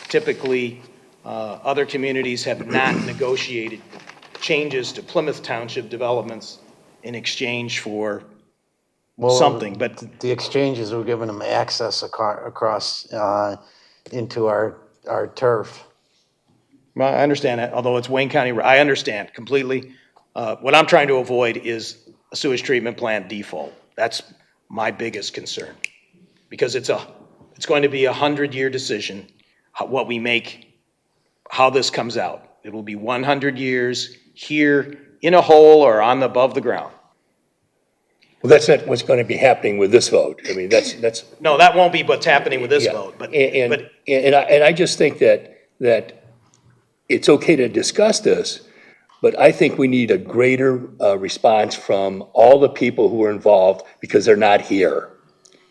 Typically, other communities have not negotiated changes to Plymouth Township developments in exchange for something, but
the exchanges were giving them access across into our turf.
well, I understand that, although it's Wayne County, I understand completely. What I'm trying to avoid is a sewage treatment plant default. That's my biggest concern. Because it's going to be a 100-year decision, what we make, how this comes out. It will be 100 years here in a hole or above the ground.
Well, that's not what's going to be happening with this vote. I mean, that's.
No, that won't be what's happening with this
Yeah.
vote, but
I just think that it's okay to discuss this, but I think we need a greater response from all the people who are involved because they're not here.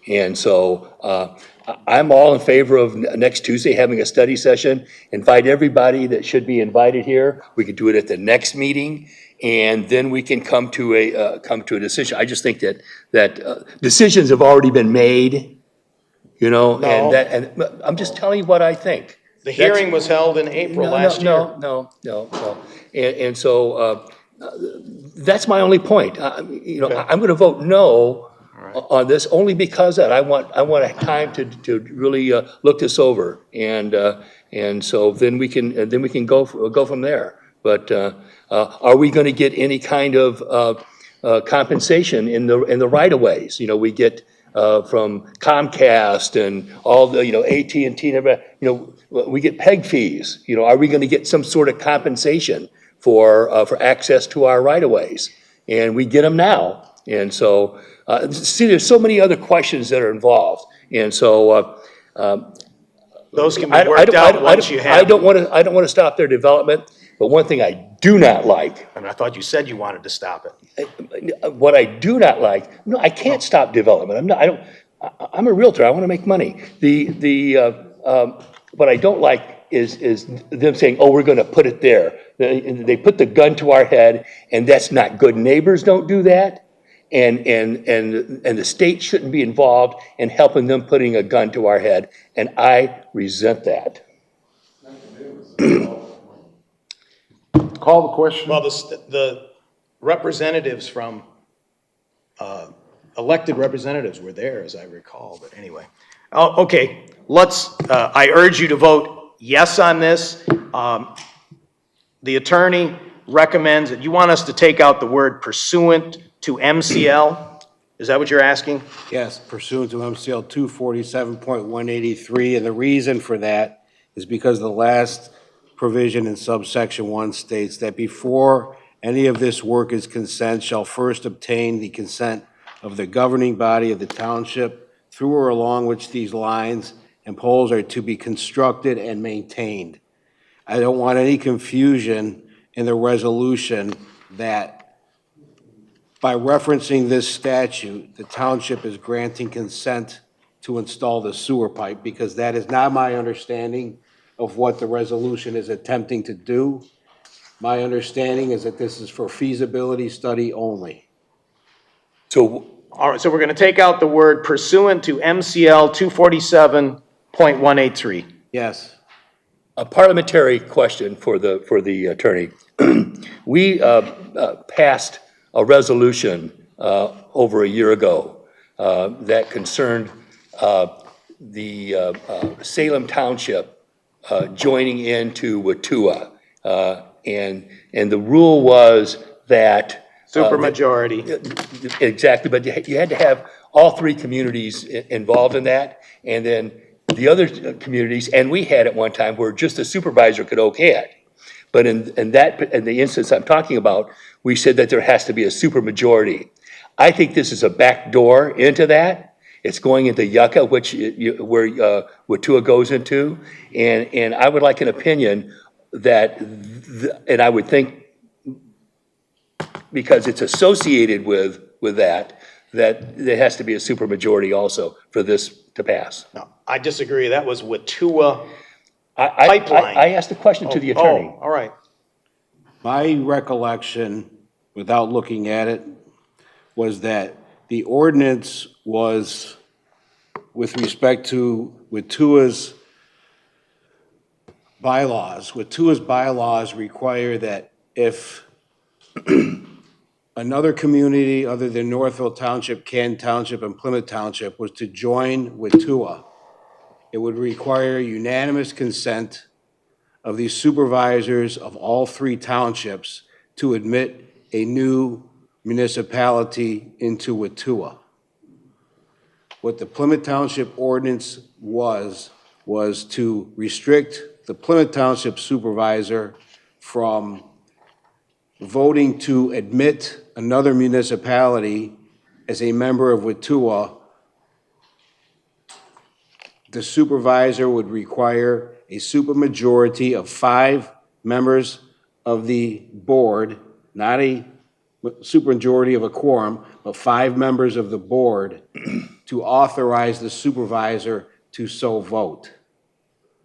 And so I'm all in favor of next Tuesday having a study session. Invite everybody that should be invited here. We could do it at the next meeting, and then we can come to a decision. I just think that decisions have already been made, you know,
No.
and I'm just telling you what I think.
the hearing was held in April last year.
No. And so that's my only point. You know, I'm going to vote no on this only because that I want time to really look this over, and so then we can go from there. But are we going to get any kind of compensation in the right of ways? You know, we get from Comcast and all the AT&T and everybody. We get PEG fees. Are we going to get some sort of compensation for access to our right of ways? And we get them now. And so, there's so many other questions that are involved. And so,
Those can be worked out once you have.
I don't want to stop their development. But one thing I do not like.
And I thought you said you wanted to stop it.
What I do not like. No, I can't stop development. I'm a realtor. I want to make money. What I don't like is them saying, "Oh, we're going to put it there." They put the gun to our head, and that's not good. Neighbors don't do that, and the state shouldn't be involved in helping them putting a gun to our head, and I resent that.
Call the question.
Well, the representatives from elected representatives were there, as I recall, but anyway. Oh, okay, I urge you to vote yes on this. The attorney recommends that you want us to take out the word pursuant to MCL. Is that what you're asking?
Yes, pursuant to MCL 247.183, and the reason for that is because the last provision in subsection 1 states that before any of this work is consent shall first obtain the consent of the governing body of the township through or along which these lines and poles are to be constructed and maintained. I don't want any confusion in the resolution that by referencing this statute, the township is granting consent to install the sewer pipe, because that is not my understanding of what the resolution is attempting to do. My understanding is that this is for feasibility study only.
So,
All right, so we're going to take out the word pursuant to MCL 247.183.
Yes.
a parliamentary question for the attorney. We passed a resolution over a year ago that concerned the Salem Township joining into Watua. And the rule was that
supermajority.
Exactly, but you had to have all three communities involved in that, and then the other communities, and we had at one time where just the supervisor could okay it. But in the instance I'm talking about, we said that there has to be a supermajority. I think this is a back door into that. It's going into Yucca, where Watua goes into, and I would like an opinion that, and I would think, because it's associated with that there has to be a supermajority also for this to pass.
No, I disagree. That was Watua pipeline.
I asked a question to the attorney.
Oh, all right.
My recollection, without looking at it, was that the ordinance was, with respect to Watua's bylaws require that if another community other than Northville Township, Canton Township, and Plymouth Township was to join Watua, it would require unanimous consent of the supervisors of all three townships to admit a new municipality into Watua. What the Plymouth Township ordinance was to restrict the Plymouth Township supervisor from voting to admit another municipality as a member of Watua. The supervisor would require a supermajority of 5 members of the board, not a supermajority of a quorum, but 5 members of the board to authorize the supervisor to so vote.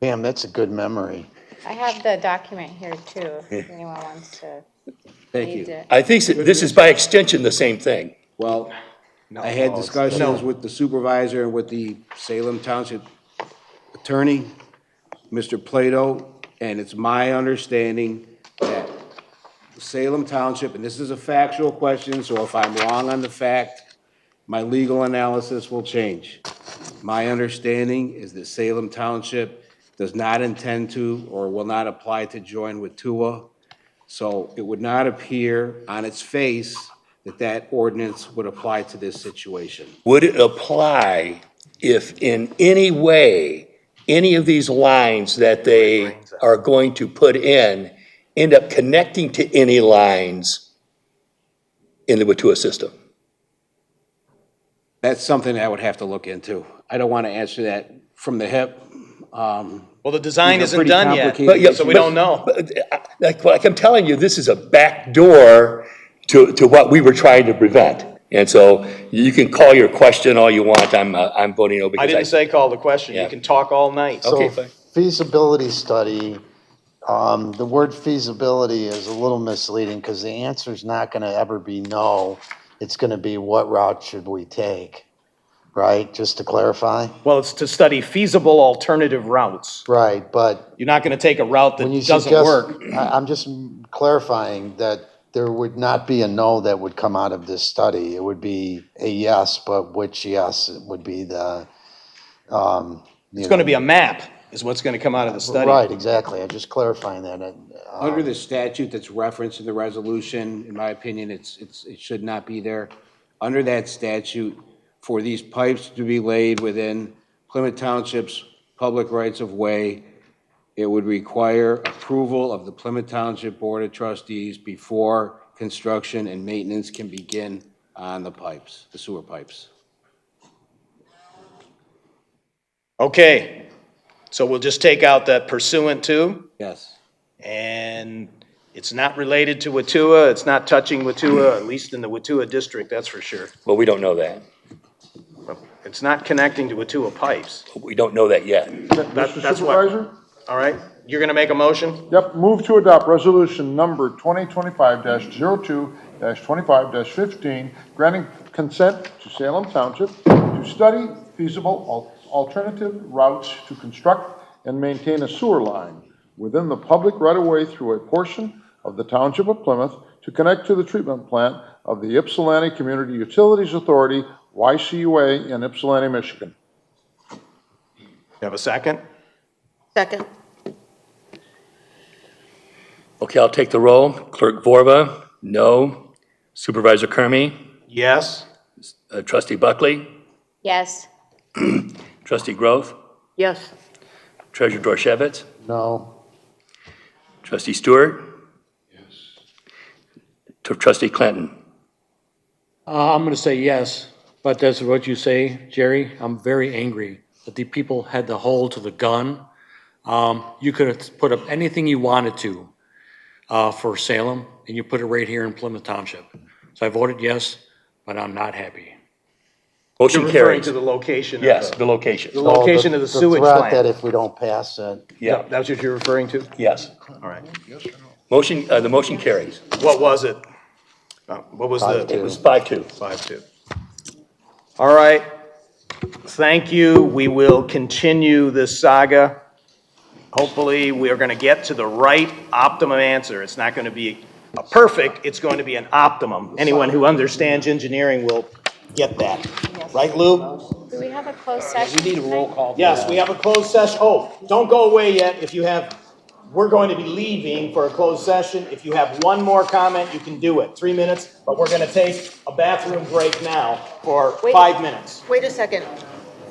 Pam, that's a good memory.
I have the document here too, if anyone wants to
Thank
read
you.
it.
I think this is by extension the same thing.
Well, I had discussions with the supervisor and with the Salem Township attorney, Mr. Plato, and it's my understanding that Salem Township, and this is a factual question, so if I'm wrong on the fact, my legal analysis will change. My understanding is that Salem Township does not intend to or will not apply to join Watua, so it would not appear on its face that that ordinance would apply to this situation.
Would it apply if in any way, any of these lines that they are going to put in end up connecting to any lines in the Watua system?
That's something I would have to look into. I don't want to answer that from the hip.
Well, the design
These are
isn't
pretty
done yet,
complicated
so we don't know.
Like I'm telling you, this is a back door to what we were trying to prevent. And so you can call your question all you want. I'm voting no because
I didn't say call the question.
Yeah.
You can talk all night.
Okay,
So
fine.
feasibility study, the word feasibility is a little misleading because the answer is not going to ever be no. It's going to be what route should we take, right? Just to clarify.
Well, it's to study feasible alternative routes.
Right, but
You're not going to take a route that
when you
doesn't
suggest,
work.
I'm just clarifying that there would not be a no that would come out of this study. It would be a yes, but which yes would be the,
It's going to be a map, is what's going to come out of the study.
Right, exactly. I'm just clarifying that.
Under the statute that's referenced in the resolution, in my opinion, it should not be there. Under that statute, for these pipes to be laid within Plymouth Township's public rights of way, it would require approval of the Plymouth Township Board of Trustees before construction and maintenance can begin on the pipes, the sewer pipes.
Okay, so we'll just take out that pursuant to,
Yes.
and it's not related to Watua, it's not touching Watua, at least in the Watua district, that's for sure.
Well, we don't know that.
It's not connecting to Watua pipes.
We don't know that yet.
Mr.
That's what,
Supervisor?
all right, you're gonna make a motion?
Yep, move to adopt resolution number 2025-02-25-15, granting consent to Salem Township to study feasible alternative routes to construct and maintain a sewer line within the public right-of-way through a portion of the Township of Plymouth to connect to the treatment plant of the Ypsilanti Community Utilities Authority, YCUA, in Ypsilanti, Michigan.
You have a second?
Second.
Okay, I'll take the roll. Clerk Vorba, no. Supervisor Kermy,
Yes?
Trustee Buckley,
Yes.
Trustee Grove,
Yes.
Treasurer Dorchevitz,
No.
Trustee Stewart. Yes. Trustee Clinton.
I'm gonna say yes, but that's what you say, Jerry. I'm very angry that the people had the hold to the gun. You could have put up anything you wanted to, for Salem, and you put it right here in Plymouth Township. So I voted yes, but I'm not happy.
Motion
You're referring
carries.
to the location of
Yes, the location.
the location of the sewage
The threat that
plant.
if we don't pass it,
Yeah,
That's what you're referring to?
yes.
All right.
Motion, the motion carries.
What was it? What was the?
It was 5-2.
5-2. All right. Thank you. We will continue this saga. Hopefully, we are going to get to the right optimum answer. It's not going to be a perfect, it's going to be an optimum. Anyone who understands engineering will get that. Right, Lou?
Do we have a closed session?
We need a roll call.
Yes, we have a closed session. Oh, don't go away yet. If you have, we're going to be leaving for a closed session. If you have one more comment, you can do it. 3 minutes, but we're going to take a bathroom break now for 5 minutes.
Wait a second.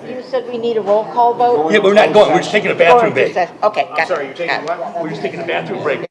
You said we need a roll call vote?
Yeah, we're not going, we're just taking a bathroom break.
Okay, got it.
I'm sorry, you're taking
got it.
what?
We're just taking a bathroom break.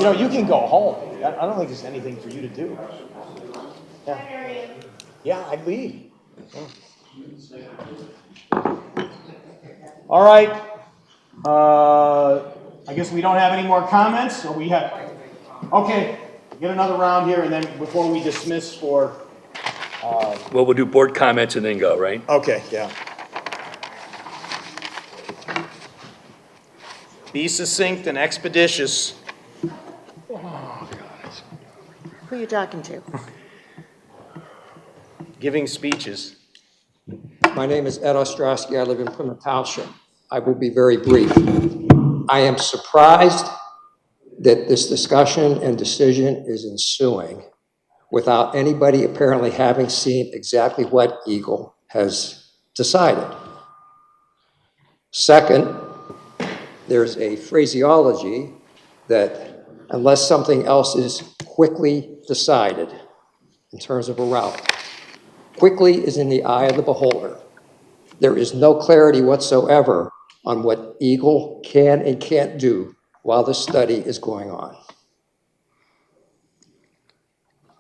You know, you can go home. I don't think there's anything for you to do. Yeah, yeah, I'd leave. All right. I guess we don't have any more comments, so we have, okay, get another round here, and then before we dismiss for,
Well, we'll do board comments and then go, right?
okay, yeah. Be succinct and expeditious.
Who are you talking to?
Giving speeches.
My name is Ed Ostrowski. I live in Plymouth Township. I will be very brief. I am surprised that this discussion and decision is ensuing without anybody apparently having seen exactly what Eagle has decided. Second, there's a phraseology that unless something else is quickly decided in terms of a route, quickly is in the eye of the beholder. There is no clarity whatsoever on what Eagle can and can't do while this study is going on.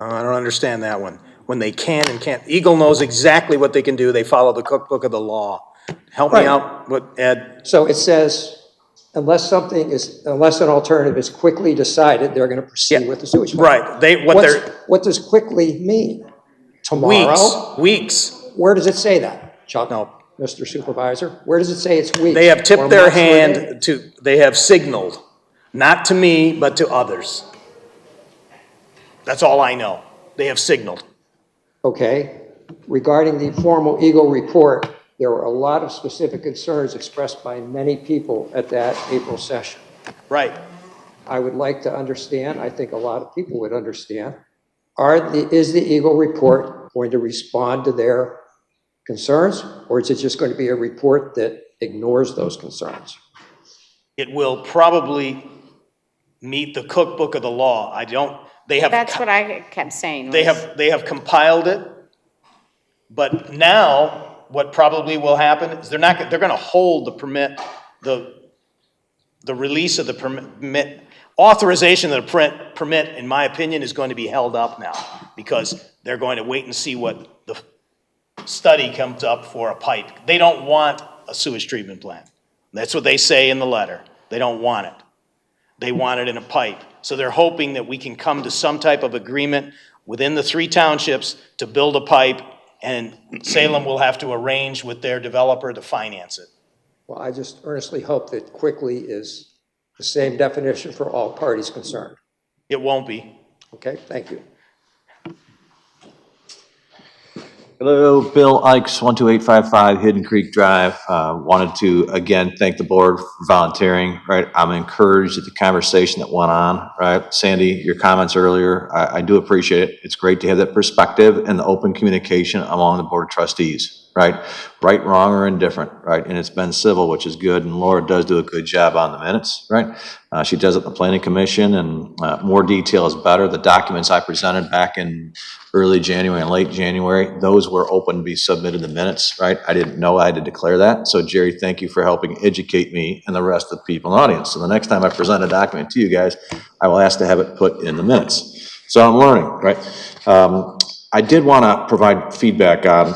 I don't understand that one. When they can and can't, Eagle knows exactly what they can do. They follow the cookbook of the law. Help me out, what, Ed?
So it says, unless an alternative is quickly decided, they're going to proceed with the sewage plant.
Right.
What does quickly mean? Tomorrow?
Weeks.
Where does it say that, Chuck?
No.
Mr. Supervisor, where does it say it's weeks?
They have tipped
Or
their
months or
hand
days?
to, they have signaled, not to me, but to others. That's all I know. They have signaled.
Okay. Regarding the formal Eagle report, there were a lot of specific concerns expressed by many people at that April session.
Right.
I would like to understand, I think a lot of people would understand, is the Eagle report going to respond to their concerns, or is it just going to be a report that ignores those concerns?
It will probably meet the cookbook of the law.
That's what I kept saying.
They have compiled it, but now what probably will happen is they're going to hold the permit, the release of the permit, authorization of the permit, in my opinion, is going to be held up now because they're going to wait and see what the study comes up for a pipe. They don't want a sewage treatment plant. That's what they say in the letter. They don't want it. They want it in a pipe. So they're hoping that we can come to some type of agreement within the 3 townships to build a pipe, and Salem will have to arrange with their developer to finance it.
Well, I just earnestly hope that quickly is the same definition for all parties concerned.
It won't be.
Okay, thank you.
Hello, Bill Ikes, 12855 Hidden Creek Drive. Wanted to, again, thank the board for volunteering, right? I'm encouraged at the conversation that went on, right? Sandy, your comments earlier, I do appreciate it. It's great to have that perspective and the open communication among the board of trustees, right? Right, wrong, or indifferent, right? And it's been civil, which is good, and Laura does do a good job on the minutes, right? She does it in the planning commission, and more detail is better. The documents I presented back in early January and late January, those were open to be submitted in the minutes, right? I didn't know I had to declare that. So Jerry, thank you for helping educate me and the rest of the people in the audience. So the next time I present a document to you guys, I will ask to have it put in the minutes. So I'm learning, right? I did want to provide feedback on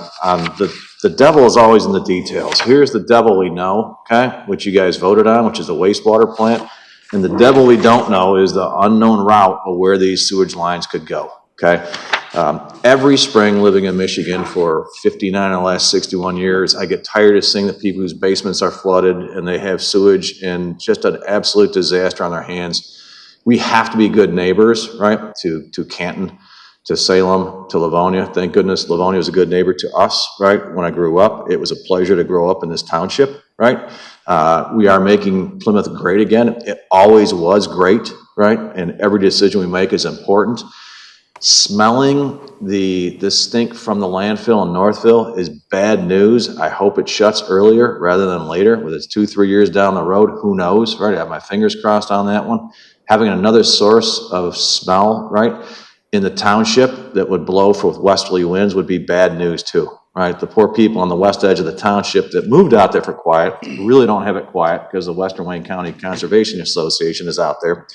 the devil is always in the details. Here's the devil we know, okay, which you guys voted on, which is the wastewater plant. And the devil we don't know is the unknown route of where these sewage lines could go, okay? Every spring living in Michigan for 59 of the last 61 years, I get tired of seeing the people whose basements are flooded and they have sewage and just an absolute disaster on their hands. We have to be good neighbors, right, to Canton, to Salem, to Livonia. Thank goodness Livonia was a good neighbor to us, right? When I grew up, it was a pleasure to grow up in this township, right? We are making Plymouth great again. It always was great, right? And every decision we make is important. Smelling the stink from the landfill in Northville is bad news. I hope it shuts earlier rather than later. Whether it's 2-3 years down the road, who knows, right? I have my fingers crossed on that one. Having another source of smell, right, in the township that would blow for westerly winds would be bad news too, right? The poor people on the west edge of the township that moved out there for quiet really don't have it quiet because the Western Wayne County Conservation Association is out there.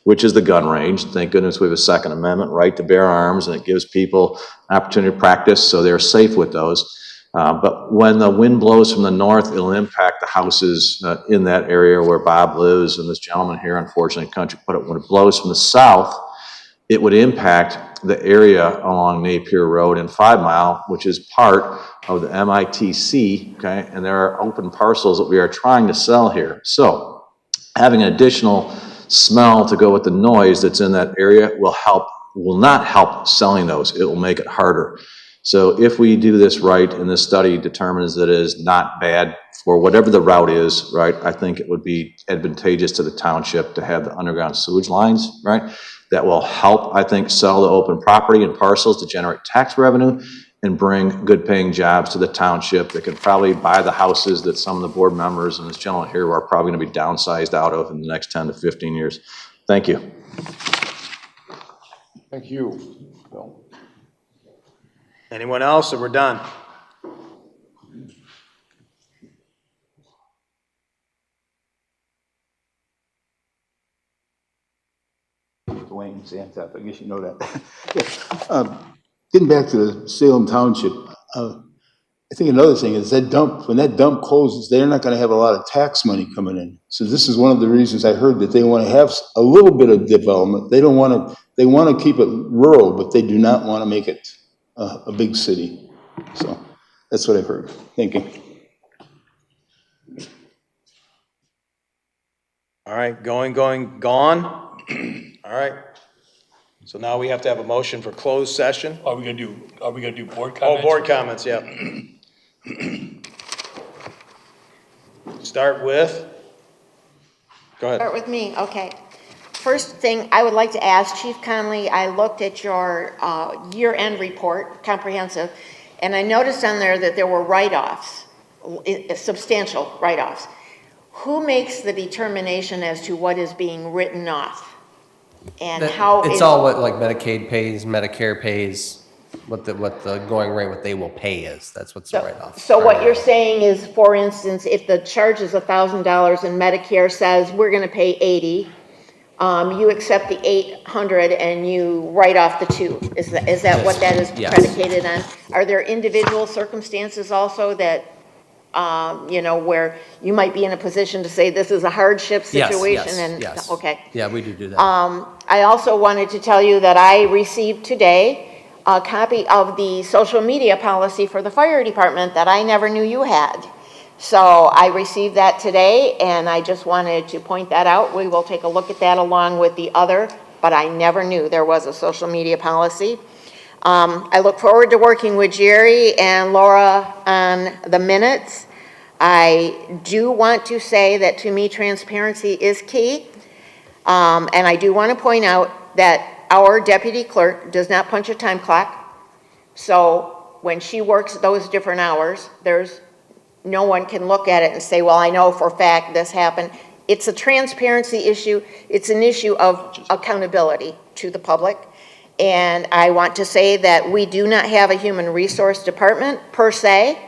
which is the gun range. Thank goodness we have a Second Amendment right to bear arms, and it gives people an opportunity to practice so they're safe with those. But when the wind blows from the north, it'll impact the houses in that area where Bob lives, and this gentleman here, unfortunately, country put it. When it blows from the south, it would impact the area along Napier Road and 5 Mile, which is part of the MITC, okay? And there are open parcels that we are trying to sell here. So having an additional smell to go with the noise that's in that area will not help selling those. It will make it harder. So if we do this right and this study determines that it is not bad for whatever the route is, right, I think it would be advantageous to the township to have the underground sewage lines, right? That will help, I think, sell the open property and parcels to generate tax revenue and bring good paying jobs to the township that can probably buy the houses that some of the board members and this gentleman here are probably going to be downsized out of in the next 10 to 15 years. Thank you.
Thank you, Bill.
Anyone else, or we're done?
Dwayne Santep, I guess you know that. Yeah. Getting back to the Salem Township, I think another thing is that dump, when that dump closes, they're not gonna have a lot of tax money coming in. So this is one of the reasons I heard that they wanna have a little bit of development. They wanna keep it rural, but they do not wanna make it a big city. So that's what I've heard. Thank you.
All right, gone. All right. So now we have to have a motion for closed session.
Are we gonna do board comments?
Oh, board comments, yeah. Start with, go ahead.
Start with me, okay. First thing, I would like to ask Chief Conley, I looked at your year-end report, comprehensive, and I noticed on there that there were write-offs, substantial write-offs. Who makes the determination as to what is being written off? And how
it's all what like Medicaid pays, Medicare pays, what the going rate, what they will pay is. That's what's the write-off.
So what you're saying is, for instance, if the charge is $1,000 and Medicare says we're going to pay 80, you accept the 800 and you write off the 2. Is that what that is predicated on? Are there individual circumstances also that where you might be in a position to say this is a hardship situation?
Yes.
Okay.
Yeah, we do that.
I also wanted to tell you that I received today a copy of the social media policy for the fire department that I never knew you had. So I received that today, and I just wanted to point that out. We will take a look at that along with the other, but I never knew there was a social media policy. I look forward to working with Jerry and Laura on the minutes. I do want to say that to me, transparency is key. And I do want to point out that our deputy clerk does not punch a time clock. So when she works those different hours, no one can look at it and say, well, I know for a fact this happened. It's a transparency issue. It's an issue of accountability to the public. And I want to say that we do not have a human resource department per se.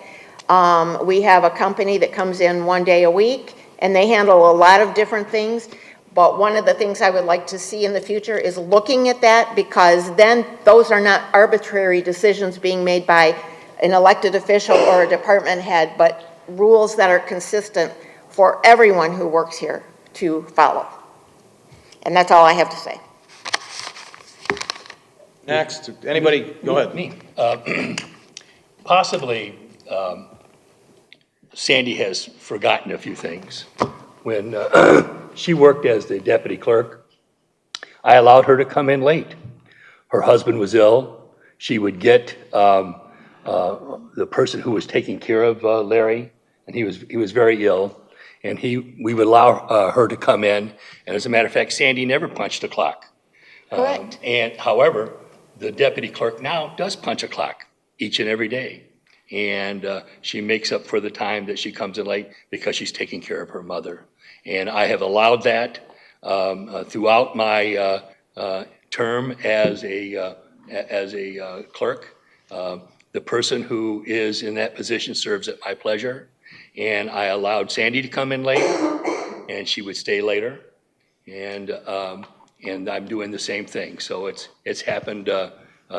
We have a company that comes in 1 day a week, and they handle a lot of different things. But one of the things I would like to see in the future is looking at that, because then those are not arbitrary decisions being made by an elected official or a department head, but rules that are consistent for everyone who works here to follow. And that's all I have to say.
Next, anybody, go ahead.
Me. Possibly, Sandy has forgotten a few things. When she worked as the deputy clerk, I allowed her to come in late. Her husband was ill. She would get the person who was taking care of Larry, and he was very ill, and we would allow her to come in. And as a matter of fact, Sandy never punched a clock.
Correct.
And however, the deputy clerk now does punch a clock each and every day. And she makes up for the time that she comes in late because she's taking care of her mother. And I have allowed that throughout my term as a clerk. The person who is in that position serves at my pleasure. And I allowed Sandy to come in late, and she would stay later. And and I'm doing the same thing. So it's happened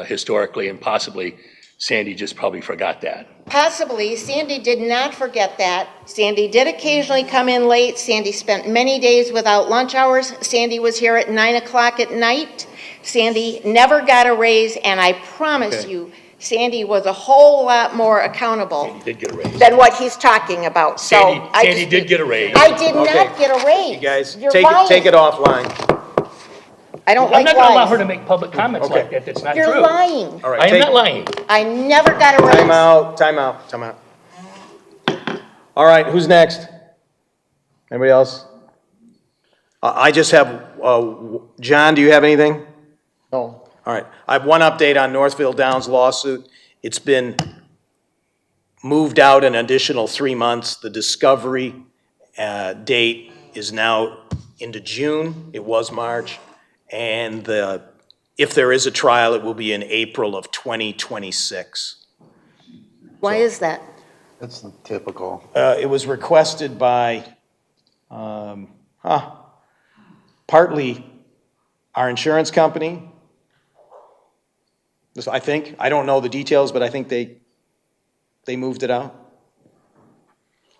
historically, and possibly Sandy just probably forgot that.
Possibly, Sandy did not forget that. Sandy did occasionally come in late. Sandy spent many days without lunch hours. Sandy was here at 9 o'clock at night. Sandy never got a raise, and I promise you, Sandy was a whole lot more accountable
Sandy did get a raise.
than what he's talking about. So
Sandy did get a raise.
I did not get a raise.
You guys,
You're
take
lying.
it offline.
I don't
I'm
like
not gonna allow
lies.
her to make public comments like that, that's not true.
You're lying.
All right,
I am not lying.
I never got a raise.
Time out. All right, who's next? Anybody else? I just have, John, do you have anything?
No.
All right, I have one update on Northfield Downs lawsuit. It's been moved out an additional 3 months. The discovery date is now into June. It was March. And if there is a trial, it will be in April of 2026.
Why is that?
That's typical.
It was requested by, partly our insurance company. I think, I don't know the details, but I think they moved it out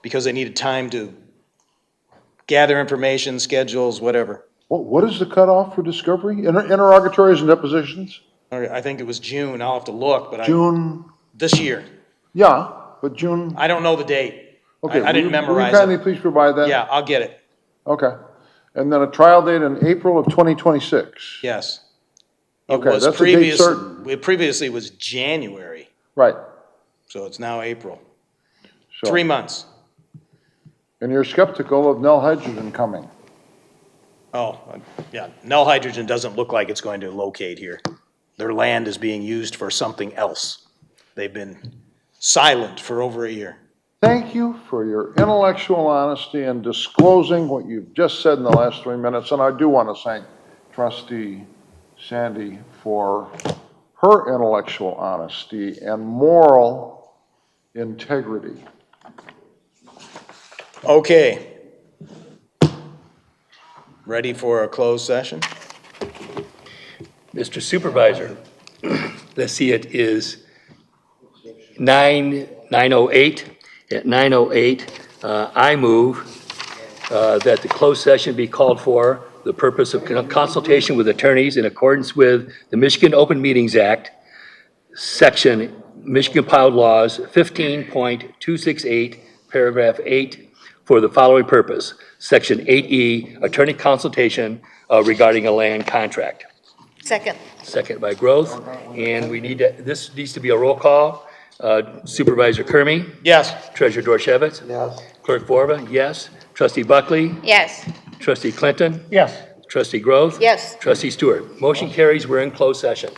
because they needed time to gather information, schedules, whatever.
What is the cutoff for discovery? Interrogatories and depositions?
I think it was June, I'll have to look, but
June?
this year.
Yeah, but June,
I don't know the date.
okay.
I didn't memorize
Will you kindly
it.
please provide that?
Yeah, I'll get it,
Okay. And then a trial date in April of 2026?
yes.
Okay, that's a date certain.
It previously was January,
Right.
so it's now April.
So-
3 months.
And you're skeptical of Nell Hydrogen coming?
Oh, yeah, Null Hydrogen doesn't look like it's going to locate here. Their land is being used for something else. They've been silent for over a year.
Thank you for your intellectual honesty and disclosing what you've just said in the last 3 minutes. And I do want to thank Trustee Sandy for her intellectual honesty and moral integrity.
Okay. Ready for a closed session?
Mr. Supervisor, let's see, it is 9:08. At 9:08, I move that the closed session be called for the purpose of consultation with attorneys in accordance with the Michigan Open Meetings Act, Section Michigan Compiled Laws 15.268, Paragraph 8, for the following purpose. Section 8E, attorney consultation regarding a land contract.
Second.
Second by Groth, and this needs to be a roll call. Supervisor Kermy?
Yes.
Treasurer Dorchevitz?
Yes.
Clerk Borba? Yes. Trustee Buckley?
Yes.
Trustee Clinton?
Yes.
Trustee Groth?
Yes.
Trustee Stewart? Motion carries, we're in closed session.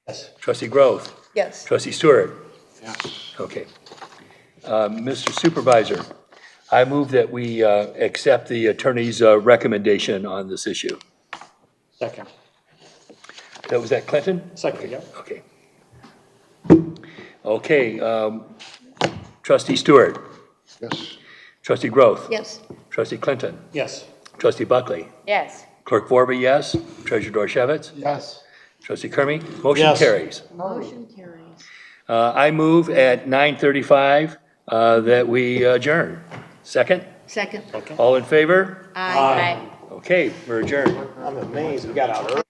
Yes. Trustee Grove?
Yes.
Trustee Stewart?
Yes.
Okay. Mr. Supervisor, I move that we accept the attorney's recommendation on this issue.
Second.
Was that Clinton?
Second, yeah.
Okay. Okay, Trustee Stewart?
Yes.
Trustee Grove?
Yes.
Trustee Clinton?
Yes.
Trustee Buckley?
Yes.
Clerk Borba, yes. Treasurer Dorchevitz?
Yes.
Trustee Kermy? Motion
Yes.
carries.
Motion carries.
I move at 9:35 that we adjourn. Second?
Second.
All in favor?
Aye.
Okay, we're adjourned.
I'm amazed, we got out early.